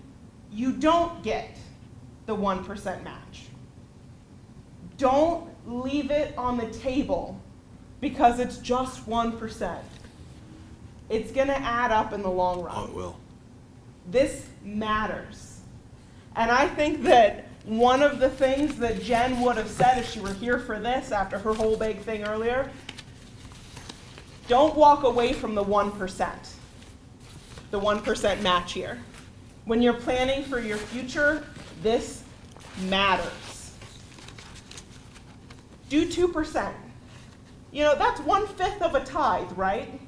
you don't get the 1% match. Don't leave it on the table because it's just 1%. It's going to add up in the long run. Oh, it will. This matters. And I think that one of the things that Jen would have said if she were here for this after her whole big thing earlier, don't walk away from the 1%, the 1% match here. When you're planning for your future, this matters. Do 2%. You know, that's 1/5 of a tithe, right?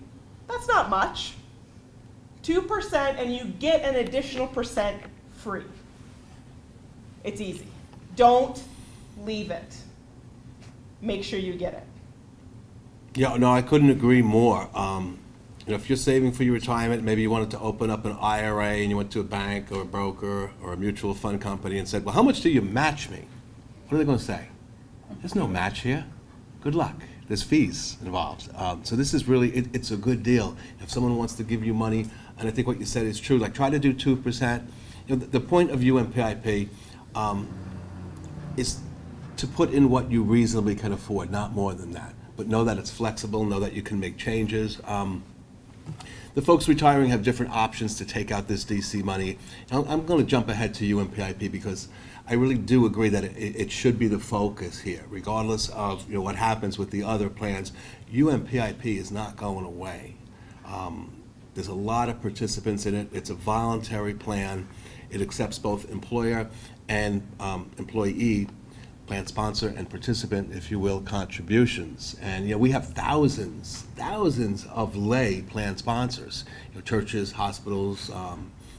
That's not much. 2% and you get an additional percent free. It's easy. Don't leave it. Make sure you get it. Yeah, no, I couldn't agree more. If you're saving for your retirement, maybe you wanted to open up an IRA and you went to a bank or a broker or a mutual fund company and said, well, how much do you match me? What are they going to say? There's no match here. Good luck. There's fees involved. So this is really, it's a good deal. If someone wants to give you money, and I think what you said is true, like try to do 2%. The point of UMPIP is to put in what you reasonably can afford, not more than that. But know that it's flexible, know that you can make changes. The folks retiring have different options to take out this DC money. I'm going to jump ahead to UMPIP because I really do agree that it should be the focus here, regardless of what happens with the other plans. UMPIP is not going away. There's a lot of participants in it. It's a voluntary plan. It accepts both employer and employee, plan sponsor and participant, if you will, contributions. And we have thousands of lay plan sponsors, churches, hospitals,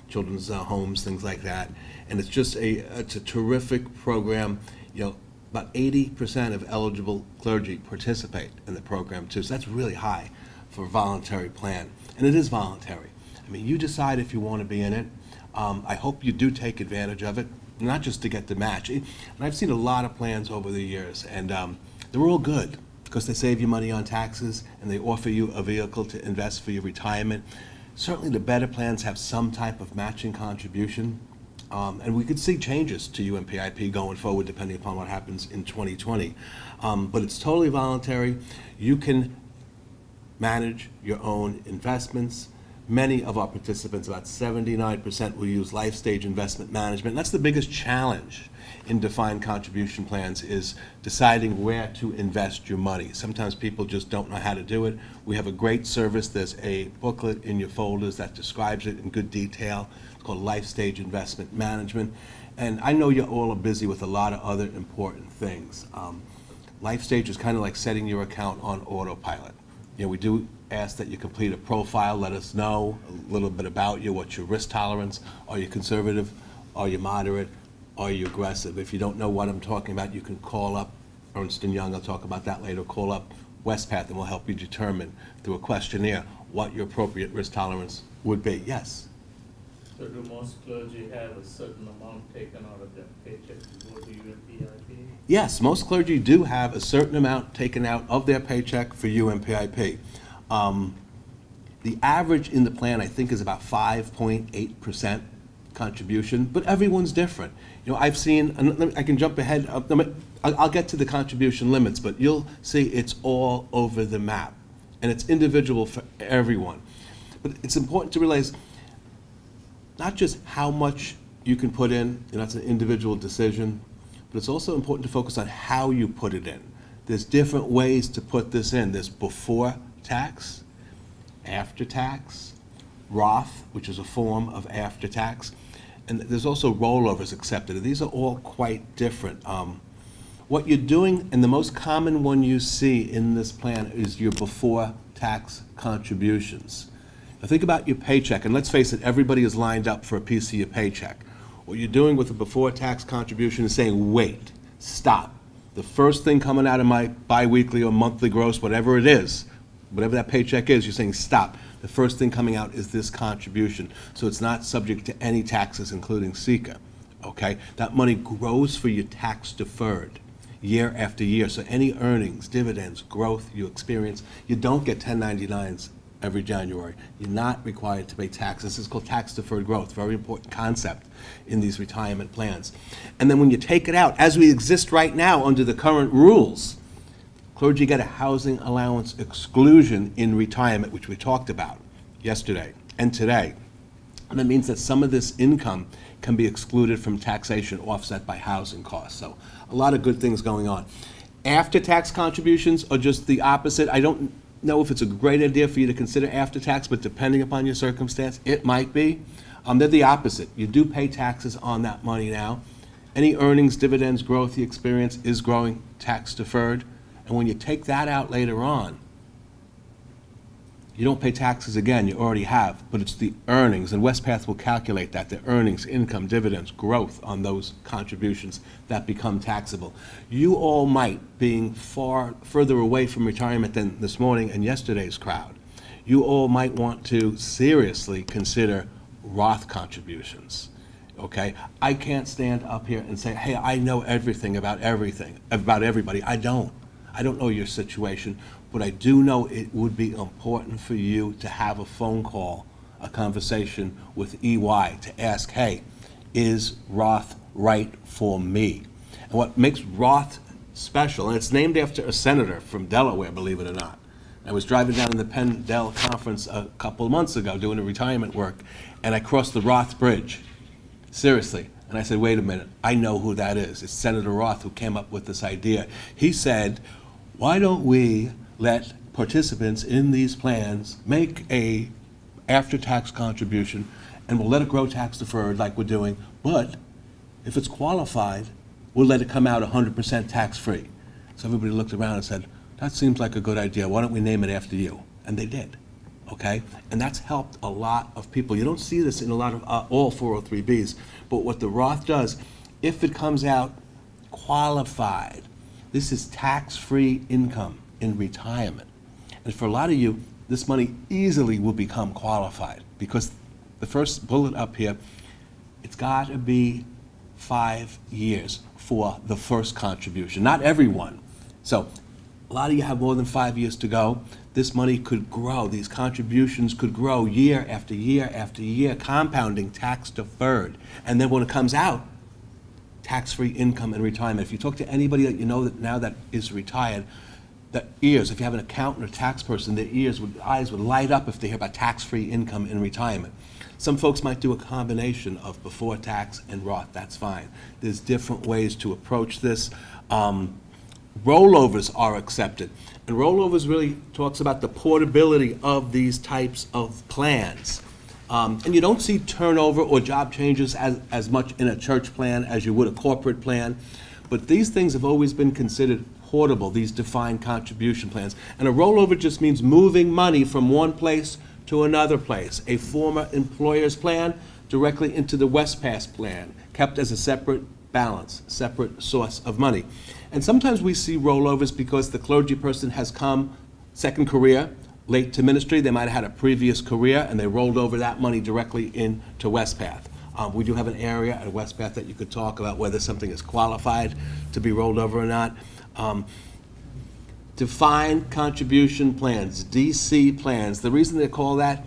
children's homes, things like that. And it's just it's a terrific program. About 80% of eligible clergy participate in the program too. So that's really high for a voluntary plan. And it is voluntary. I mean, you decide if you want to be in it. I hope you do take advantage of it, not just to get the match. And I've seen a lot of plans over the years, and they're all good because they save you money on taxes and they offer you a vehicle to invest for your retirement. Certainly the better plans have some type of matching contribution, and we could see changes to UMPIP going forward depending upon what happens in 2020. But it's totally voluntary. You can manage your own investments. Many of our participants, about 79%, will use life stage investment management. And that's the biggest challenge in defined contribution plans, is deciding where to invest your money. Sometimes people just don't know how to do it. We have a great service. There's a booklet in your folders that describes it in good detail. It's called Life Stage Investment Management. And I know you all are busy with a lot of other important things. Life stage is kind of like setting your account on autopilot. We do ask that you complete a profile, let us know a little bit about you, what's your risk tolerance, are you conservative, are you moderate, are you aggressive? If you don't know what I'm talking about, you can call up Ernst & Young, I'll talk about that later, call up Westpath and we'll help you determine through a questionnaire what your appropriate risk tolerance would be. Yes? So do most clergy have a certain amount taken out of their paycheck to go to UMPIP? Yes, most clergy do have a certain amount taken out of their paycheck for UMPIP. The average in the plan, I think, is about 5.8% contribution, but everyone's different. I've seen, and I can jump ahead, I'll get to the contribution limits, but you'll see it's all over the map, and it's individual for everyone. But it's important to realize not just how much you can put in, that's an individual decision, but it's also important to focus on how you put it in. There's different ways to put this in. There's before tax, after tax, Roth, which is a form of after-tax, and there's also rollovers accepted. These are all quite different. What you're doing, and the most common one you see in this plan is your before-tax contributions. Now think about your paycheck, and let's face it, everybody is lined up for a piece of your paycheck. What you're doing with a before-tax contribution is saying, wait, stop. The first thing coming out of my biweekly or monthly gross, whatever it is, whatever that paycheck is, you're saying, stop. The first thing coming out is this contribution. So it's not subject to any taxes, including SECA, okay? That money grows for your tax deferred year after year. So any earnings, dividends, growth you experience, you don't get 1099s every January. You're not required to pay taxes. This is called tax deferred growth, very important concept in these retirement plans. And then when you take it out, as we exist right now under the current rules, clergy get a housing allowance exclusion in retirement, which we talked about yesterday and today. And that means that some of this income can be excluded from taxation, offset by housing costs. So a lot of good things going on. After-tax contributions are just the opposite. I don't know if it's a great idea for you to consider after-tax, but depending upon your circumstance, it might be. They're the opposite. You do pay taxes on that money now. Any earnings, dividends, growth you experience is growing tax deferred. And when you take that out later on, you don't pay taxes again, you already have, but it's the earnings, and Westpath will calculate that, the earnings, income, dividends, growth on those contributions that become taxable. You all might, being far further away from retirement than this morning and yesterday's crowd, you all might want to seriously consider Roth contributions. Okay, I can't stand up here and say, hey, I know everything, about everybody. I don't know your situation, but I do know it would be important for you to have a phone call, a conversation with EY to ask, hey, is Roth right for me? And what makes Roth special, and it's named after a senator from Delaware, believe it or not. I was driving down in the Penn Dell conference a couple of months ago doing a retirement work, and I crossed the Roth Bridge. Seriously. And I said, wait a minute, I know who that is. It's Senator Roth who came up with this idea. He said, why don't we let participants in these plans make a after-tax contribution, and we'll let it grow tax deferred like we're doing, but if it's qualified, we'll let it come out 100% tax-free. So everybody looked around and said, that seems like a good idea. Why don't we name it after you? And they did, okay? And that's helped a lot of people. You don't see this in a lot of all 403Bs, but what the Roth does, if it comes out qualified, this is tax-free income in retirement. And for a lot of you, this money easily will become qualified, because the first bullet up here, it's got to be 5 years for the first contribution. Not everyone. So a lot of you have more than 5 years to go. This money could grow. These contributions could grow year after year after year, compounding tax deferred. And then when it comes out, tax-free income in retirement. If you talk to anybody that you know that now that is retired, the ears, if you have an accountant or tax person, their eyes would light up if they hear about tax-free income in retirement. Some folks might do a combination of before tax and Roth. That's fine. There's different ways to approach this. Rollovers are accepted. And rollovers really talks about the portability of these types of plans. And you don't see turnover or job changes as much in a church plan as you would a corporate plan. But these things have always been considered portable, these defined contribution plans. And a rollover just means moving money from one place to another place. A former employer's plan directly into the Westpath plan, kept as a separate balance, separate source of money. And sometimes we see rollovers because the clergy person has come, second career, late to ministry. They might have had a previous career and they rolled over that money directly into Westpath. We do have an area at Westpath that you could talk about whether something is qualified to be rolled over or not. Defined contribution plans, DC plans. The reason they call that,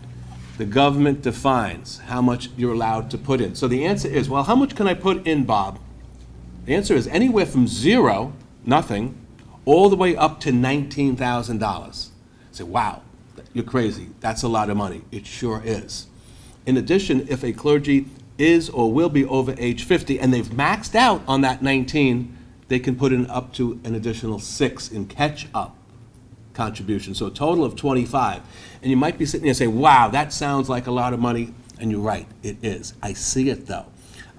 the government defines how much you're allowed to put in. So the answer is, well, how much can I put in, Bob? The answer is anywhere from zero, nothing, all the way up to $19,000. Say, wow, you're crazy. That's a lot of money. It sure is. In addition, if a clergy is or will be over age 50 and they've maxed out on that 19, they can put in up to an additional 6 in catch-up contribution, so a total of 25. And you might be sitting there and say, wow, that sounds like a lot of money, and you're right, it is. I see it, though.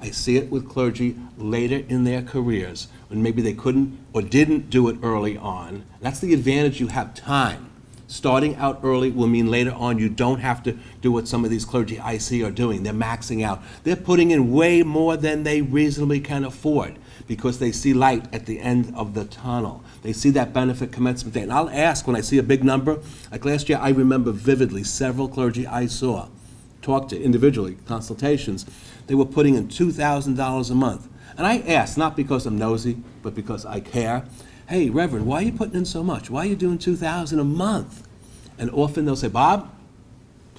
I see it with clergy later in their careers, when maybe they couldn't or didn't do it early on. That's the advantage, you have time. Starting out early will mean later on you don't have to do what some of these clergy I see are doing. They're maxing out. They're putting in way more than they reasonably can afford because they see light at the end of the tunnel. They see that benefit commencement date. And I'll ask when I see a big number, like last year, I remember vividly several clergy I saw, talked to individually, consultations, they were putting in $2,000 a month. And I asked, not because I'm nosy, but because I care, hey, Reverend, why are you putting in so much? Why are you doing $2,000 a month? And often they'll say, Bob,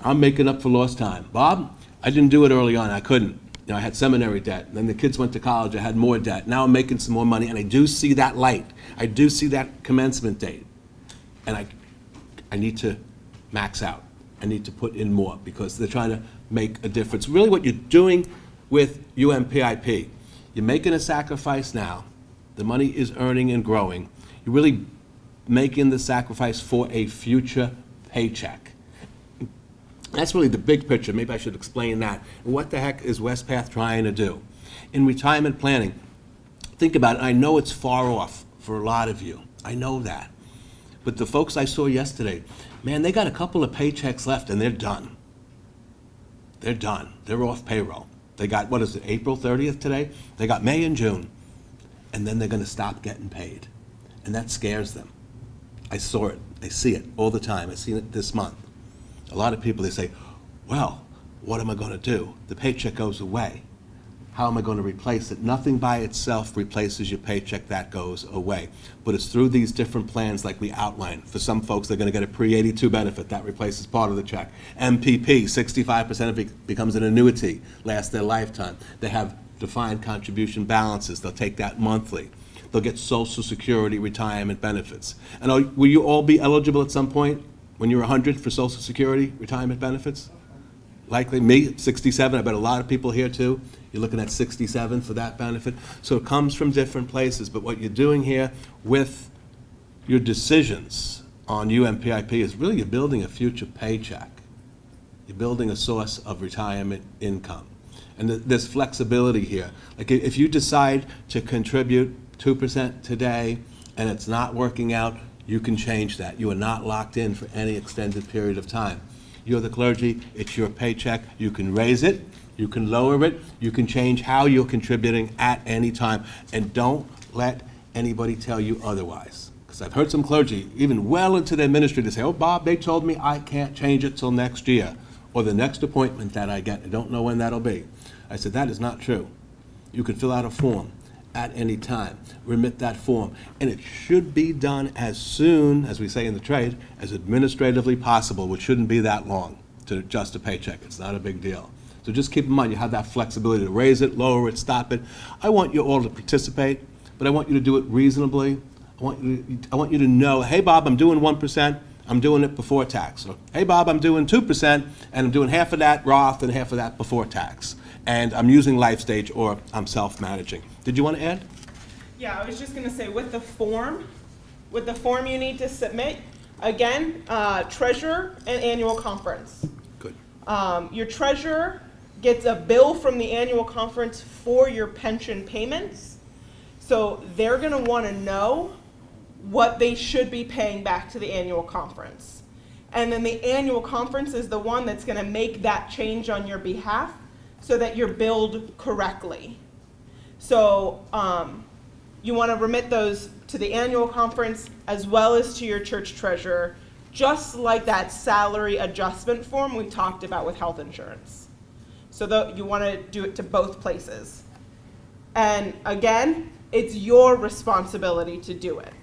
I'm making up for lost time. Bob, I didn't do it early on, I couldn't. I had seminary debt, and then the kids went to college, I had more debt. Now I'm making some more money, and I do see that light. I do see that commencement date. And I need to max out. I need to put in more, because they're trying to make a difference. Really what you're doing with UMPIP, you're making a sacrifice now. The money is earning and growing. You're really making the sacrifice for a future paycheck. That's really the big picture. Maybe I should explain that. What the heck is Westpath trying to do? In retirement planning, think about it. I know it's far off for a lot of you. I know that. But the folks I saw yesterday, man, they got a couple of paychecks left and they're done. They're done. They're off payroll. They got, what is it, April 30th today? They got May and June. And then they're going to stop getting paid. And that scares them. I saw it. I see it all the time. I've seen it this month. A lot of people, they say, well, what am I going to do? The paycheck goes away. How am I going to replace it? Nothing by itself replaces your paycheck. That goes away. But it's through these different plans like we outlined. For some folks, they're going to get a pre-82 benefit. That replaces part of the check. MPP, 65% of it becomes an annuity, lasts their lifetime. They have defined contribution balances. They'll take that monthly. They'll get Social Security retirement benefits. And will you all be eligible at some point when you're 100 for Social Security retirement benefits? Likely. Me, 67. I bet a lot of people here too. You're looking at 67 for that benefit. So it comes from different places. But what you're doing here with your decisions on UMPIP is really you're building a future paycheck. You're building a source of retirement income. And there's flexibility here. Like if you decide to contribute 2% today and it's not working out, you can change that. You are not locked in for any extended period of time. You're the clergy, it's your paycheck. You can raise it, you can lower it, you can change how you're contributing at any time. And don't let anybody tell you otherwise. Because I've heard some clergy, even well into their ministry, to say, oh, Bob, they told me I can't change it till next year, or the next appointment that I get. I don't know when that'll be. I said, that is not true. You can fill out a form at any time, remit that form, and it should be done as soon, as we say in the trade, as administratively possible, which shouldn't be that long to adjust a paycheck. It's not a big deal. So just keep in mind, you have that flexibility to raise it, lower it, stop it. I want you all to participate, but I want you to do it reasonably. I want you to know, hey, Bob, I'm doing 1%. I'm doing it before tax. Or, hey, Bob, I'm doing 2%, and I'm doing half of that Roth and half of that before tax. And I'm using LifeStage or I'm self-managing. Did you want to add? Yeah, I was just going to say with the form you need to submit, again, treasurer and annual conference. Good. Your treasurer gets a bill from the annual conference for your pension payments. So they're going to want to know what they should be paying back to the annual conference. And then the annual conference is the one that's going to make that change on your behalf so that you're billed correctly. So you want to remit those to the annual conference as well as to your church treasurer, just like that salary adjustment form we talked about with health insurance. So you want to do it to both places. And again, it's your responsibility to do it.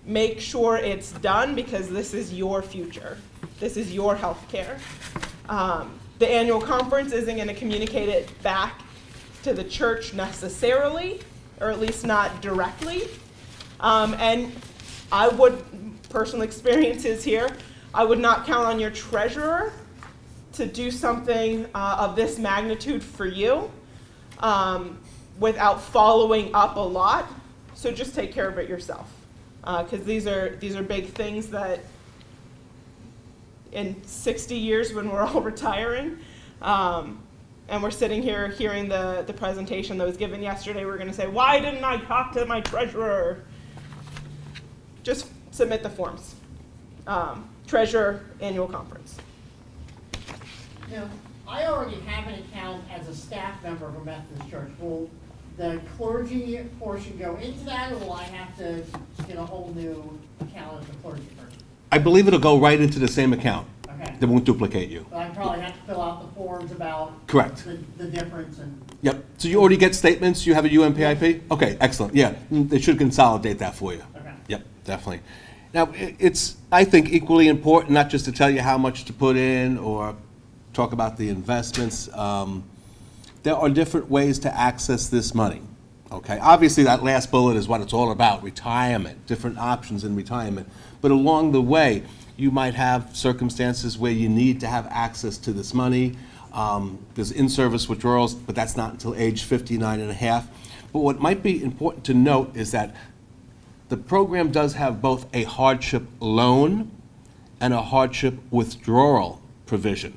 Make sure it's done because this is your future. This is your health care. The annual conference isn't going to communicate it back to the church necessarily, or at least not directly. And I would, personal experiences here, I would not count on your treasurer to do something of this magnitude for you without following up a lot. So just take care of it yourself, because these are big things that in 60 years when we're all retiring. And we're sitting here hearing the presentation that was given yesterday. We're going to say, why didn't I talk to my treasurer? Just submit the forms. Treasurer annual conference. Now, I already have an account as a staff member of a Methodist church. Will the clergy portion go into that, or will I have to get a whole new account as a clergy person? I believe it'll go right into the same account. Okay. That won't duplicate you. But I probably have to fill out the forms about Correct. the difference and. Yep. So you already get statements? You have a UMPIP? Okay, excellent. Yeah, they should consolidate that for you. Okay. Yep, definitely. Now, it's, I think, equally important, not just to tell you how much to put in or talk about the investments. There are different ways to access this money, okay? Obviously, that last bullet is what it's all about, retirement, different options in retirement. But along the way, you might have circumstances where you need to have access to this money. There's in-service withdrawals, but that's not until age 59 and a half. But what might be important to note is that the program does have both a hardship loan and a hardship withdrawal provision.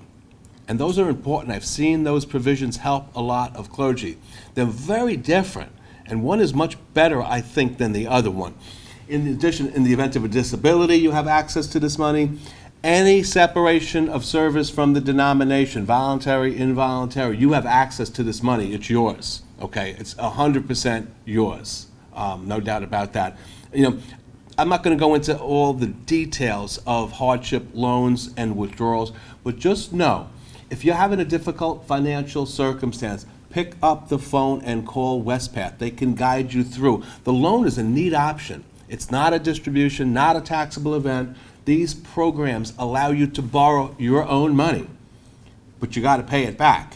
And those are important. I've seen those provisions help a lot of clergy. They're very different, and one is much better, I think, than the other one. In addition, in the event of a disability, you have access to this money. Any separation of service from the denomination, voluntary, involuntary, you have access to this money. It's yours, okay? It's 100% yours, no doubt about that. You know, I'm not going to go into all the details of hardship loans and withdrawals, but just know, if you're having a difficult financial circumstance, pick up the phone and call Westpath. They can guide you through. The loan is a neat option. It's not a distribution, not a taxable event. These programs allow you to borrow your own money, but you got to pay it back,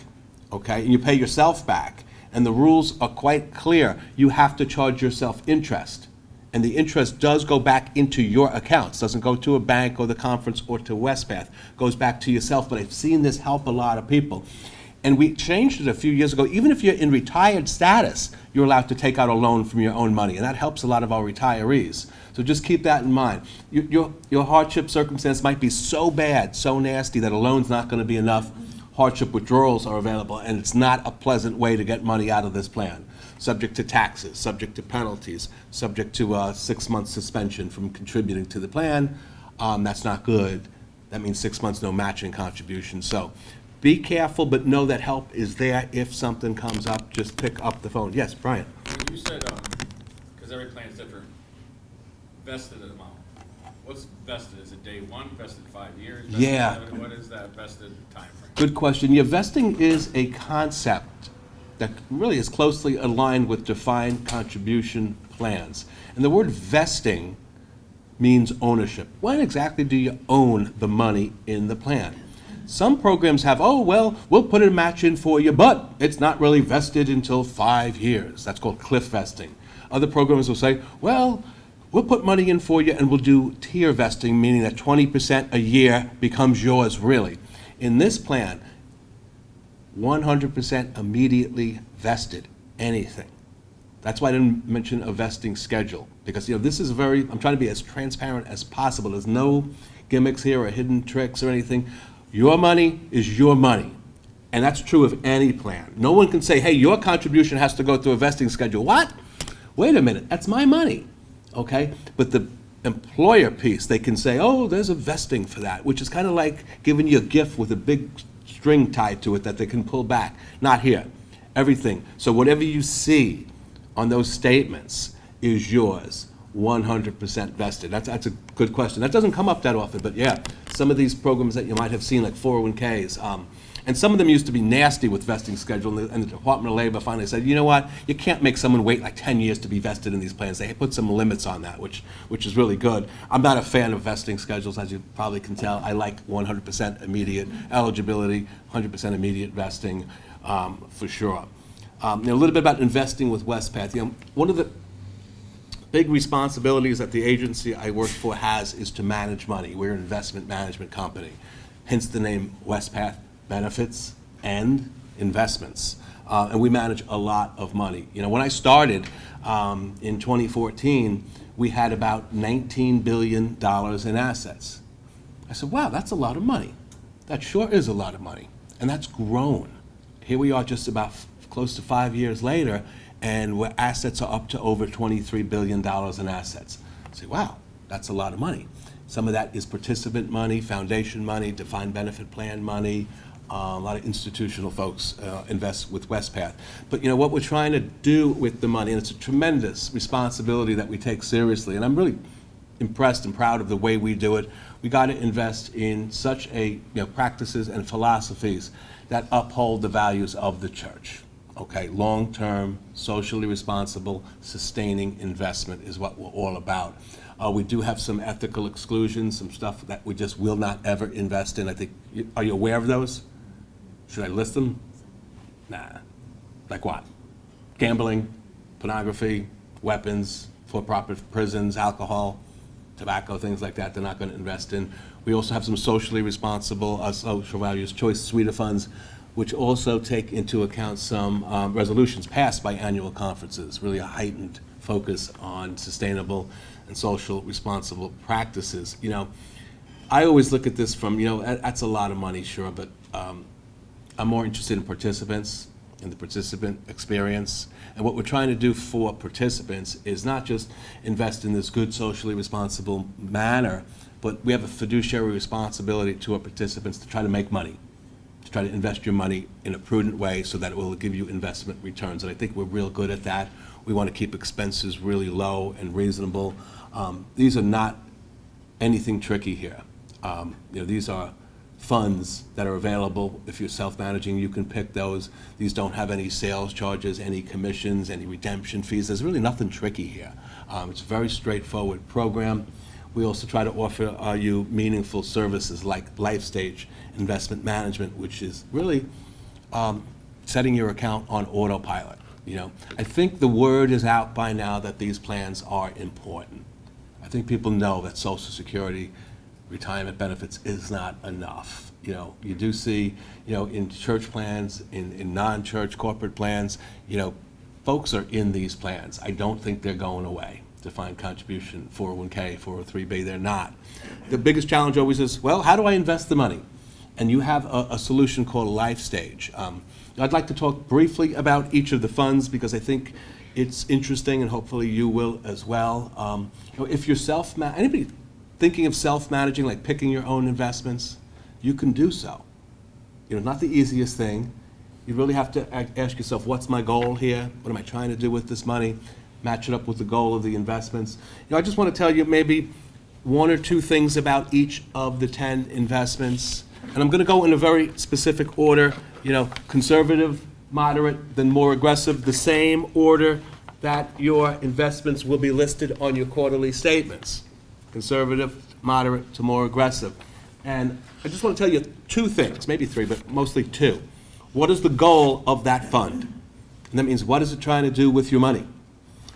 okay? And you pay yourself back. And the rules are quite clear. You have to charge yourself interest. And the interest does go back into your accounts. Doesn't go to a bank or the conference or to Westpath. Goes back to yourself. But I've seen this help a lot of people. And we changed it a few years ago. Even if you're in retired status, you're allowed to take out a loan from your own money. And that helps a lot of our retirees. So just keep that in mind. Your hardship circumstance might be so bad, so nasty, that a loan's not going to be enough. Hardship withdrawals are available, and it's not a pleasant way to get money out of this plan. Subject to taxes, subject to penalties, subject to a 6-month suspension from contributing to the plan. That's not good. That means 6 months no matching contribution. So be careful, but know that help is there if something comes up. Just pick up the phone. Yes, Brian? You said, because every plan is different, vested amount. What's vested? Is it day one, vested 5 years? Vested Yeah. 7? What is that vested time frame? Good question. Yeah, vesting is a concept that really is closely aligned with defined contribution plans. And the word vesting means ownership. When exactly do you own the money in the plan? Some programs have, oh, well, we'll put a match in for you, but it's not really vested until 5 years. That's called cliff vesting. Other programs will say, well, we'll put money in for you and we'll do tier vesting, meaning that 20% a year becomes yours really. In this plan, 100% immediately vested, anything. That's why I didn't mention a vesting schedule, because this is I'm trying to be as transparent as possible. There's no gimmicks here or hidden tricks or anything. Your money is your money, and that's true of any plan. No one can say, hey, your contribution has to go through a vesting schedule. What? Wait a minute, that's my money, okay? But the employer piece, they can say, oh, there's a vesting for that, which is kind of like giving you a gift with a big string tied to it that they can pull back. Not here. Everything. So whatever you see on those statements is yours, 100% vested. That's a good question. That doesn't come up that often, but yeah, some of these programs that you might have seen, like 401ks, and some of them used to be nasty with vesting schedule, and the Department of Labor finally said, you know what, you can't make someone wait like 10 years to be vested in these plans. They put some limits on that, which is really good. I'm not a fan of vesting schedules, as you probably can tell. I like 100% immediate eligibility, 100% immediate vesting, for sure. A little bit about investing with Westpath. One of the big responsibilities that the agency I work for has is to manage money. We're an investment management company, hence the name Westpath Benefits and Investments. And we manage a lot of money. When I started in 2014, we had about $19 billion in assets. I said, wow, that's a lot of money. That sure is a lot of money. And that's grown. Here we are just about close to 5 years later, and where assets are up to over $23 billion in assets. I say, wow, that's a lot of money. Some of that is participant money, foundation money, defined benefit plan money. A lot of institutional folks invest with Westpath. But what we're trying to do with the money, and it's a tremendous responsibility that we take seriously, and I'm really impressed and proud of the way we do it. We got to invest in such practices and philosophies that uphold the values of the church. Okay, long-term, socially responsible, sustaining investment is what we're all about. We do have some ethical exclusions, some stuff that we just will not ever invest in. I think, are you aware of those? Should I list them? Nah. Like what? Gambling, pornography, weapons, for-profit prisons, alcohol, tobacco, things like that, they're not going to invest in. We also have some socially responsible, social values, choice suite funds, which also take into account some resolutions passed by annual conferences, really a heightened focus on sustainable and social responsible practices. I always look at this from, that's a lot of money, sure, but I'm more interested in participants and the participant experience. And what we're trying to do for participants is not just invest in this good socially responsible manner, but we have a fiduciary responsibility to our participants to try to make money, to try to invest your money in a prudent way so that it will give you investment returns. And I think we're real good at that. We want to keep expenses really low and reasonable. These are not anything tricky here. These are funds that are available. If you're self-managing, you can pick those. These don't have any sales charges, any commissions, any redemption fees. There's really nothing tricky here. It's a very straightforward program. We also try to offer you meaningful services like Life Stage Investment Management, which is really setting your account on autopilot. I think the word is out by now that these plans are important. I think people know that Social Security retirement benefits is not enough. You do see, in church plans, in non-church corporate plans, folks are in these plans. I don't think they're going away. Defined contribution, 401k, 403b, they're not. The biggest challenge always is, well, how do I invest the money? And you have a solution called Life Stage. I'd like to talk briefly about each of the funds because I think it's interesting and hopefully you will as well. If you're anybody thinking of self-managing, like picking your own investments, you can do so. Not the easiest thing. You really have to ask yourself, what's my goal here? What am I trying to do with this money? Match it up with the goal of the investments. I just want to tell you maybe one or two things about each of the 10 investments. And I'm going to go in a very specific order, conservative, moderate, then more aggressive, the same order that your investments will be listed on your quarterly statements. Conservative, moderate to more aggressive. And I just want to tell you two things, maybe three, but mostly two. What is the goal of that fund? And that means what is it trying to do with your money?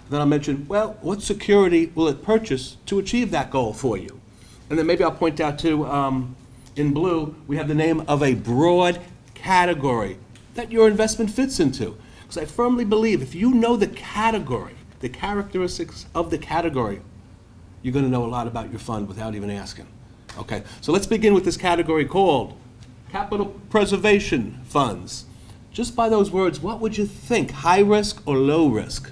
Then I'll mention, well, what security will it purchase to achieve that goal for you? And then maybe I'll point out too, in blue, we have the name of a broad category that your investment fits into. Because I firmly believe if you know the category, the characteristics of the category, you're going to know a lot about your fund without even asking. Okay, so let's begin with this category called Capital Preservation Funds. Just by those words, what would you think? High risk or low risk?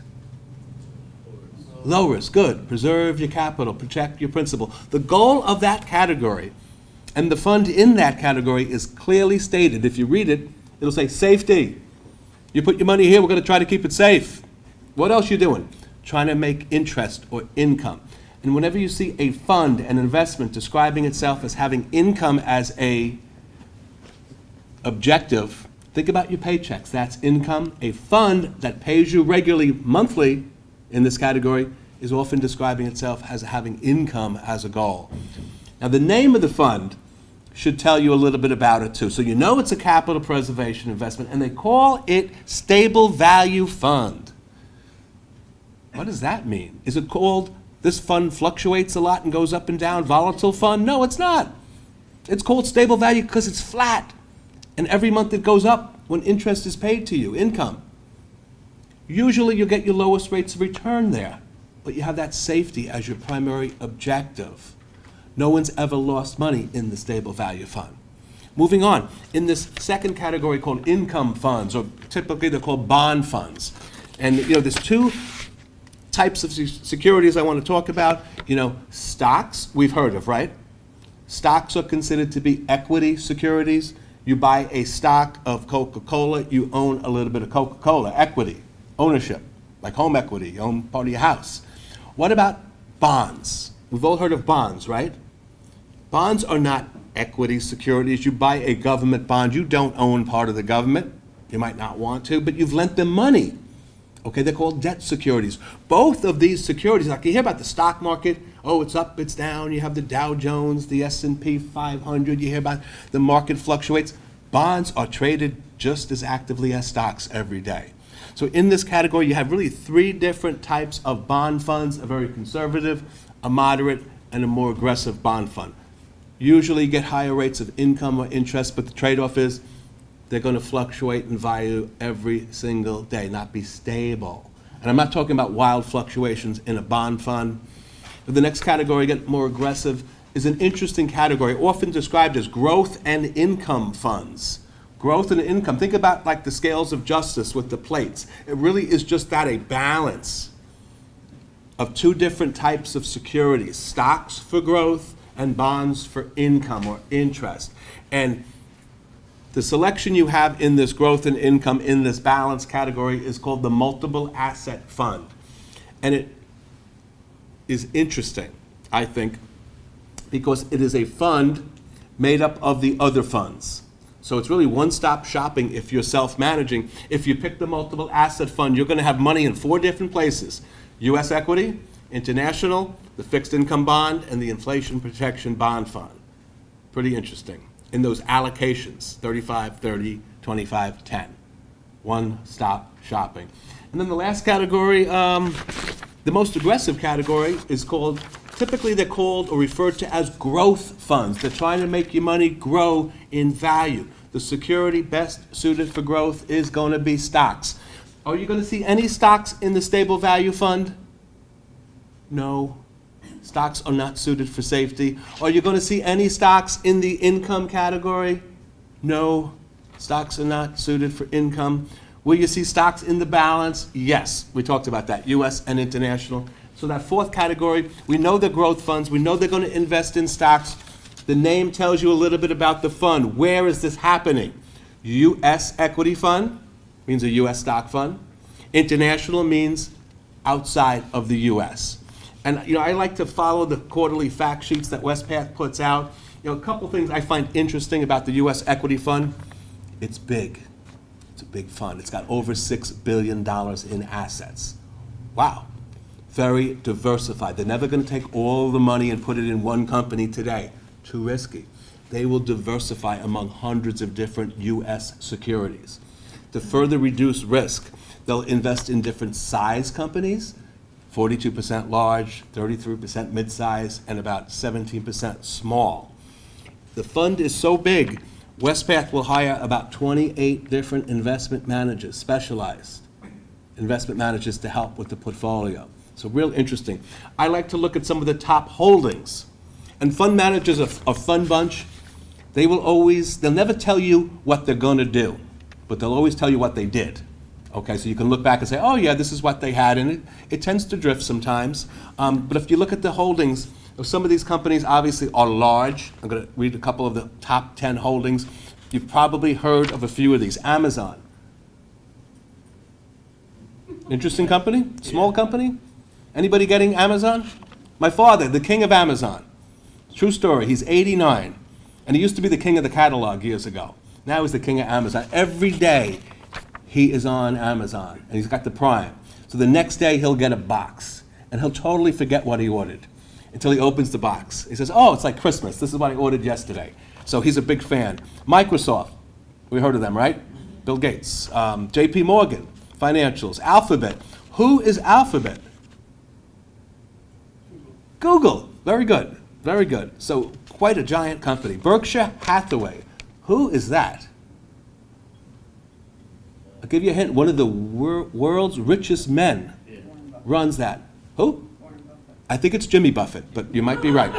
Low risk, good. Preserve your capital, protect your principal. The goal of that category and the fund in that category is clearly stated. If you read it, it'll say safety. You put your money here, we're going to try to keep it safe. What else you doing? Trying to make interest or income. And whenever you see a fund, an investment describing itself as having income as a objective, think about your paychecks. That's income. A fund that pays you regularly monthly in this category is often describing itself as having income as a goal. Now, the name of the fund should tell you a little bit about it too. So you know it's a capital preservation investment, and they call it Stable Value Fund. What does that mean? Is it called this fund fluctuates a lot and goes up and down, volatile fund? No, it's not. It's called Stable Value because it's flat, and every month it goes up when interest is paid to you, income. Usually you get your lowest rates of return there, but you have that safety as your primary objective. No one's ever lost money in the stable value fund. Moving on, in this second category called income funds, or typically they're called bond funds. And, there's two types of securities I want to talk about. Stocks, we've heard of, right? Stocks are considered to be equity securities. You buy a stock of Coca-Cola, you own a little bit of Coca-Cola, equity, ownership, like home equity, you own part of your house. What about bonds? We've all heard of bonds, right? Bonds are not equity securities. You buy a government bond, you don't own part of the government. You might not want to, but you've lent them money. Okay, they're called debt securities. Both of these securities, like you hear about the stock market, oh, it's up, it's down, you have the Dow Jones, the S&P 500, you hear about the market fluctuates. Bonds are traded just as actively as stocks every day. So in this category, you have really three different types of bond funds: a very conservative, a moderate, and a more aggressive bond fund. Usually you get higher rates of income or interest, but the trade-off is they're going to fluctuate in value every single day, not be stable. And I'm not talking about wild fluctuations in a bond fund. But the next category, again, more aggressive, is an interesting category, often described as growth and income funds. Growth and income, think about like the scales of justice with the plates. It really is just that, a balance of two different types of securities: stocks for growth and bonds for income or interest. And the selection you have in this growth and income in this balance category is called the multiple asset fund. And it is interesting, I think, because it is a fund made up of the other funds. So it's really one-stop shopping if you're self-managing. If you pick the multiple asset fund, you're going to have money in 4 different places: U.S. equity, international, the fixed income bond, and the inflation protection bond fund. Pretty interesting. In those allocations, 35, 30, 25, 10. One-stop shopping. And then the last category, the most aggressive category, is called, typically they're called or referred to as growth funds. They're trying to make your money grow in value. The security best suited for growth is going to be stocks. Are you going to see any stocks in the stable value fund? No. Stocks are not suited for safety. Are you going to see any stocks in the income category? No. Stocks are not suited for income. Will you see stocks in the balance? Yes. We talked about that, U.S. and international. So that fourth category, we know the growth funds. We know they're going to invest in stocks. The name tells you a little bit about the fund. Where is this happening? U.S. equity fund means a U.S. stock fund. International means outside of the U.S. And I like to follow the quarterly fact sheets that Westpac puts out. A couple things I find interesting about the U.S. equity fund. It's big. It's a big fund. It's got over $6 billion in assets. Wow. Very diversified. They're never going to take all the money and put it in one company today. Too risky. They will diversify among hundreds of different U.S. securities. To further reduce risk, they'll invest in different size companies: 42% large, 33% mid-size, and about 17% small. The fund is so big, Westpac will hire about 28 different investment managers, specialized investment managers, to help with the portfolio. So real interesting. I like to look at some of the top holdings. And fund managers are a fun bunch. They'll never tell you what they're going to do, but they'll always tell you what they did. Okay, so you can look back and say, oh yeah, this is what they had, and it tends to drift sometimes. But if you look at the holdings, some of these companies obviously are large. I'm going to read a couple of the top 10 holdings. You've probably heard of a few of these. Amazon. Interesting company? Small company? Anybody getting Amazon? My father, the king of Amazon. True story, he's 89, and he used to be the king of the catalog years ago. Now he's the king of Amazon. Every day, he is on Amazon, and he's got the Prime. So the next day, he'll get a box, and he'll totally forget what he ordered until he opens the box. He says, oh, it's like Christmas. This is what I ordered yesterday. So he's a big fan. Microsoft, we heard of them, right? Bill Gates. JP Morgan, financials. Alphabet. Who is Alphabet? Google. Very good. Very good. So quite a giant company. Berkshire Hathaway. Who is that? I'll give you a hint. One of the world's richest men runs that. Who? I think it's Jimmy Buffett, but you might be right.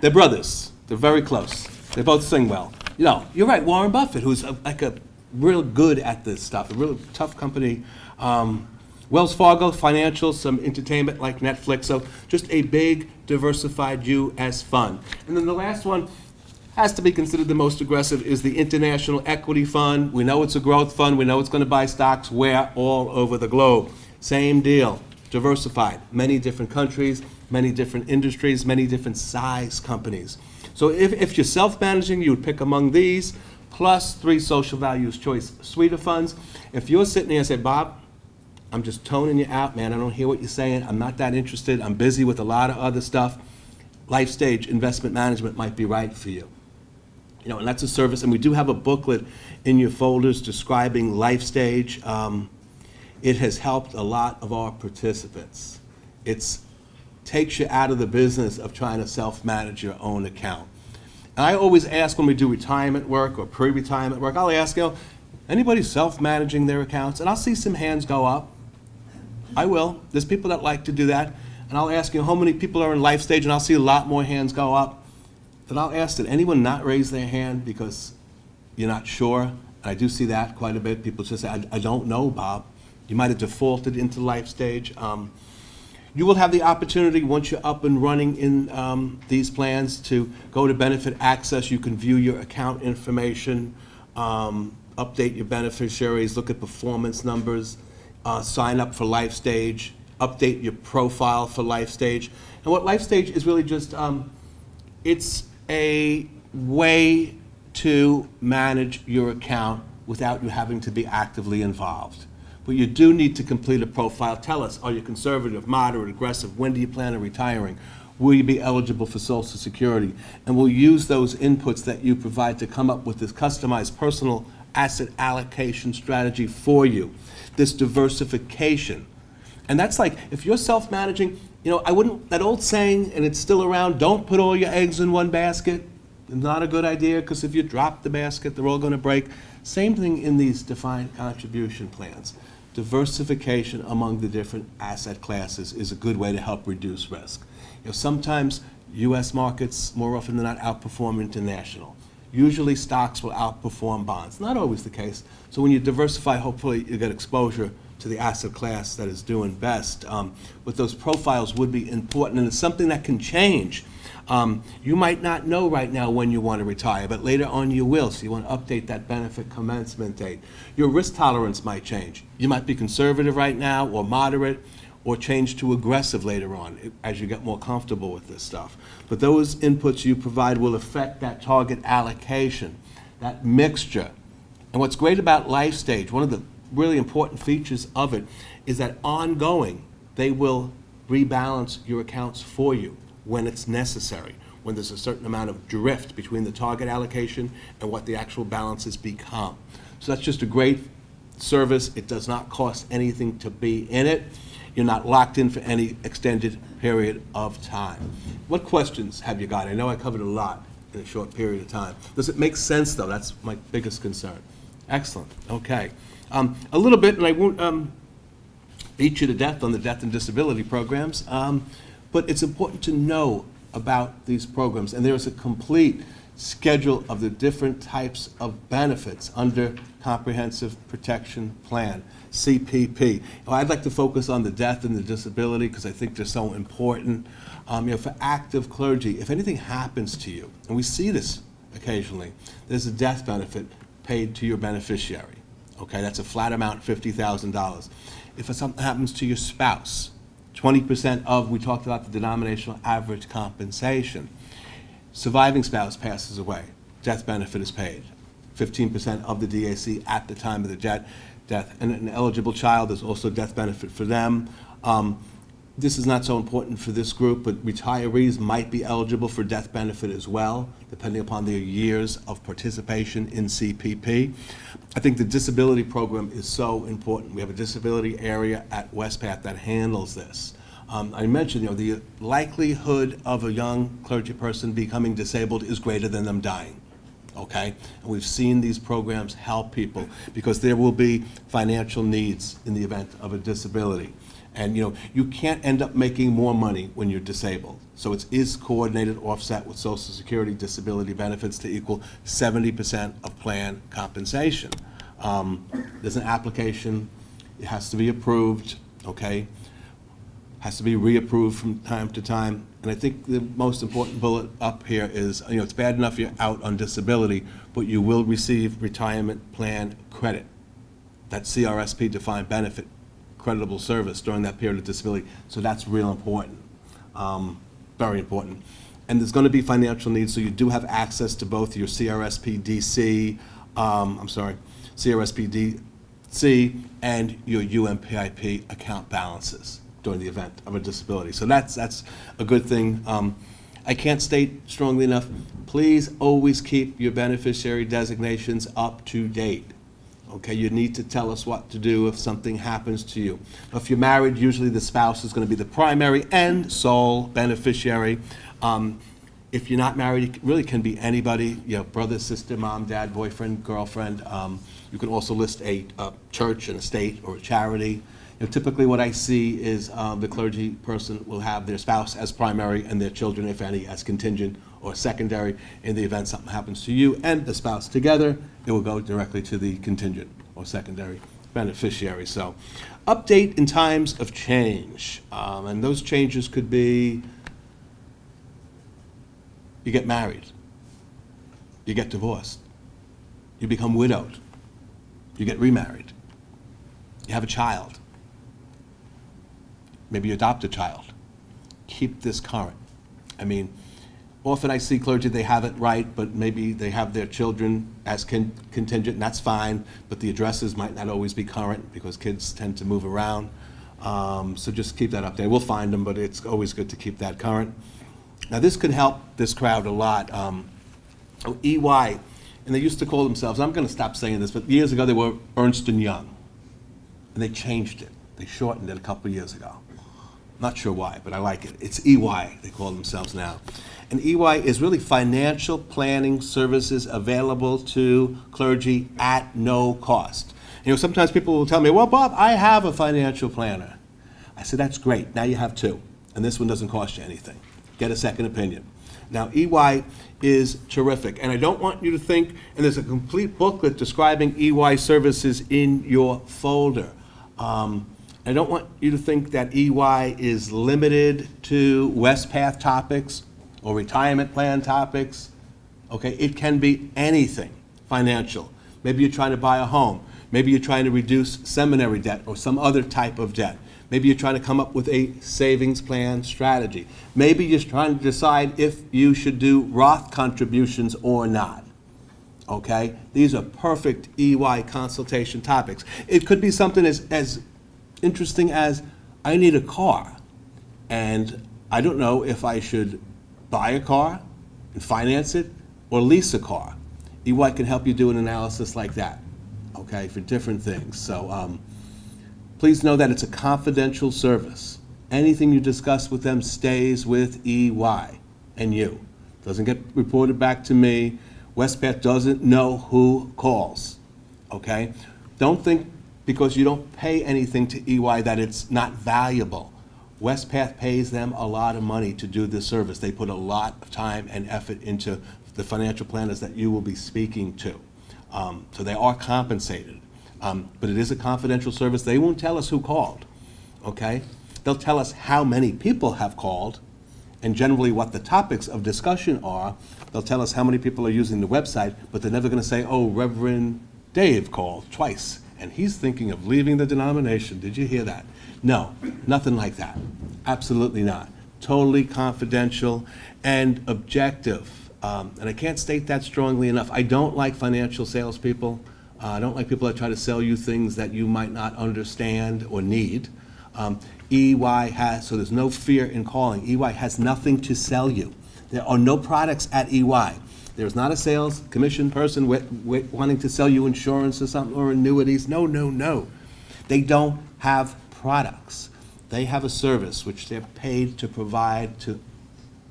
They're brothers. They're very close. They both sing well. You know, you're right, Warren Buffett, who's like a real good at this stuff, a real tough company. Wells Fargo, financial, some entertainment like Netflix. So just a big, diversified U.S. fund. And then the last one has to be considered the most aggressive is the International Equity Fund. We know it's a growth fund. We know it's going to buy stocks where? All over the globe. Same deal, diversified. Many different countries, many different industries, many different size companies. So if you're self-managing, you would pick among these, plus 3 social values choice suite of funds. If you're sitting there and say, Bob, I'm just toning you out, man. I don't hear what you're saying. I'm not that interested. I'm busy with a lot of other stuff. Life Stage Investment Management might be right for you. You know, and that's a service, and we do have a booklet in your folders describing Life Stage. It has helped a lot of our participants. It takes you out of the business of trying to self-manage your own account. And I always ask when we do retirement work or pre-retirement work, I'll ask, you know, anybody self-managing their accounts? And I'll see some hands go up. I will. There's people that like to do that. And I'll ask you how many people are in Life Stage, and I'll see a lot more hands go up. Then I'll ask, did anyone not raise their hand because you're not sure? And I do see that quite a bit. People just say, I don't know, Bob. You might have defaulted into Life Stage. You will have the opportunity, once you're up and running in these plans, to go to Benefit Access. You can view your account information, update your beneficiaries, look at performance numbers, sign up for Life Stage, update your profile for Life Stage. And what Life Stage is really just, it's a way to manage your account without you having to be actively involved. But you do need to complete a profile. Tell us, are you conservative, moderate, aggressive? When do you plan on retiring? Will you be eligible for Social Security? And we'll use those inputs that you provide to come up with this customized personal asset allocation strategy for you, this diversification. And that's like, if you're self-managing, you know, I wouldn't, that old saying, and it's still around, don't put all your eggs in one basket. Not a good idea, because if you drop the basket, they're all going to break. Same thing in these defined contribution plans. Diversification among the different asset classes is a good way to help reduce risk. You know, sometimes U.S. markets, more often than not, outperform international. Usually stocks will outperform bonds. Not always the case. So when you diversify, hopefully you get exposure to the asset class that is doing best. But those profiles would be important, and it's something that can change. You might not know right now when you want to retire, but later on you will, so you want to update that benefit commencement date. Your risk tolerance might change. You might be conservative right now, or moderate, or change to aggressive later on as you get more comfortable with this stuff. But those inputs you provide will affect that target allocation, that mixture. And what's great about Life Stage, one of the really important features of it, is that ongoing, they will rebalance your accounts for you when it's necessary, when there's a certain amount of drift between the target allocation and what the actual balances become. So that's just a great service. It does not cost anything to be in it. You're not locked in for any extended period of time. What questions have you got? I know I covered a lot in a short period of time. Does it make sense, though? That's my biggest concern. Excellent. Okay. A little bit, and I won't beat you to death on the death and disability programs, but it's important to know about these programs. And there is a complete schedule of the different types of benefits under Comprehensive Protection Plan, CPP. Well, I'd like to focus on the death and the disability because I think they're so important. You know, for active clergy, if anything happens to you, and we see this occasionally, there's a death benefit paid to your beneficiary. Okay, that's a flat amount, $50,000. If something happens to your spouse, 20% of, we talked about the denominational average compensation. Surviving spouse passes away, death benefit is paid. 15% of the DAC at the time of the death. And an eligible child, there's also death benefit for them. This is not so important for this group, but retirees might be eligible for death benefit as well, depending upon their years of participation in CPP. I think the disability program is so important. We have a disability area at Westpath that handles this. I mentioned, you know, the likelihood of a young clergy person becoming disabled is greater than them dying. Okay? And we've seen these programs help people because there will be financial needs in the event of a disability. And, you can't end up making more money when you're disabled. So it is coordinated offset with Social Security disability benefits to equal 70% of plan compensation. There's an application, it has to be approved, okay? Has to be reapproved from time to time. And I think the most important bullet up here is, it's bad enough you're out on disability, but you will receive retirement plan credit. That CRSP defined benefit, creditable service during that period of disability. So that's real important, very important. And there's going to be financial needs, so you do have access to both your CRSP-DC and your UMPIP account balances during the event of a disability. So that's a good thing. I can't state strongly enough, please always keep your beneficiary designations up to date. Okay, you need to tell us what to do if something happens to you. If you're married, usually the spouse is going to be the primary and sole beneficiary. If you're not married, it really can be anybody, brother, sister, mom, dad, boyfriend, girlfriend. You can also list a church, an estate, or a charity. Typically what I see is the clergy person will have their spouse as primary and their children, if any, as contingent or secondary. In the event something happens to you and the spouse together, it will go directly to the contingent or secondary beneficiary. So update in times of change. And those changes could be, you get married, you get divorced, you become widowed, you get remarried, you have a child, maybe you adopt a child. Keep this current. I mean, often I see clergy, they have it right, but maybe they have their children as contingent, and that's fine, but the addresses might not always be current because kids tend to move around. So just keep that up there. We'll find them, but it's always good to keep that current. Now, this could help this crowd a lot. EY, and they used to call themselves, I'm going to stop saying this, but years ago they were Ernst & Young, and they changed it. They shortened it a couple of years ago. Not sure why, but I like it. It's EY, they call themselves now. And EY is really financial planning services available to clergy at no cost. Sometimes people will tell me, well, Bob, I have a financial planner. I said, that's great. Now you have two, and this one doesn't cost you anything. Get a second opinion. Now, EY is terrific, and I don't want you to think, and there's a complete booklet describing EY services in your folder. I don't want you to think that EY is limited to Westpath topics or retirement plan topics. Okay, it can be anything financial. Maybe you're trying to buy a home. Maybe you're trying to reduce seminary debt or some other type of debt. Maybe you're trying to come up with a savings plan strategy. Maybe you're trying to decide if you should do Roth contributions or not. Okay? These are perfect EY consultation topics. It could be something as interesting as, I need a car, and I don't know if I should buy a car and finance it or lease a car. EY can help you do an analysis like that, okay, for different things. So please know that it's a confidential service. Anything you discuss with them stays with EY and you. Doesn't get reported back to me. Westpath doesn't know who calls, okay? Don't think because you don't pay anything to EY that it's not valuable. Westpath pays them a lot of money to do this service. They put a lot of time and effort into the financial planners that you will be speaking to. So they are compensated. But it is a confidential service. They won't tell us who called, okay? They'll tell us how many people have called and generally what the topics of discussion are. They'll tell us how many people are using the website, but they're never going to say, oh, Reverend Dave called twice, and he's thinking of leaving the denomination. Did you hear that? No, nothing like that. Absolutely not. Totally confidential and objective. And I can't state that strongly enough. I don't like financial salespeople. I don't like people that try to sell you things that you might not understand or need. EY has, so there's no fear in calling. EY has nothing to sell you. There are no products at EY. There's not a sales commission person wanting to sell you insurance or something or annuities. No, no, no. They don't have products. They have a service which they're paid to provide to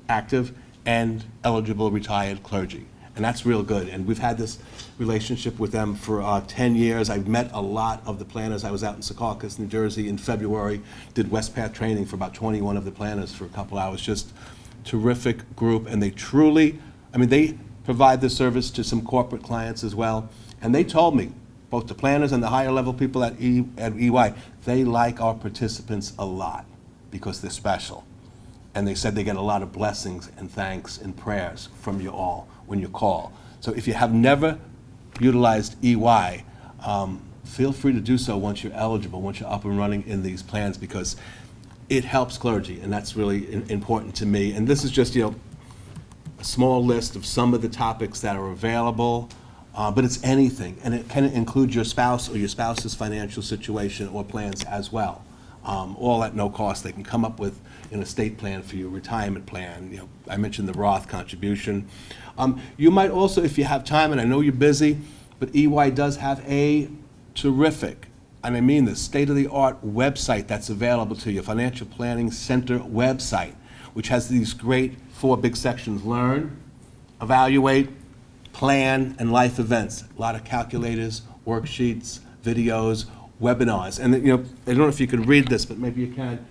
active and eligible retired clergy. And that's real good. And we've had this relationship with them for 10 years. I've met a lot of the planners. I was out in Secaucus, New Jersey in February, did Westpath training for about 21 of the planners for a couple hours. Just terrific group. And they truly, I mean, they provide the service to some corporate clients as well. And they told me, both the planners and the higher level people at EY, they like our participants a lot because they're special. And they said they get a lot of blessings and thanks and prayers from you all when you call. So if you have never utilized EY, feel free to do so once you're eligible, once you're up and running in these plans, because it helps clergy, and that's really important to me. And this is just, a small list of some of the topics that are available, but it's anything, and it can include your spouse or your spouse's financial situation or plans as well. All at no cost. They can come up with an estate plan for you, retirement plan. I mentioned the Roth contribution. You might also, if you have time, and I know you're busy, but EY does have a terrific, and I mean this, state-of-the-art website that's available to you, Financial Planning Center website, which has these great 4 big sections: learn, evaluate, plan, and life events. A lot of calculators, worksheets, videos, webinars. And I don't know if you could read this, but maybe you can.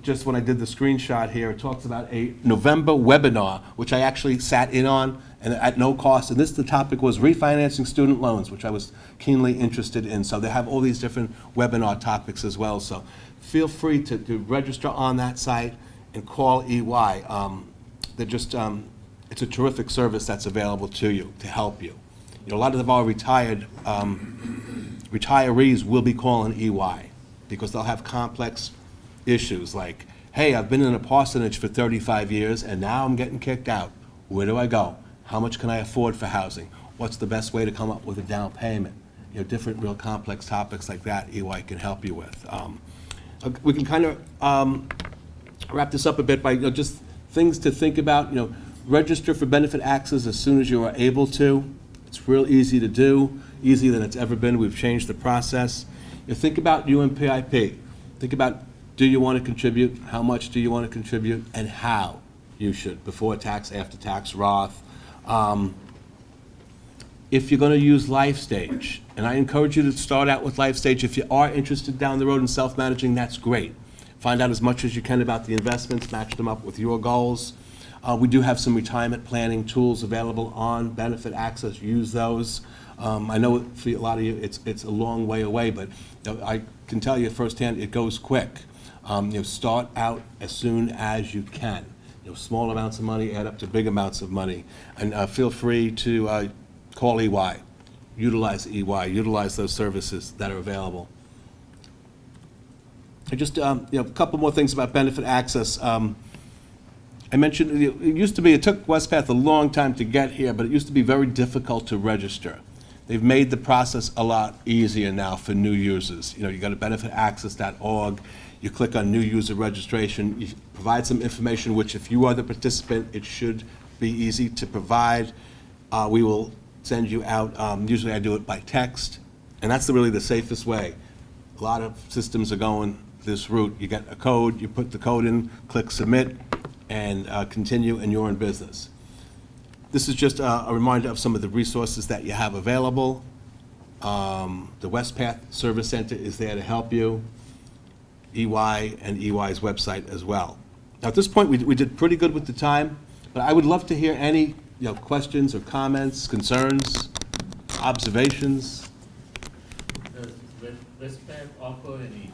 Just when I did the screenshot here, it talks about a November webinar, which I actually sat in on and at no cost. And the topic was refinancing student loans, which I was keenly interested in. So they have all these different webinar topics as well. So feel free to register on that site and call EY. They're just, it's a terrific service that's available to you to help you. A lot of our retirees will be calling EY because they'll have complex issues like, hey, I've been in a parsonage for 35 years and now I'm getting kicked out. Where do I go? How much can I afford for housing? What's the best way to come up with a down payment? Different real complex topics like that EY can help you with. We can kind of wrap this up a bit by just things to think about. Register for benefit access as soon as you are able to. It's real easy to do, easier than it's ever been. We've changed the process. Think about UMPIP. Think about, do you want to contribute? How much do you want to contribute? And how you should, before tax, after tax, Roth. If you're going to use LifeStage, and I encourage you to start out with LifeStage. If you are interested down the road in self-managing, that's great. Find out as much as you can about the investments, match them up with your goals. We do have some retirement planning tools available on Benefit Access. Use those. I know for a lot of you it's a long way away, but I can tell you firsthand it goes quick. Start out as soon as you can. Small amounts of money add up to big amounts of money. And feel free to call EY, utilize EY, utilize those services that are available. And just a couple more things about Benefit Access. I mentioned it took Westpath a long time to get here, but it used to be very difficult to register. They've made the process a lot easier now for new users. You go to benefitaccess.org, you click on new user registration, you provide some information, which if you are the participant, it should be easy to provide. We will send you out, usually I do it by text, and that's really the safest way. A lot of systems are going this route. You get a code, you put the code in, click submit, and continue, and you're in business. This is just a reminder of some of the resources that you have available. The Westpath Service Center is there to help you, EY and EY's website as well. Now, at this point, we did pretty good with the time, but I would love to hear any questions or comments, concerns, observations. Does Westpath offer any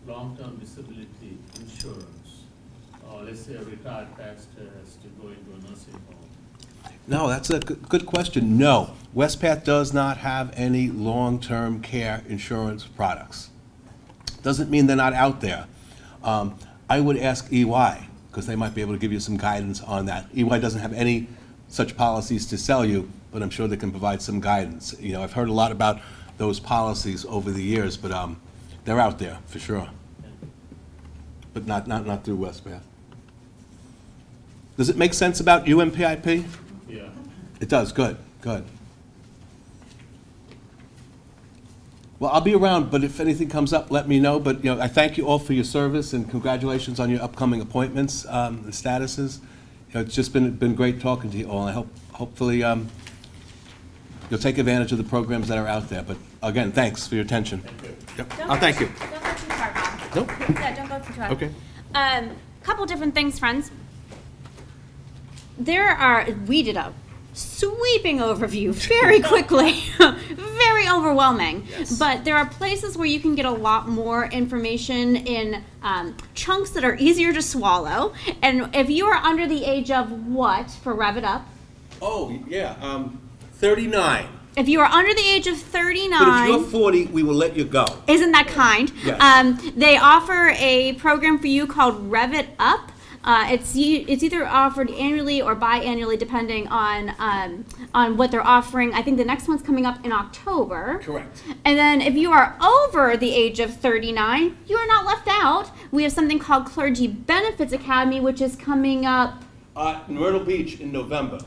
long-term disability insurance? Or let's say a retired pastor has to go into a nursing home. No, that's a good question. No, Westpath does not have any long-term care insurance products. Doesn't mean they're not out there. I would ask EY, because they might be able to give you some guidance on that. EY doesn't have any such policies to sell you, but I'm sure they can provide some guidance. I've heard a lot about those policies over the years, but they're out there for sure. But not through Westpath. Does it make sense about UMPIP? Yeah. It does, good. Well, I'll be around, but if anything comes up, let me know. But I thank you all for your service and congratulations on your upcoming appointments and statuses. It's just been great talking to you all. I hope hopefully you'll take advantage of the programs that are out there. But again, thanks for your attention. Yep. Don't Oh, go thank too- you. Don't go too far, Bob. Nope. Yeah, don't go too far. Okay. Couple different things, friends. We did a sweeping overview very quickly, very overwhelming. Yes. But there are places where you can get a lot more information in chunks that are easier to swallow. And if you are under the age of what for Rev It Up? Oh, yeah, 39. If you are under the age of 39. But if you're 40, we will let you go. Isn't that kind? Yes. They offer a program for you called Rev It Up. It's either offered annually or biannually, depending on what they're offering. I think the next one's coming up in October. Correct. And then if you are over the age of 39, you are not left out. We have something called Clergy Benefits Academy, which is coming up. Myrtle Beach in November.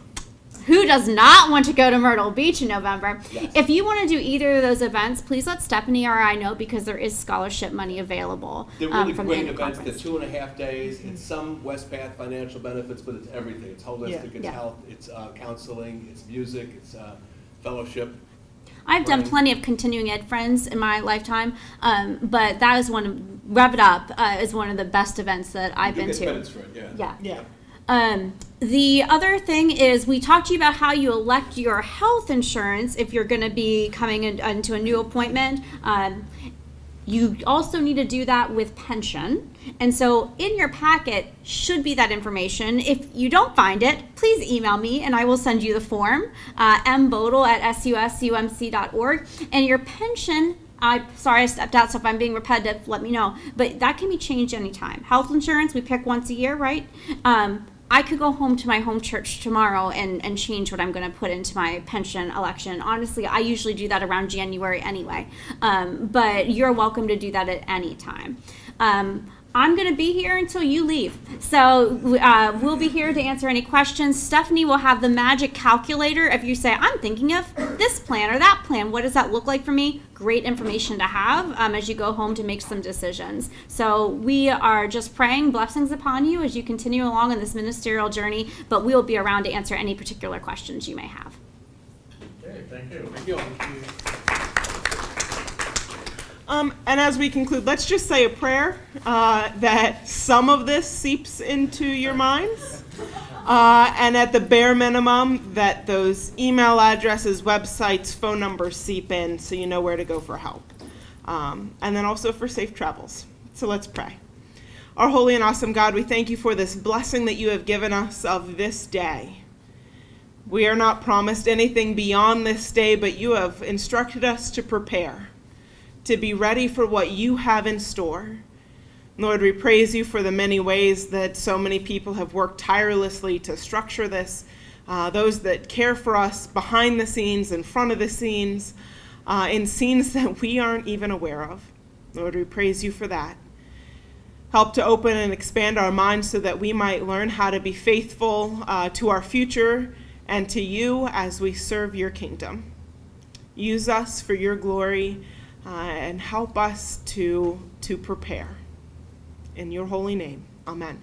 Who does not want to go to Myrtle Beach in November? Yes. If you want to do either of those events, please let Stephanie or I know, because there is scholarship money available. They're really from the great annual events. conference. They're 2.5 days. It's some West Path financial benefits, but it's everything. It's holistic, it's Yeah. health, it's counseling, it's music, it's fellowship. I've done Right. plenty of continuing ed friends in my lifetime, but that is Rev It Up is one of the best events that I've You been get to. credits for it, yeah. Yeah. Yeah. The other thing is we talked to you about how you elect your health insurance if you're going to be coming into a new appointment. You also need to do that with pension. And so in your packet should be that information. If you don't find it, please email me and I will send you the form, mbodel@susumc.org. And your pension, sorry I stepped out, so if I'm being repetitive, let me know. But that can be changed anytime. Health insurance, we pick once a year, right? I could go home to my home church tomorrow and change what I'm going to put into my pension election. Honestly, I usually do that around January anyway. But you're welcome to do that at any time. I'm going to be here until you leave. So we'll be here to answer any questions. Stephanie will have the magic calculator. If you say, I'm thinking of this plan or that plan, what does that look like for me? Great information to have as you go home to make some decisions. So we are just praying blessings upon you as you continue along in this ministerial journey, but we will be around to answer any particular questions you may have. Okay, thank you. Thank you. And as we conclude, let's just say a prayer that some of this seeps into your minds. And at the bare minimum, that those email addresses, websites, phone numbers seep in so you know where to go for help. And then also for safe travels. So let's pray. Our holy and awesome God, we thank you for this blessing that you have given us of this day. We are not promised anything beyond this day, but you have instructed us to prepare, to be ready for what you have in store. Lord, we praise you for the many ways that so many people have worked tirelessly to structure this, those that care for us behind the scenes, in front of the scenes, in scenes that we aren't even aware of. Lord, we praise you for that. Help to open and expand our minds so that we might learn how to be faithful to our future and to you as we serve your kingdom. Use us for your glory. And help us to prepare. In your holy name, amen.